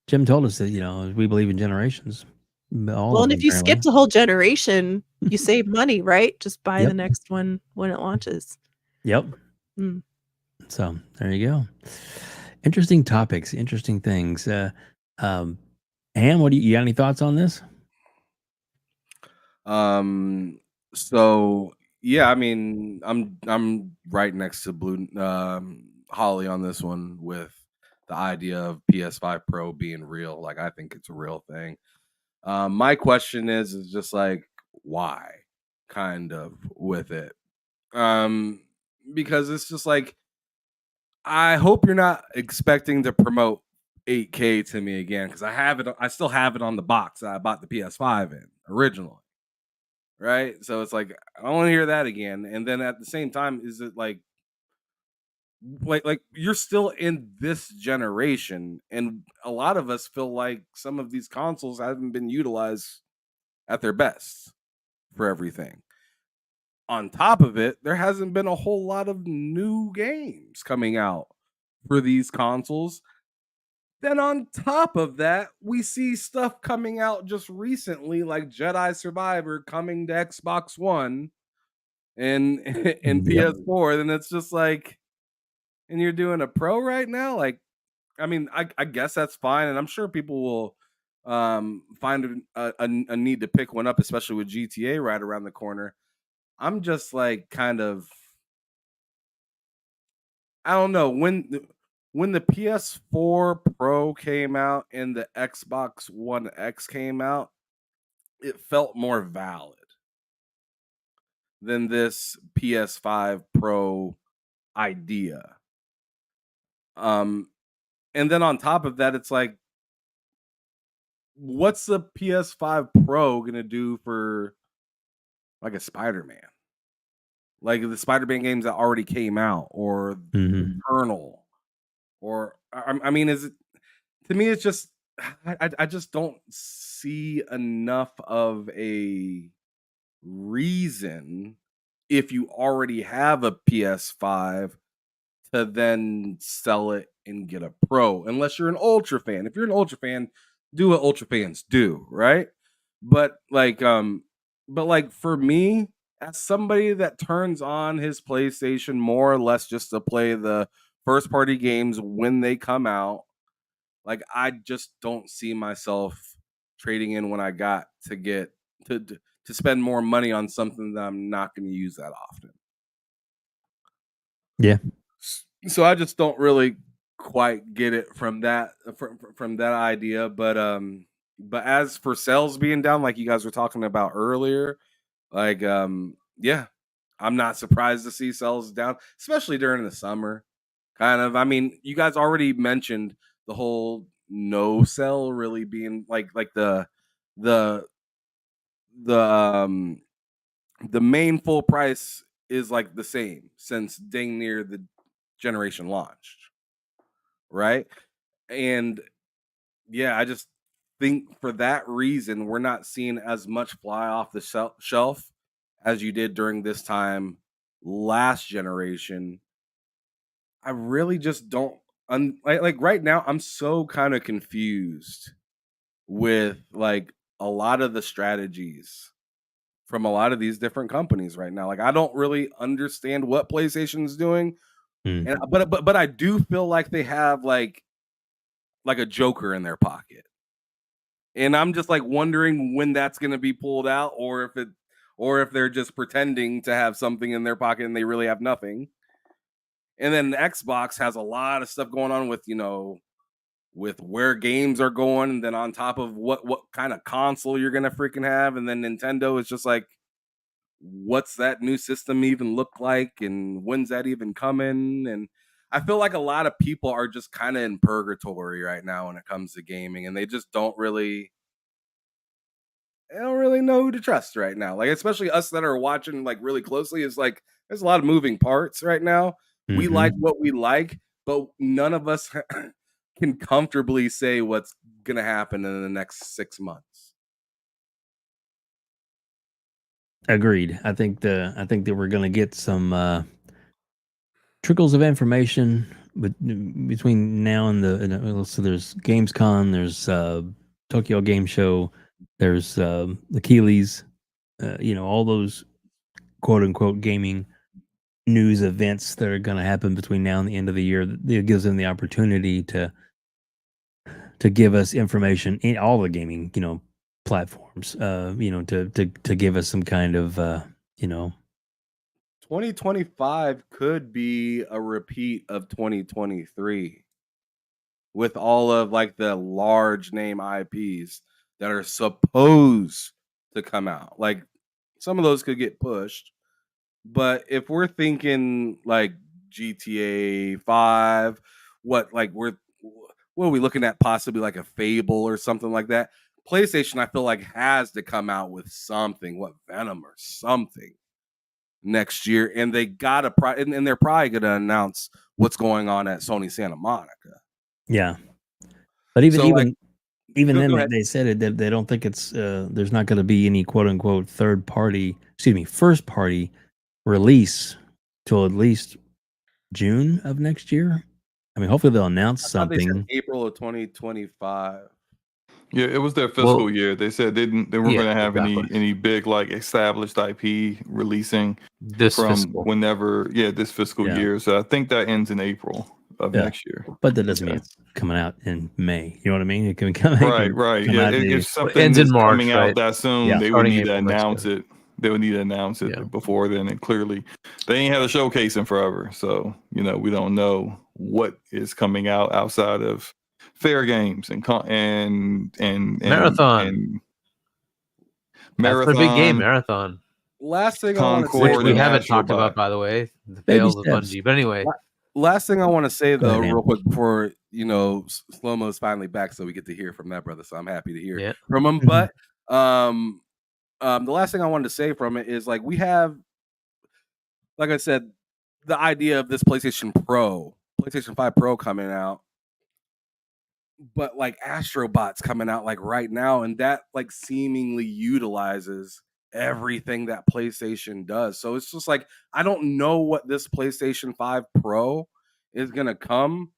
Jim told us that we believe in generations. All Well, of and them, if you apparently. skipped a whole generation, you save money, right? Just buy Yep. the next one when it launches. Yep. Mm. So there you go. Interesting topics, interesting things. Ham, what you got any thoughts on this? So yeah, I mean, I'm right next to Blue Holly on this one with the idea of PS5 Pro being real. Like, I think it's a real thing. My question is just like, why? Kind of with it. Because it's just like, I hope you're not expecting to promote 8K to me again, because I still have it on the box that I bought the PS5 in originally. Right? So it's like, I don't want to hear that again. And then at the same time, is it like you're still in this generation, and a lot of us feel like some of these consoles haven't been utilized at their best for everything. On top of it, there hasn't been a whole lot of new games coming out for these consoles. Then on top of that, we see stuff coming out just recently, like Jedi Survivor coming to Xbox One and Yep. PS4. Then it's just like, and you're doing a Pro right now? Like, I mean, I guess that's fine, and I'm sure people will find a need to pick one up, especially with GTA right around the corner. I'm just like, kind of, I don't know, when the PS4 Pro came out and the Xbox One X came out, it felt more valid than this PS5 Pro idea. And then on top of that, it's like, what's the PS5 Pro gonna do for like a Spider-Man? Like the Spider-Man games that already came out, or Mhm. Eternal, or I mean, is it, to me? It's just, I just don't see enough of a reason, if you already have a PS5, to then sell it and get a Pro, unless you're an Ultra fan. If you're an Ultra fan, do what Ultra fans do, right? But like for me, as somebody that turns on his PlayStation more or less just to play the first party games when they come out, like, I just don't see myself trading in when I got to get to spend more money on something that I'm not going to use that often. Yeah. So I just don't really quite get it from that from that idea. But as for sales being down, like you guys were talking about earlier, like yeah, I'm not surprised to see sales down, especially during the summer. Kind of. I mean, you guys already mentioned the whole no sell really being like the the the main full price is like the same since dang near the generation launched, right? And yeah, I just think for that reason we're not seeing as much fly off the shelf as you did during this time last generation. I really just don't like right now I'm so kind of confused with like a lot of the strategies from a lot of these different companies right now. Like, I don't really understand what PlayStation's doing. And but I do feel like they have like a joker in their pocket. And I'm just like wondering when that's going to be pulled out, or if they're just pretending to have something in their pocket and they really have nothing. And then the Xbox has a lot of stuff going on with, with where games are going, and then on top of what kind of console you're going to freaking have. And then Nintendo is just like, what's that new system even look like, and when's that even coming? And I feel like a lot of people are just kind of in purgatory right now when it comes to gaming, and they just don't really I don't really know who to trust right now. Like, especially us that are watching like really closely, is like there's a lot of moving parts right now. We like what we like, but none of us can comfortably say what's gonna happen in the next 6 months. Agreed. I think that we're going to get some trickles of information between now and so there's Gamescom, there's Tokyo Game Show, there's the Keeleys, all those quote unquote gaming news events that are going to happen between now and the end of the year. It gives them the opportunity to give us information in all the gaming, platforms, to give us some kind of, 2025 could be a repeat of 2023 with all of like the large name IPs that are supposed to come out. Like some of those could get pushed, but if we're thinking like GTA 5, what are we looking at, possibly like a Fable or something like that? PlayStation, I feel like, has to come out with something, what, Venom or something next year, and they gotta and they're probably gonna announce what's going on at Sony Santa Monica. Yeah, but even Go then, ahead. they said it that they don't think it's there's not going to be any quote unquote first party release till at least June of next year. I mean, hopefully they'll announce I thought they said something. April of 2025. Yeah, it was their fiscal year. They said they weren't going to have any big like established IP releasing this from fiscal. whenever. Yeah, this fiscal year. So I think that ends in April of next year. But that doesn't mean it's coming out in May. You know what I mean? It can come Right. Come Yeah, out if something ends in is March, coming out that soon, they would Starting need to April next announce it. They would need to announce it before then. And clearly, they ain't had a showcase in forever. So we don't know what is coming out outside of Fair Games and Marathon. and That's their big game, Marathon. Last thing Concord, which we and haven't Astro talked about, Bot. by the way, the Baby fails of steps. Bungie. But anyway, last thing I want to say Go ahead, though, man. real quick, before SloMo's finally back, so we get to hear from that brother. So I'm happy to hear from him. But the last thing I wanted to say from it is like we have, like I said, the idea of this PlayStation 5 Pro coming out, but like Astrobot's coming out like right now, and that like seemingly utilizes everything that PlayStation does. So it's just like I don't know what this PlayStation 5 Pro is gonna come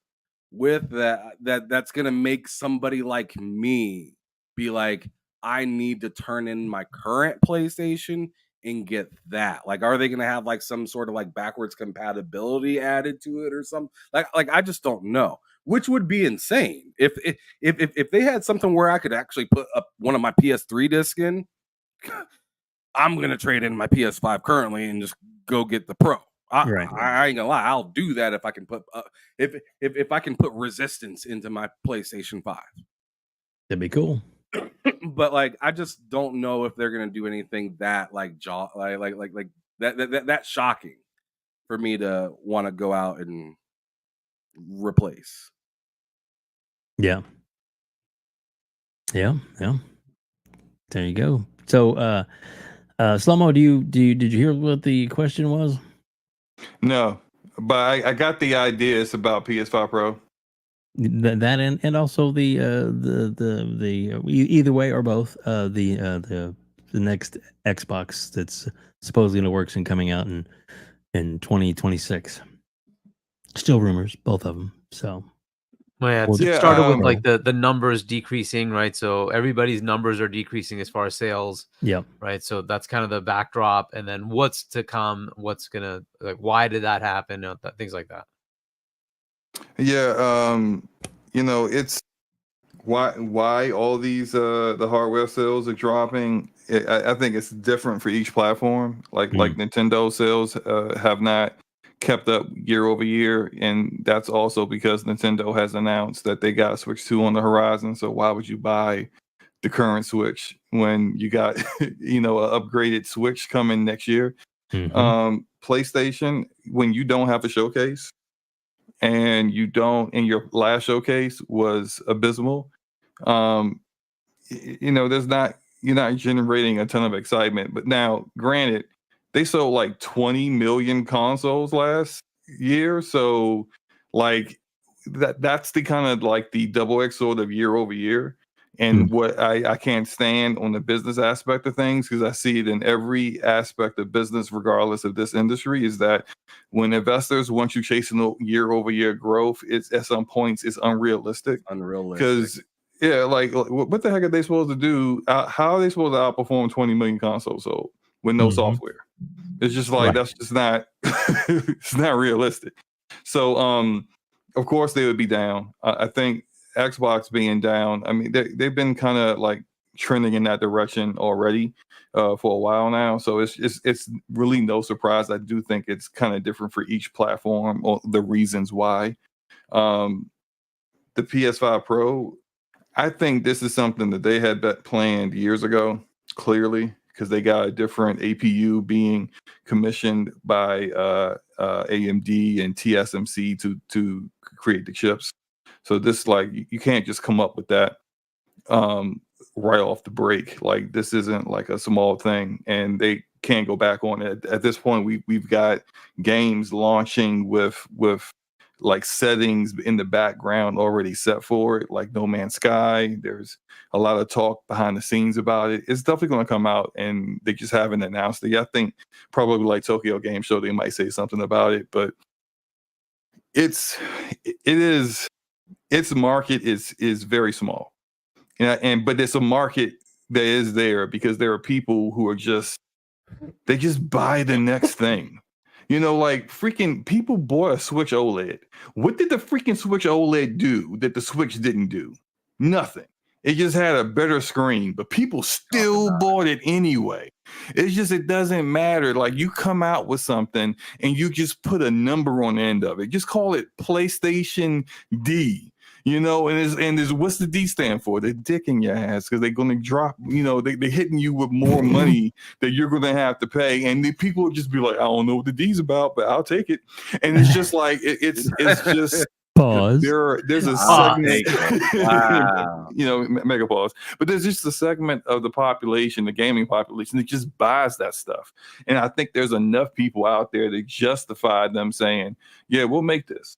with that's gonna make somebody like me be like, I need to turn in my current PlayStation and get that. Like, are they gonna have like some sort of like backwards compatibility added to it or something? Like I just don't know. Which would be insane if they had something where I could actually put up one of my PS3 discs in. I'm gonna trade in my PS5 currently and just go get the Pro. I ain't gonna lie, I'll do that if I can put if I can put resistance into my PlayStation 5. That'd be cool. But like, I just don't know if they're gonna do anything that like that shocking for me to want to go out and replace. Yeah. There you go. So, SloMo, did you hear what the question was? No, but I got the idea. It's about PS5 Pro. That and also the either way or both the next Xbox that's supposedly in the works and coming out in 2026. Still rumors, both of them. So. Well, it started with like the numbers decreasing, right? So everybody's numbers are decreasing as far as sales. Yep. Right. So that's kind of the backdrop. And then what's to come? What's gonna like? Why did that happen? Things like that. Yeah. It's why all these the hardware sales are dropping. I think it's different for each platform. Like Nintendo sales have not kept up year over year, and that's also because Nintendo has announced that they got Switch 2 on the horizon. So why would you buy the current Switch when you got an upgraded Switch coming next year? PlayStation, when you don't have a showcase and your last showcase was abysmal, there's not generating a ton of excitement. But now, granted, they sold like 20 million consoles last year, so like that's the kind of like the double-edged sword of year over year. And what I can't stand on the business aspect of things, because I see it in every aspect of business, regardless of this industry, is that when investors want you chasing year over year growth, it's at some points it's unrealistic. Because like what the heck are they supposed to do? How are they supposed to outperform 20 million consoles sold with no software? It's just like that's just not it's not realistic. So of course they would be down. I think Xbox being down, I mean, they've been kind of like trending in that direction already for a while now. So it's really no surprise. I do think it's kind of different for each platform or the reasons why. The PS5 Pro, I think this is something that they had planned years ago, clearly, because they got a different APU being commissioned by AMD and TSMC to create the chips. So this, like, you can't just come up with that right off the break. Like, this isn't like a small thing, and they can't go back on it. At this point, we've got games launching with like settings in the background already set for it, like No Man's Sky. There's a lot of talk behind the scenes about it. It's definitely going to come out, and they just haven't announced it. I think probably like Tokyo Game Show, they might say something about it, but its market is very small, but it's a market that is there because there are people who are just buy the next thing. Like freaking people bought a Switch OLED. What did the freaking Switch OLED do that the Switch didn't do? Nothing. It just had a better screen, but people still bought it anyway. It's just, it doesn't matter. Like, you come out with something and you just put a number on the end of it. Just call it PlayStation D. And what's the D stand for? They're dicking your ass because they're going to drop, they're hitting you with more money that you're going to have to pay. And the people would just be like, I don't know what the D's about, but I'll take it. And it's just like, it's just pause. There's a segment, mega pause. But there's just a segment of the population, the gaming population, that just buys that stuff. And I think there's enough people out there that justify them saying, yeah, we'll make this.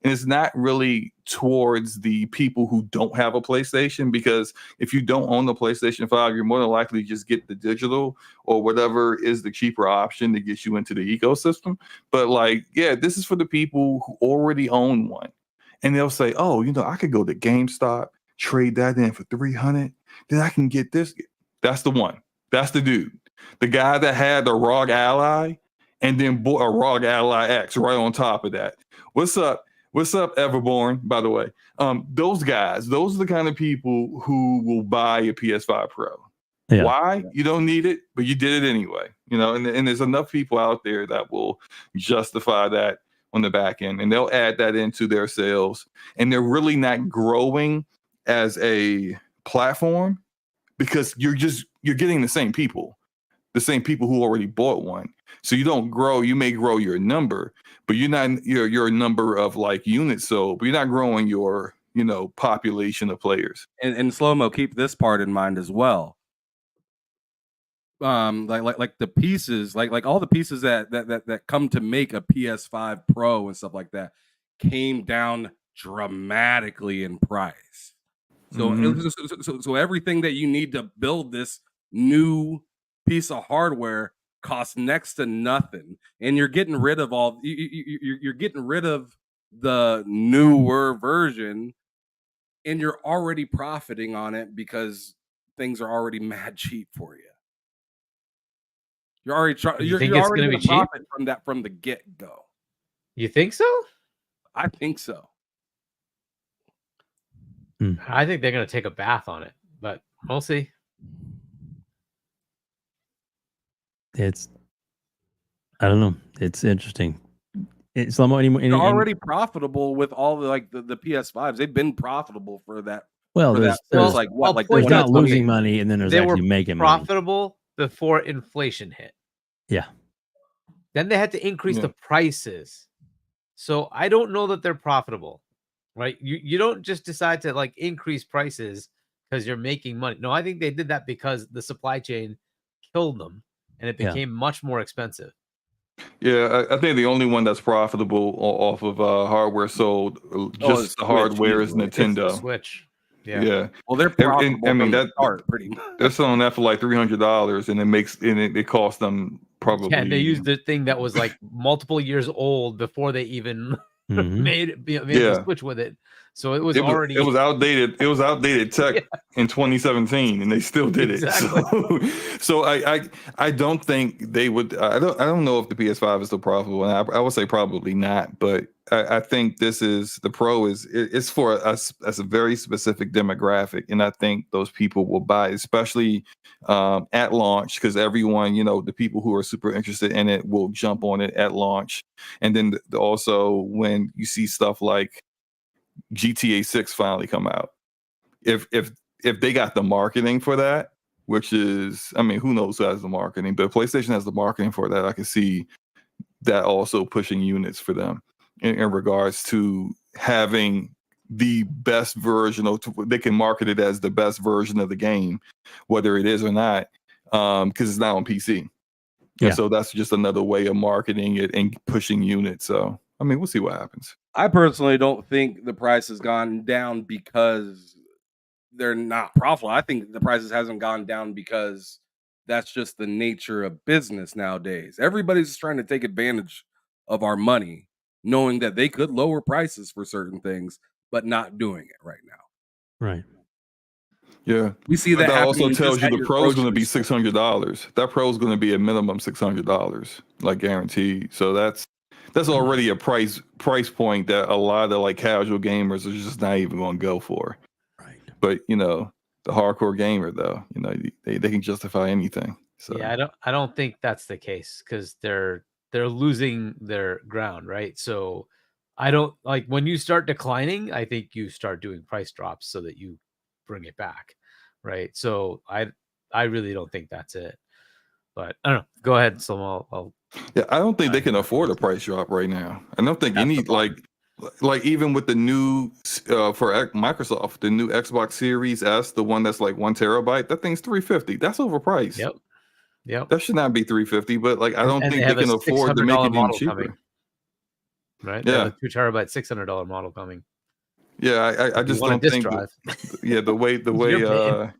And it's not really towards the people who don't have a PlayStation, because if you don't own the PlayStation 5, you're more than likely to just get the digital or whatever is the cheaper option that gets you into the ecosystem. But like, yeah, this is for the people who already own one. And they'll say, oh, I could go to GameStop, trade that in for $300. Then I can get this. That's the one. That's the dude. The guy that had the ROG Ally and then bought a ROG Ally X right on top of that. What's up? What's up, Everborn, by the way? Those guys, those are the kind of people who will buy a PS5 Pro. Yeah. Why? You don't need it, but you did it anyway. And there's enough people out there that will justify that on the back end, and they'll add that into their sales. And they're really not growing as a platform because you're getting the same people who already bought one. So you don't grow. You may grow your number, but you're not your number of like units sold, but you're not growing your population of players. And SloMo, keep this part in mind as well. Like the pieces, like all the pieces that come to make a PS5 Pro and stuff like that came down dramatically in price. So so everything that you need to build this new piece of hardware costs next to nothing, and you're getting rid of you're getting rid of the newer version, and you're already profiting on it because things are already mad cheap for you. You're already you're already going to profit from that from the get go. You think so? I think so. I think they're going to take a bath on it, but we'll see. I don't know. It's interesting. It's They're already profitable with all the PS5s. They've been profitable for that. Well, there's like what? Like there's not losing money, and then there's actually making money. Profitable before inflation hit. Yeah. Then they had to increase the prices. So I don't know that they're profitable, right? You don't just decide to like increase prices because you're making money. No, I think they did that because the supply chain killed them and it Yeah. became much more expensive. Yeah, I think the only one that's profitable off of hardware sold, just it's the Switch, hardware is easily. It's the Nintendo. Switch. Yeah. Yeah. Well, they're And- profitable I mean from the that start, pretty much. they're selling that for like $300, and it costs them probably. Yeah, and they used the thing that was like multiple years old before they even Mhm. made the Yeah. Switch with it. So it was it already was outdated. It was outdated tech in 2017, and they still did it. Exactly. So I don't think they would. I don't know if the PS5 is still profitable, and I would say probably not. But I think the Pro it's for us as a very specific demographic, and I think those people will buy, especially at launch, because everyone, the people who are super interested in it will jump on it at launch, and then also when you see stuff like GTA 6 finally come out. If they got the marketing for that, which is, I mean, who knows who has the marketing, but PlayStation has the marketing for that. I can see that also pushing units for them in regards to having the best version of, they can market it as the best version of the game, whether it is or not, because it's not on PC. Yeah. And so that's just another way of marketing it and pushing units. So, I mean, we'll see what happens. I personally don't think the price has gone down because they're not profitable. I think the prices hasn't gone down because that's just the nature of business nowadays. Everybody's trying to take advantage of our money, knowing that they could lower prices for certain things, but not doing it right now. Right. Yeah, we see but that. That also happening tells just you at the your Pro is going to grocery be store. $600. That Pro is going to be a minimum $600, like guaranteed. So that's already a price point that a lot of like casual gamers are just not even going to go for. Right. But the hardcore gamer though, they can justify anything. So Yeah, I don't think that's the case because they're losing their ground, right? So I don't like when you start declining, I think you start doing price drops so that you bring it back, right? So I really don't think that's it. But I don't know. Go ahead, SloMo. yeah, I don't think they can afford a price drop right now. I don't think any like even with the new for Microsoft, the new Xbox Series S, the one that's like 1 terabyte, that thing's $350. That's overpriced. Yep. That should not be $350, but like I don't And think they they have can a afford to make $600 it any model cheaper. coming. Right? Yeah. They have a 2 terabyte $600 model coming. Yeah, I If you just want a don't disk think drive. the way You're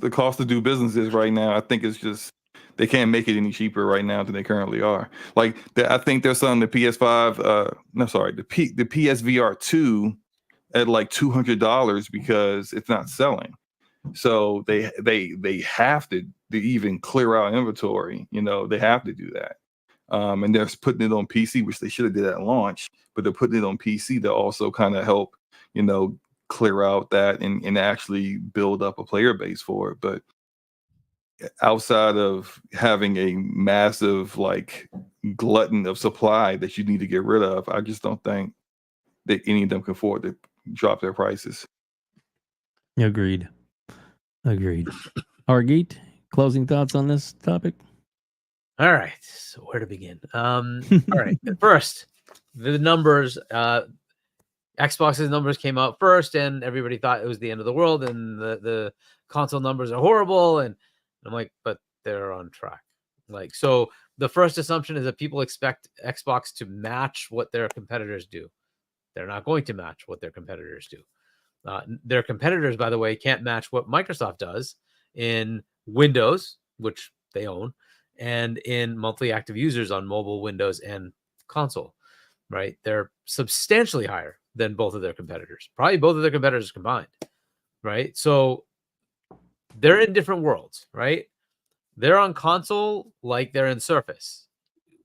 the cost to do business is right now, I think it's just they can't make it any cheaper right now than they currently are. Like I think they're selling the PS5 the PSVR 2 at like $200 because it's not selling. So they have to even clear out inventory. They have to do that. And they're putting it on PC, which they should have did at launch, but they're putting it on PC to also kind of help, clear out that and actually build up a player base for it. But outside of having a massive like glutton of supply that you need to get rid of, I just don't think that any of them can afford to drop their prices. Agreed. Hargeet, closing thoughts on this topic? All right. So where to begin? All right. First, the numbers. Xbox's numbers came out first, and everybody thought it was the end of the world, and the console numbers are horrible. And I'm like, but they're on track. Like, so the first assumption is that people expect Xbox to match what their competitors do. They're not going to match what their competitors do. Their competitors, by the way, can't match what Microsoft does in Windows, which they own, and in monthly active users on mobile, Windows, and console, right? They're substantially higher than both of their competitors, probably both of their competitors combined, right? So they're in different worlds, right? They're on console like they're in Surface.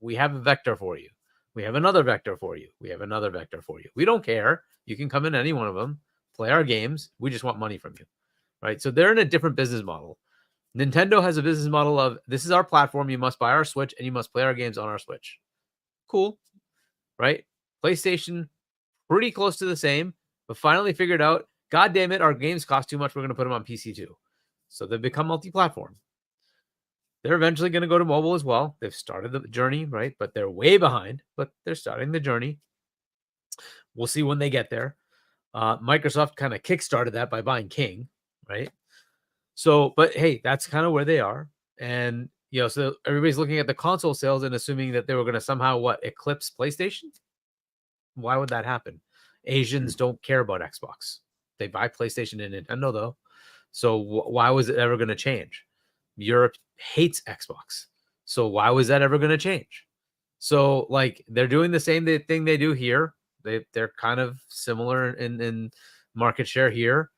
We have a vector for you. We have another vector for you. We have another vector for you. We don't care. You can come in any one of them, play our games. We just want money from you, right? So they're in a different business model. Nintendo has a business model of, this is our platform. You must buy our Switch and you must play our games on our Switch. Cool, right? PlayStation, pretty close to the same, but finally figured out, God damn it, our games cost too much. We're going to put them on PC too. So they've become multi-platform. They're eventually going to go to mobile as well. They've started the journey, right? But they're way behind, but they're starting the journey. We'll see when they get there. Microsoft kind of kickstarted that by buying King, right? So, but hey, that's kind of where they are. And, so everybody's looking at the console sales and assuming that they were going to somehow eclipse PlayStation. Why would that happen? Asians don't care about Xbox. They buy PlayStation and Nintendo though. So why was it ever going to change? Europe hates Xbox. So why was that ever going to change? So like they're doing the same thing they do here. They're kind of similar in market share here.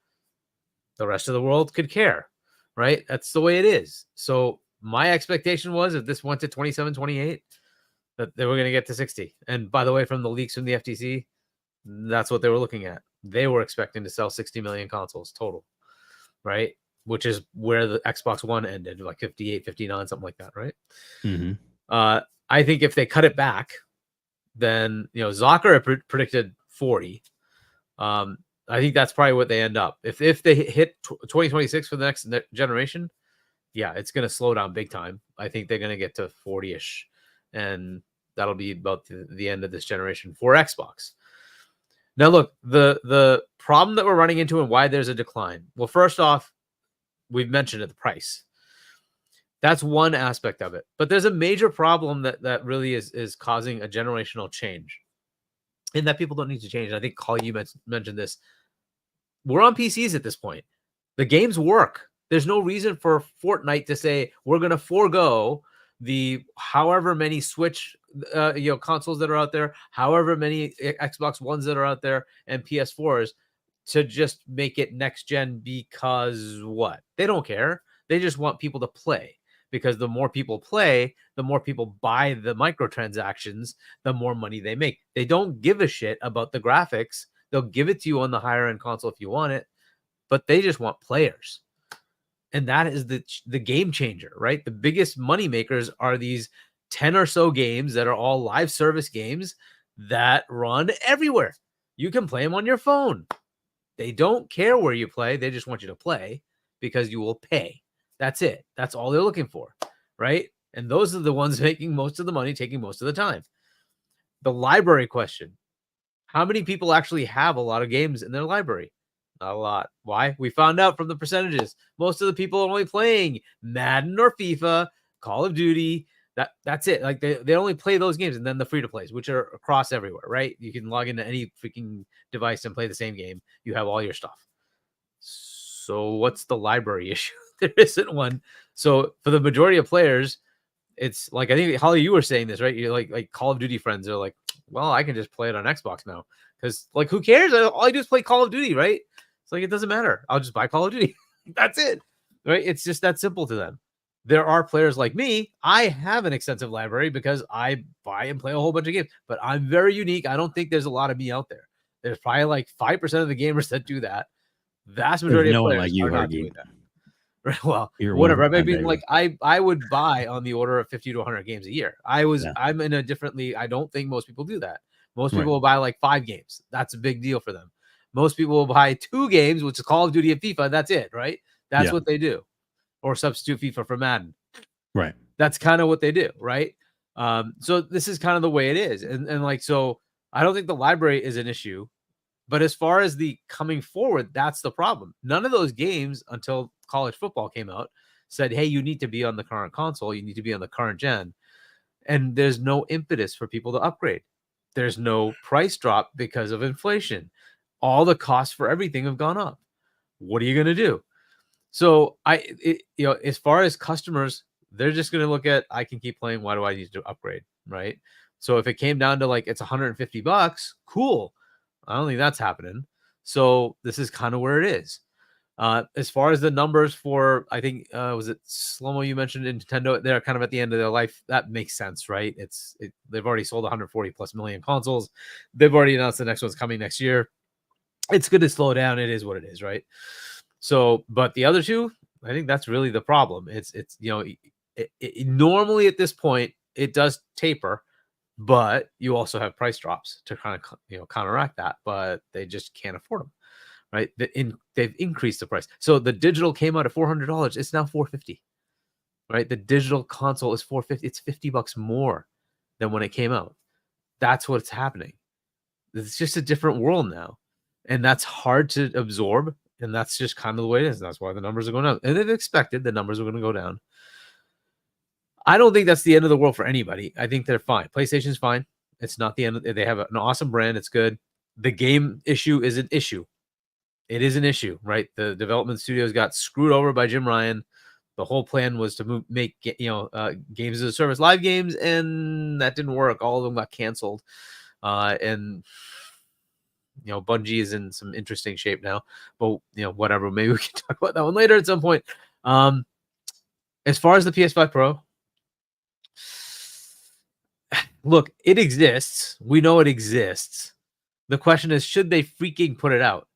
The rest of the world could care, right? That's the way it is. So my expectation was if this went to 27, 28, that they were going to get to 60. And by the way, from the leaks from the FTC, that's what they were looking at. They were expecting to sell 60 million consoles total, right? Which is where the Xbox One ended, like 58, 59, something like that, right? Mm-hmm. I think if they cut it back, then, Zucker predicted 40. I think that's probably what they end up. If they hit 2026 for the next generation, yeah, it's going to slow down big time. I think they're going to get to 40-ish, and that'll be about the end of this generation for Xbox. Now, look, the problem that we're running into and why there's a decline. Well, first off, we've mentioned it, the price. That's one aspect of it. But there's a major problem that really is causing a generational change, and that people don't need to change. And I think, Holly, you mentioned this. We're on PCs at this point. The games work. There's no reason for Fortnite to say we're going to forego the however many Switch consoles that are out there, however many Xbox Ones that are out there, and PS4s to just make it next gen because what? They don't care. They just want people to play, because the more people play, the more people buy the microtransactions, the more money they make. They don't give a shit about the graphics. They'll give it to you on the higher end console if you want it, but they just want players. And that is the game changer, right? The biggest money makers are these 10 or so games that are all live service games that run everywhere. You can play them on your phone. They don't care where you play. They just want you to play because you will pay. That's it. That's all they're looking for, right? And those are the ones making most of the money, taking most of the time. The library question. How many people actually have a lot of games in their library? Not a lot. Why? We found out from the percentages. Most of the people are only playing Madden or FIFA, Call of Duty. That's it. Like they only play those games, and then the free to plays, which are across everywhere, right? You can log into any freaking device and play the same game. You have all your stuff. So what's the library issue? There isn't one. So for the majority of players, it's like, I think Holly, you were saying this, right? You're like Call of Duty friends are like, well, I can just play it on Xbox now because like who cares? All I do is play Call of Duty, right? It's like it doesn't matter. I'll just buy Call of Duty. That's it, right? It's just that simple to them. There are players like me. I have an extensive library because I buy and play a whole bunch of games, but I'm very unique. I don't think there's a lot of me out there. There's probably like 5% of the gamers that do that. Vast majority of players are not doing that. Right? Well, whatever. I mean, like I would buy on the order of 50 to 100 games a year. I'm in a different league. I don't think most people do that. Most people will buy like 5 games. That's a big deal for them. Most people will buy 2 games, which is Call of Duty and FIFA. That's it, right? That's what they do. Or substitute FIFA for Madden. Right. That's kind of what they do, right? So this is kind of the way it is. And like, so I don't think the library is an issue. But as far as the coming forward, that's the problem. None of those games until college football came out said, hey, you need to be on the current console. You need to be on the current gen. And there's no impetus for people to upgrade. There's no price drop because of inflation. All the costs for everything have gone up. What are you going to do? So as far as customers, they're just going to look at, I can keep playing. Why do I need to upgrade? Right. So if it came down to like, it's $150, cool. I don't think that's happening. So this is kind of where it is. As far as the numbers for, I think, was it SloMo you mentioned in Nintendo? They're kind of at the end of their life. That makes sense, right? They've already sold 140 plus million consoles. They've already announced the next one's coming next year. It's good to slow down. It is what it is, right? So, but the other two, I think that's really the problem. It's normally at this point it does taper. But you also have price drops to kind of counteract that, but they just can't afford them, right? They've increased the price. So the digital came out at $400. It's now $450, right? The digital console is $450. It's $50 more than when it came out. That's what's happening. It's just a different world now, and that's hard to absorb. And that's just kind of the way it is. That's why the numbers are going up. And they've expected the numbers are going to go down. I don't think that's the end of the world for anybody. I think they're fine. PlayStation's fine. It's not the end. They have an awesome brand. It's good. The game issue is an issue. It is an issue, right? The development studios got screwed over by Jim Ryan. The whole plan was to make games as a service, live games, and that didn't work. All of them got canceled. And Bungie is in some interesting shape now. But whatever. Maybe we can talk about that one later at some point. As far as the PS5 Pro, look, it exists. We know it exists. The question is, should they freaking put it out?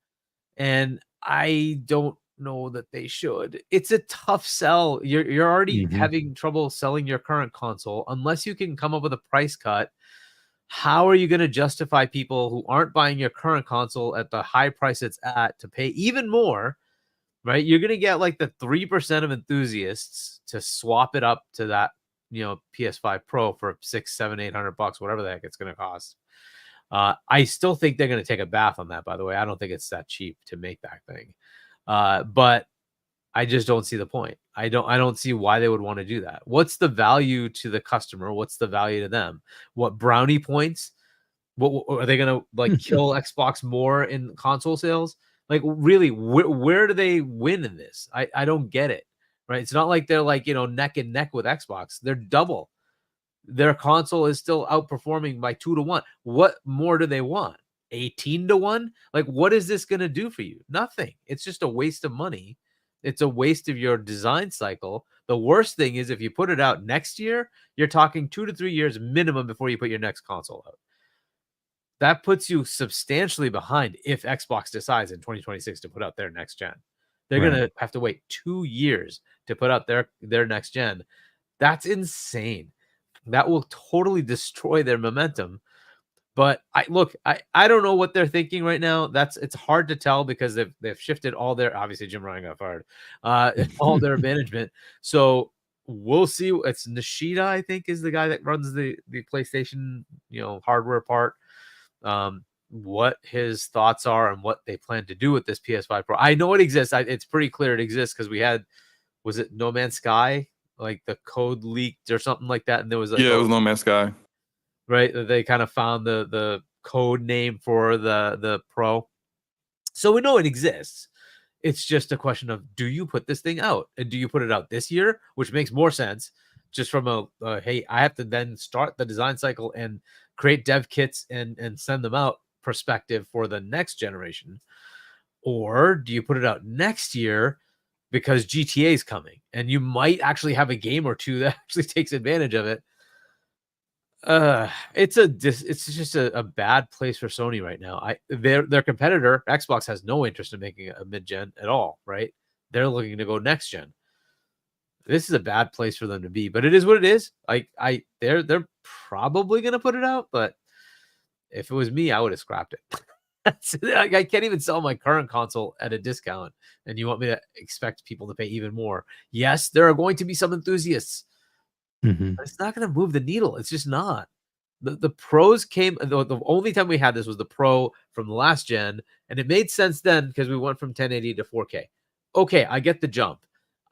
And I don't know that they should. It's a tough sell. You're already having trouble selling your current console unless you can come up with a price cut. How are you going to justify people who aren't buying your current console at the high price it's at to pay even more? Right? You're going to get like the 3% of enthusiasts to swap it up to that, PS5 Pro for $600, $700, $800, whatever the heck it's going to cost. I still think they're going to take a bath on that, by the way. I don't think it's that cheap to make that thing. But I just don't see the point. I don't see why they would want to do that. What's the value to the customer? What's the value to them? What brownie points? What are they going to like kill Xbox more in console sales? Like really, where do they win in this? I don't get it. Right? It's not like they're like, neck and neck with Xbox. They're double. Their console is still outperforming by 2-1. What more do they want? 18-1? Like, what is this going to do for you? Nothing. It's just a waste of money. It's a waste of your design cycle. The worst thing is if you put it out next year, you're talking 2 to 3 years minimum before you put your next console out. That puts you substantially behind if Xbox decides in 2026 to put out their next gen. They're going to have to wait 2 years to put out their next gen. That's insane. That will totally destroy their momentum. But I don't know what they're thinking right now. It's hard to tell because they've shifted all their, obviously Jim Ryan got fired, all their management. So we'll see. It's Nishida, I think, is the guy that runs the PlayStation hardware part. What his thoughts are and what they plan to do with this PS5 Pro. I know it exists. It's pretty clear it exists because we had, was it No Man's Sky? Like the code leaked or something like that, and there was like, it was No Man's Sky, right? They kind of found the code name for the Pro, so we know it exists. It's just a question of, do you put this thing out, and do you put it out this year, which makes more sense, just from a hey, I have to then start the design cycle and create dev kits and send them out perspective for the next generation, or do you put it out next year? Because GTA is coming, and you might actually have a game or two that actually takes advantage of it. It's just a bad place for Sony right now. Their competitor Xbox has no interest in making a mid-gen at all, right? They're looking to go next gen. This is a bad place for them to be, but it is what it is. They're probably gonna put it out, but if it was me, I would have scrapped it. I can't even sell my current console at a discount, and you want me to expect people to pay even more? Yes, there are going to be some enthusiasts, but it's not going to move the needle. It's just not. The pros came. The only time we had this was the Pro from the last gen, and it made sense then because we went from 1080 to 4K. Okay, I get the jump.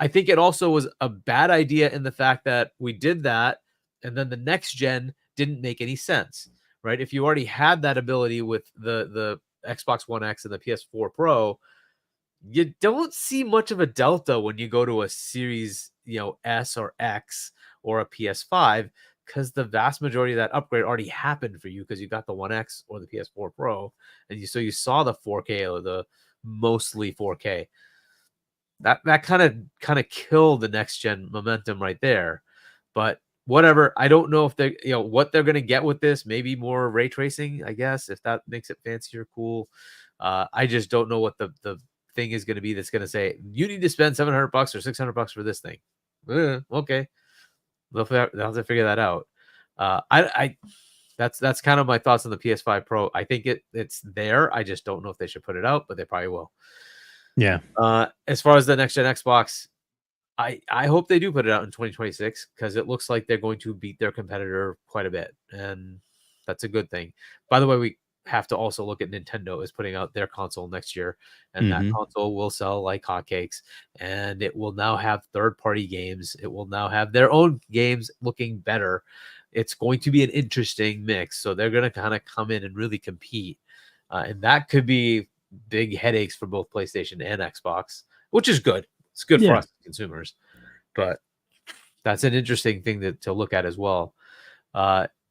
I think it also was a bad idea in the fact that we did that, and then the next gen didn't make any sense. Right? If you already had that ability with the Xbox One X and the PS4 Pro, you don't see much of a delta when you go to a Series, S or X or a PS5, because the vast majority of that upgrade already happened for you because you got the One X or the PS4 Pro, and you saw the 4K or the mostly 4K. That kind of killed the next gen momentum right there. But whatever. I don't know if they, what they're going to get with this. Maybe more ray tracing, I guess, if that makes it fancier, cool. I just don't know what the thing is going to be that's going to say, you need to spend $700 or $600 for this thing. Okay. They'll have to figure that out. That's kind of my thoughts on the PS5 Pro. I think it's there. I just don't know if they should put it out, but they probably will. Yeah. As far as the next gen Xbox, I hope they do put it out in 2026 because it looks like they're going to beat their competitor quite a bit, and that's a good thing. By the way, have to also look at Nintendo as putting out their console next year, and that console will sell like hotcakes, and it will now have third-party games. It will now have their own games looking better. It's going to be an interesting mix, so they're going to kind of come in and really compete, and that could be big headaches for both PlayStation and Xbox, which is good. It's good for us consumers, but that's an interesting thing to look at as well.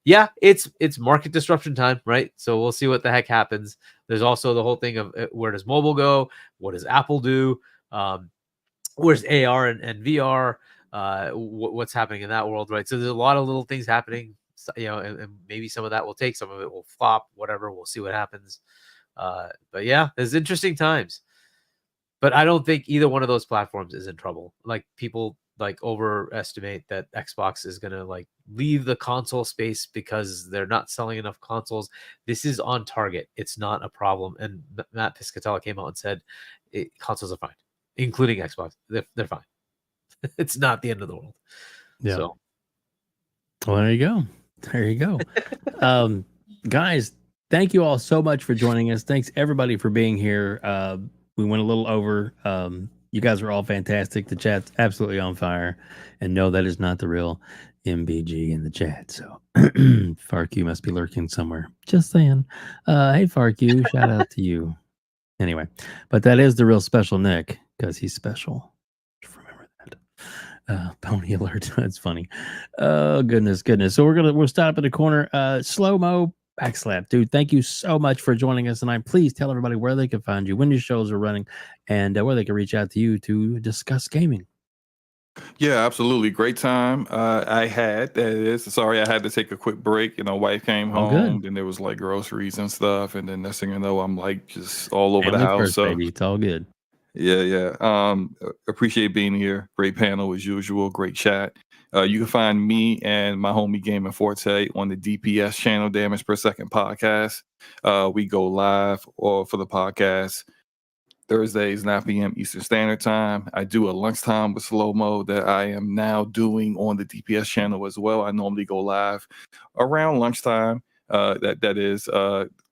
Yeah, it's market disruption time, right? So we'll see what the heck happens. There's also the whole thing of where does mobile go? What does Apple do? Where's AR and VR? What's happening in that world, right? So there's a lot of little things happening, and maybe some of that will take, some of it will flop, whatever. We'll see what happens. But yeah, there's interesting times. But I don't think either one of those platforms is in trouble. Like, people overestimate that Xbox is going to leave the console space because they're not selling enough consoles. This is on target. It's not a problem. And Matt Piscatella came out and said consoles are fine, including Xbox. They're fine. It's not the end of the world. Yeah. So, well, there you go. Guys, thank you all so much for joining us. Thanks everybody for being here. We went a little over. You guys are all fantastic. The chat's absolutely on fire. And no, that is not the real MBG in the chat. So FarQ must be lurking somewhere. Just saying. Hey, FarQ, shout out to you. Anyway, but that is the real special Nick, because he's special. Remember that. Pony alert. That's funny. Oh, goodness. So we'll stop at the corner. SloMo. BackSlap, dude, thank you so much for joining us tonight. Please tell everybody where they can find you, when your shows are running, and where they can reach out to you to discuss gaming. Yeah, absolutely. Great time. I had to take a quick break. Wife came home, then there was groceries and stuff, and then next thing you know, I'm just all over the house. First, so baby. It's all good. Yeah. Appreciate being here. Great panel as usual. Great chat. You can find me and my homie Gaming Forte on the DPS channel, Damage Per Second podcast. We go live for the podcast Thursdays, 9 p.m. Eastern Standard Time. I do a lunchtime with SloMo that I am now doing on the DPS channel as well. I normally go live around lunchtime. That is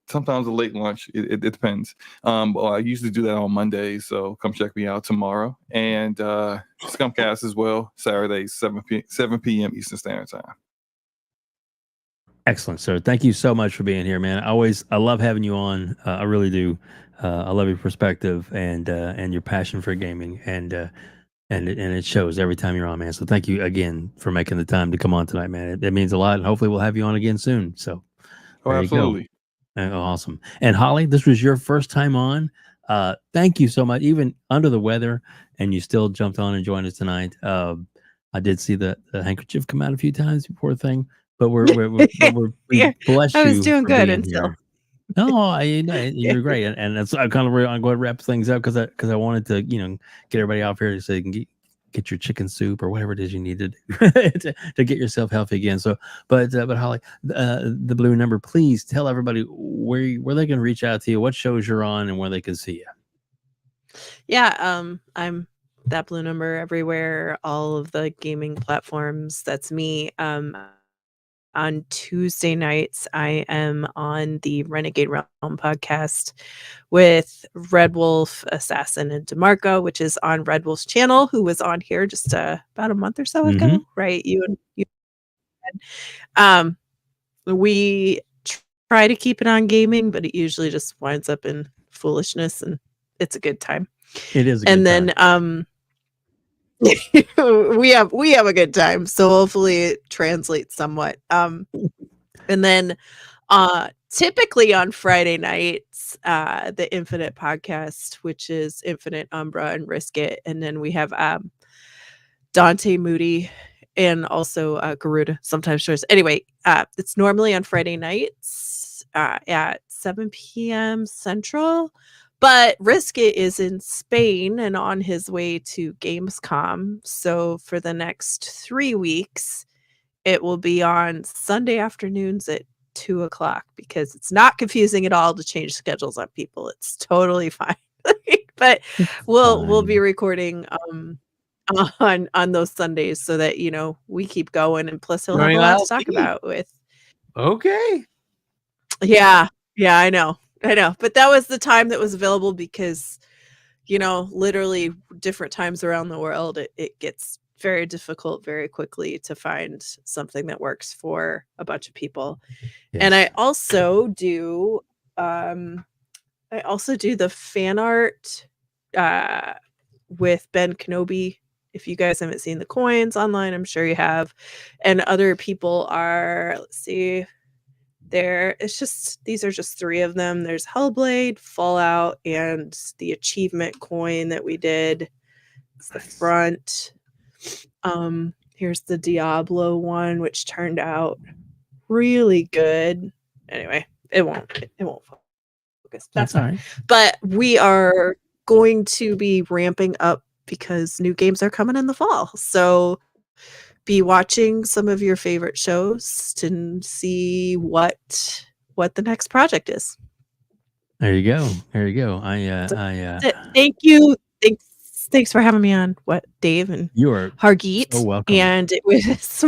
sometimes a late lunch. It depends. I usually do that on Mondays, so come check me out tomorrow. And Scumcast as well, Saturdays, 7 p.m. Eastern Standard Time. Excellent, sir. Thank you so much for being here, man. I love having you on. I really do. I love your perspective and your passion for gaming, and it shows every time you're on, man. So thank you again for making the time to come on tonight, man. It means a lot, and hopefully we'll have you on again soon. So, absolutely. Awesome. And Holly, this was your first time on. Thank you so much. Even under the weather, and you still jumped on and joined us tonight. I did see the handkerchief come out a few times, you poor thing. But we bless you. I was doing good until. No, you're great, and that's I'm going to wrap things up because I wanted to get everybody out here so you can get your chicken soup or whatever it is you needed to get yourself healthy again. So, but Holly, the blue number, please tell everybody where they can reach out to you, what shows you're on, and where they can see you. Yeah, I'm ThatBlueNumber everywhere, all of the gaming platforms. That's me. On Tuesday nights, I am on the Renegade Realm podcast with Red Wolf, Assassin, and DeMarco, which is on Red Wolf's channel, who was on here just about a month or so ago, right? We try to keep it on gaming, but it usually just winds up in foolishness, and it's a good time. It is a good time. we have a good time, so hopefully it translates somewhat. And then typically on Friday nights, the Infinite podcast, which is Infinite, Umbra, and Risk It, and then we have Dante Moody and also Garuda sometimes shows. Anyway, it's normally on Friday nights at 7 p.m. Central. But Risk It is in Spain and on his way to Gamescom. So for the next 3 weeks, it will be on Sunday afternoons at 2:00 because it's not confusing at all to change schedules on people. It's totally fine. But we'll be recording on those Sundays so that we keep going, and plus he'll have a lot to talk about with. Okay. Yeah. Yeah, I know. But that was the time that was available because, literally different times around the world, it gets very difficult very quickly to find something that works for a bunch of people. And I also do the fan art with Ben Kenobi. If you guys haven't seen the coins online, I'm sure you have. And other people are, let's see, these are just 3 of them. There's Hellblade, Fallout, and the achievement coin that we did. It's the front. Here's the Diablo one, which turned out really good. Anyway, it won't focus. That's all fine. right. But we are going to be ramping up because new games are coming in the fall. So be watching some of your favorite shows to see what the next project is. There you go. Thank you. Thanks for having me on. Dave and You are Hargeet. so welcome. And it was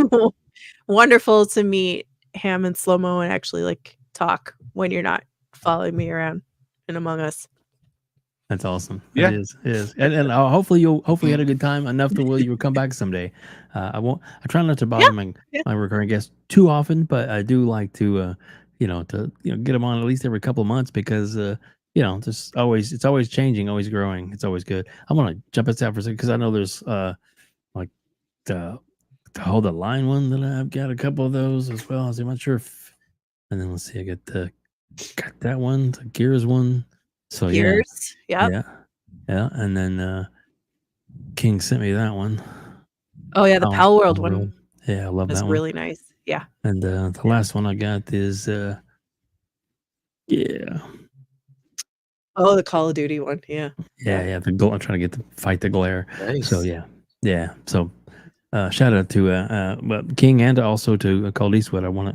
wonderful to meet Ham and SloMo and actually talk when you're not following me around and among us. That's awesome. Yeah. It is. And hopefully you had a good time enough to will you will come back someday. I try not to bother my recurring guests too often, but I do like to get them on at least every couple of months because it's always changing, always growing. It's always good. I'm gonna jump us out for a second because I know there's the Hold the Line one that I've got a couple of those as well. I'm not sure if, and then let's see, I got that one, the Gears one. So Gears, yeah, and then King sent me that one. Oh yeah, the Pal World one. Yeah, I love that one. It's really nice. Yeah. And the last one I got is Oh, the Call of Duty one. Yeah. Yeah. I'm trying to fight the glare. Nice. So yeah. So shout out to King and also to Cold Eastwood. I won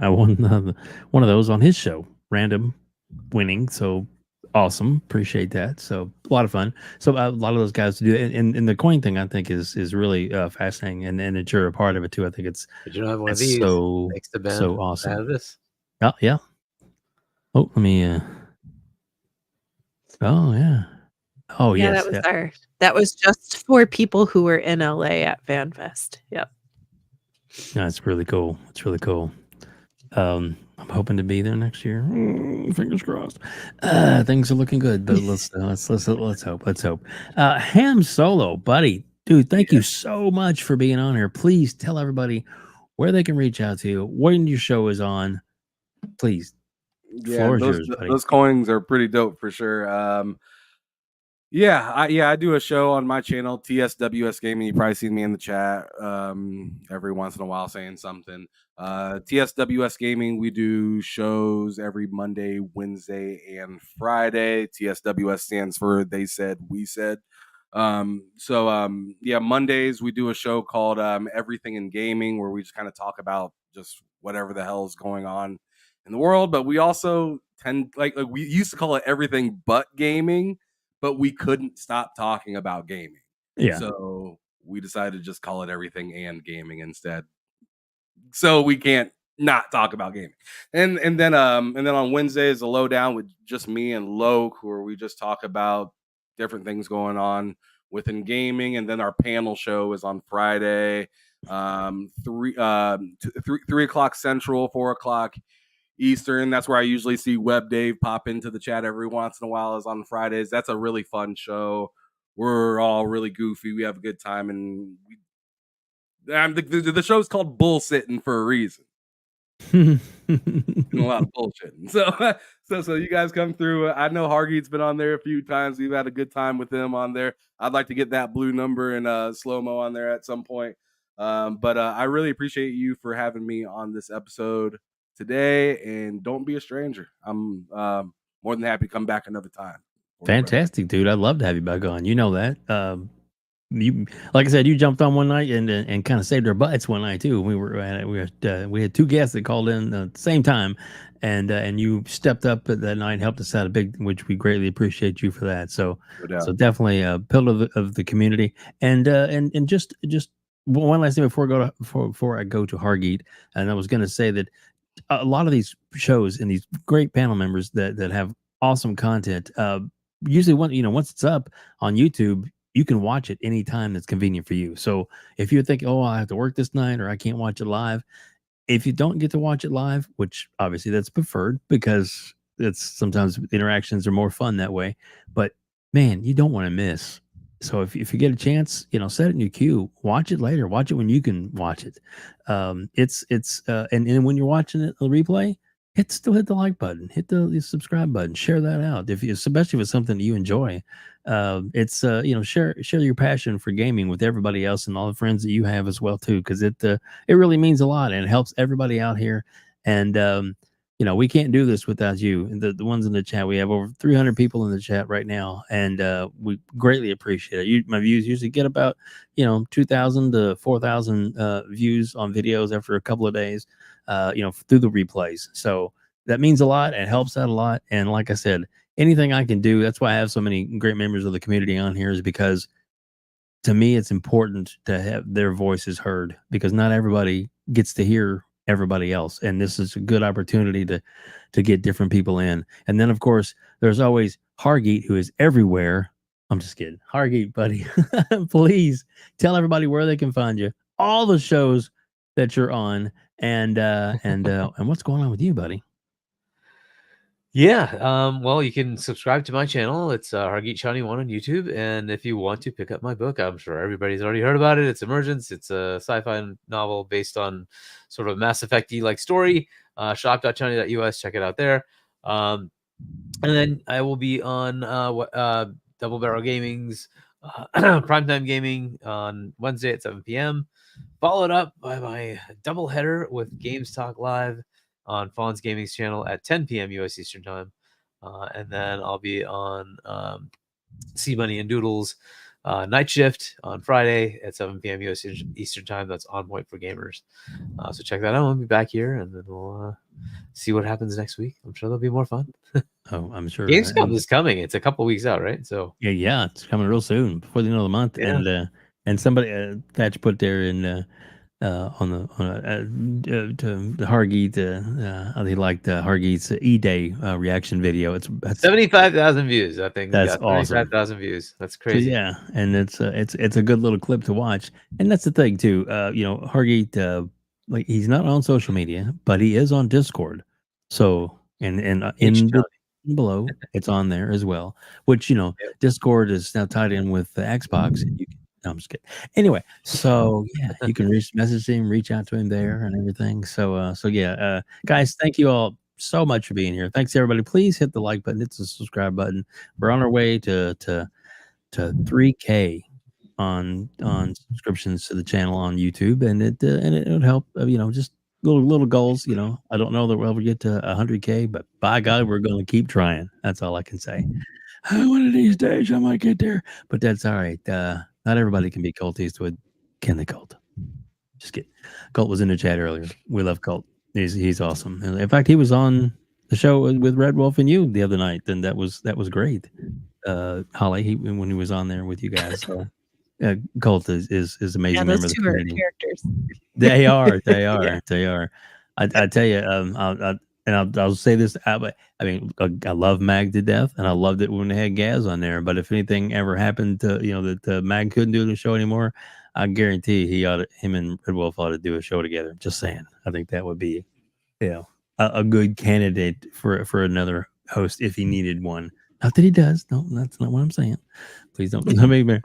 one of those on his show, random winning. So awesome, appreciate that. So a lot of fun. So a lot of those guys do it, and the coin thing I think is really fascinating, and that you're a part of it too. I think it's Did you not have one of these? so Thanks to Ben. so awesome. Out of this. Oh yeah. Oh, let me. Oh yeah. Oh yeah, yes. that was just for people who were in LA at FanFest. Yep. That's really cool. It's really cool. I'm hoping to be there next year. Fingers crossed. Things are looking good, but let's hope. Hamsolo, buddy, dude, thank you so much for being on here. Please tell everybody where they can reach out to you, when your show is on. Please. Yeah, those coins are pretty dope for sure. I do a show on my channel, TSWS Gaming. You probably seen me in the chat every once in a while saying something. TSWS Gaming, we do shows every Monday, Wednesday, and Friday. TSWS stands for They Said, We Said. Mondays we do a show called Everything in Gaming, where we just kind of talk about just whatever the hell is going on in the world. But we also tend we used to call it Everything But Gaming, but we couldn't stop talking about gaming. Yeah. So we decided to just call it Everything and Gaming instead. So we can't not talk about gaming. And then on Wednesdays, the Lowdown with just me and Loke, where we just talk about different things going on within gaming. And then our panel show is on Friday, 3 o'clock Central, 4 o'clock Eastern. That's where I usually see WEBDAVE pop into the chat every once in a while, is on Fridays. That's a really fun show. We're all really goofy. We have a good time, and the show's called Bullsitting for a reason. A lot of bullshitting. So you guys come through. I know Hargeet's been on there a few times. We've had a good time with him on there. I'd like to get ThatBlueNumber and SloMo on there at some point. But I really appreciate you for having me on this episode today, and don't be a stranger. I'm more than happy to come back another time. Fantastic, dude. I'd love to have you back on. You know that. You, like I said, you jumped on one night and kind of saved our butts one night too. We had 2 guests that called in at the same time, and you stepped up that night and helped us out which we greatly appreciate you for that. So definitely a pillar of the community. And just one last thing before I go to Hargeet, and I was going to say that a lot of these shows and these great panel members that have awesome content. Usually, once it's up on YouTube, you can watch it anytime that's convenient for you. So if you think, oh, I have to work this night or I can't watch it live, if you don't get to watch it live, which obviously that's preferred because it's sometimes interactions are more fun that way, but man, you don't want to miss. So if you get a chance, set it in your queue, watch it later, watch it when you can watch it. And when you're watching it, the replay, still hit the like button, hit the subscribe button, share that out. Especially if it's something that you enjoy, share your passion for gaming with everybody else and all the friends that you have as well too, because it really means a lot and it helps everybody out here. And we can't do this without you. The ones in the chat, we have over 300 people in the chat right now, and we greatly appreciate it. My views usually get about 2,000 to 4,000 views on videos after a couple of days, through the replays. So that means a lot and helps out a lot. And like I said, anything I can do, that's why I have so many great members of the community on here, is because to me it's important to have their voices heard, because not everybody gets to hear everybody else, and this is a good opportunity to get different people in. And then of course there's always Hargeet, who is everywhere. I'm just kidding, Hargeet, buddy. Please tell everybody where they can find you, all the shows that you're on, and what's going on with you, buddy. Yeah, well, you can subscribe to my channel. It's Hargeet Chani 1 on YouTube. And if you want to pick up my book, I'm sure everybody's already heard about it. It's Emergence. It's a sci-fi novel based on sort of Mass Effect-y like story. Shop.chani.us. Check it out there. And then I will be on Double Barrel Gaming's Primetime Gaming on Wednesday at 7 p.m. Followed up by my double header with Games Talk Live on Fawn's Gaming's channel at 10 p.m. U.S. Eastern Time. And then I'll be on C Money and Doodles Night Shift on Friday at 7 p.m. U.S. Eastern Time. That's On Point for Gamers. So check that out. I'll be back here, and then we'll see what happens next week. I'm sure there'll be more fun. Oh, I'm sure. Gamescom is coming. It's a couple weeks out, right? So yeah, it's coming real soon, before the end of the month. Yeah. And somebody Thatch put there in on the Hargeet, they liked Hargeet's E-Day reaction video. It's 75,000 views. I think that's awesome. 75,000 views. That's crazy. So, yeah, and it's a good little clip to watch. And that's the thing too. Hargeet, like, he's not on social media, but he is on Discord. So in the below, it's on there as well. Which Discord is now tied in with the Xbox. And you can, no, I'm just kidding. Anyway, so yeah, you can message him, reach out to him there, and everything. So yeah, guys, thank you all so much for being here. Thanks everybody. Please hit the like button, hit the subscribe button. We're on our way to 3K on subscriptions to the channel on YouTube, and it would help. Just little goals. I don't know that we'll ever get to 100K, but by God, we're going to keep trying. That's all I can say. One of these days I might get there, but that's all right. Not everybody can be Colt Eastwood. Can they, Colt? Just kidding. Colt was in the chat earlier. We love Colt. He's awesome. In fact, he was on the show with Red Wolf and you the other night, and that was great. Holly, when he was on there with you guys. Colt is amazing. Yeah, member those of the two are community. characters. They are. Yeah. They are. I tell you, I'll say this. I love Mag to death, and I loved it when they had Gaz on there. But if anything ever happened to that Mag couldn't do the show anymore, I guarantee him and Red Wolf ought to do a show together. Just saying. I think that would be, a good candidate for another host if he needed one. Not that he does. No, that's not what I'm saying. Please don't.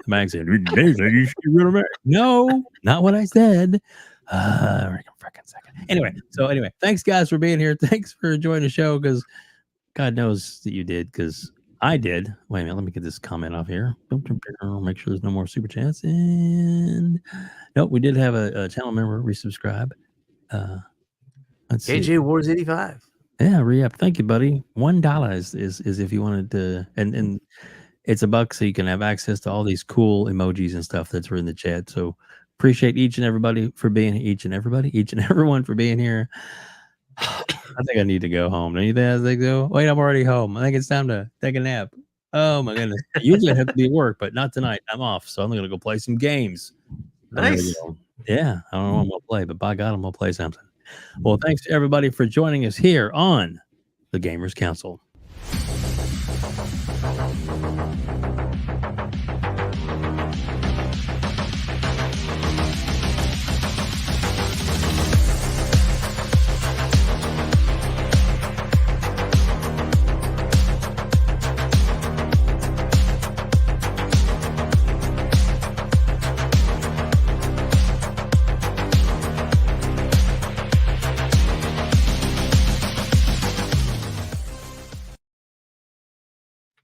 Mag said, "You should get rid of Mag." No, not what I said. Freaking second. Anyway, thanks guys for being here. Thanks for enjoying the show, because God knows that you did, because I did. Wait a minute, let me get this comment off here. Make sure there's no more super chats. And nope, we did have a channel member resubscribe. Let's see. KJ Wars 85. Yeah, re-up. Thank you, buddy. $1 is if you wanted to, and it's $1, so you can have access to all these cool emojis and stuff that's in the chat. So appreciate each and everyone for being here. I think I need to go home. Don't you think go? Wait, I'm already home. I think it's time to take a nap. Oh my goodness. Usually I have to be at work, but not tonight. I'm off, so I'm gonna go play some games. Nice. Yeah, I don't know what I'm gonna play, but by God, I'm gonna play something. Well, thanks to everybody for joining us here on the Gamers Council.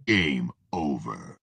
Game over.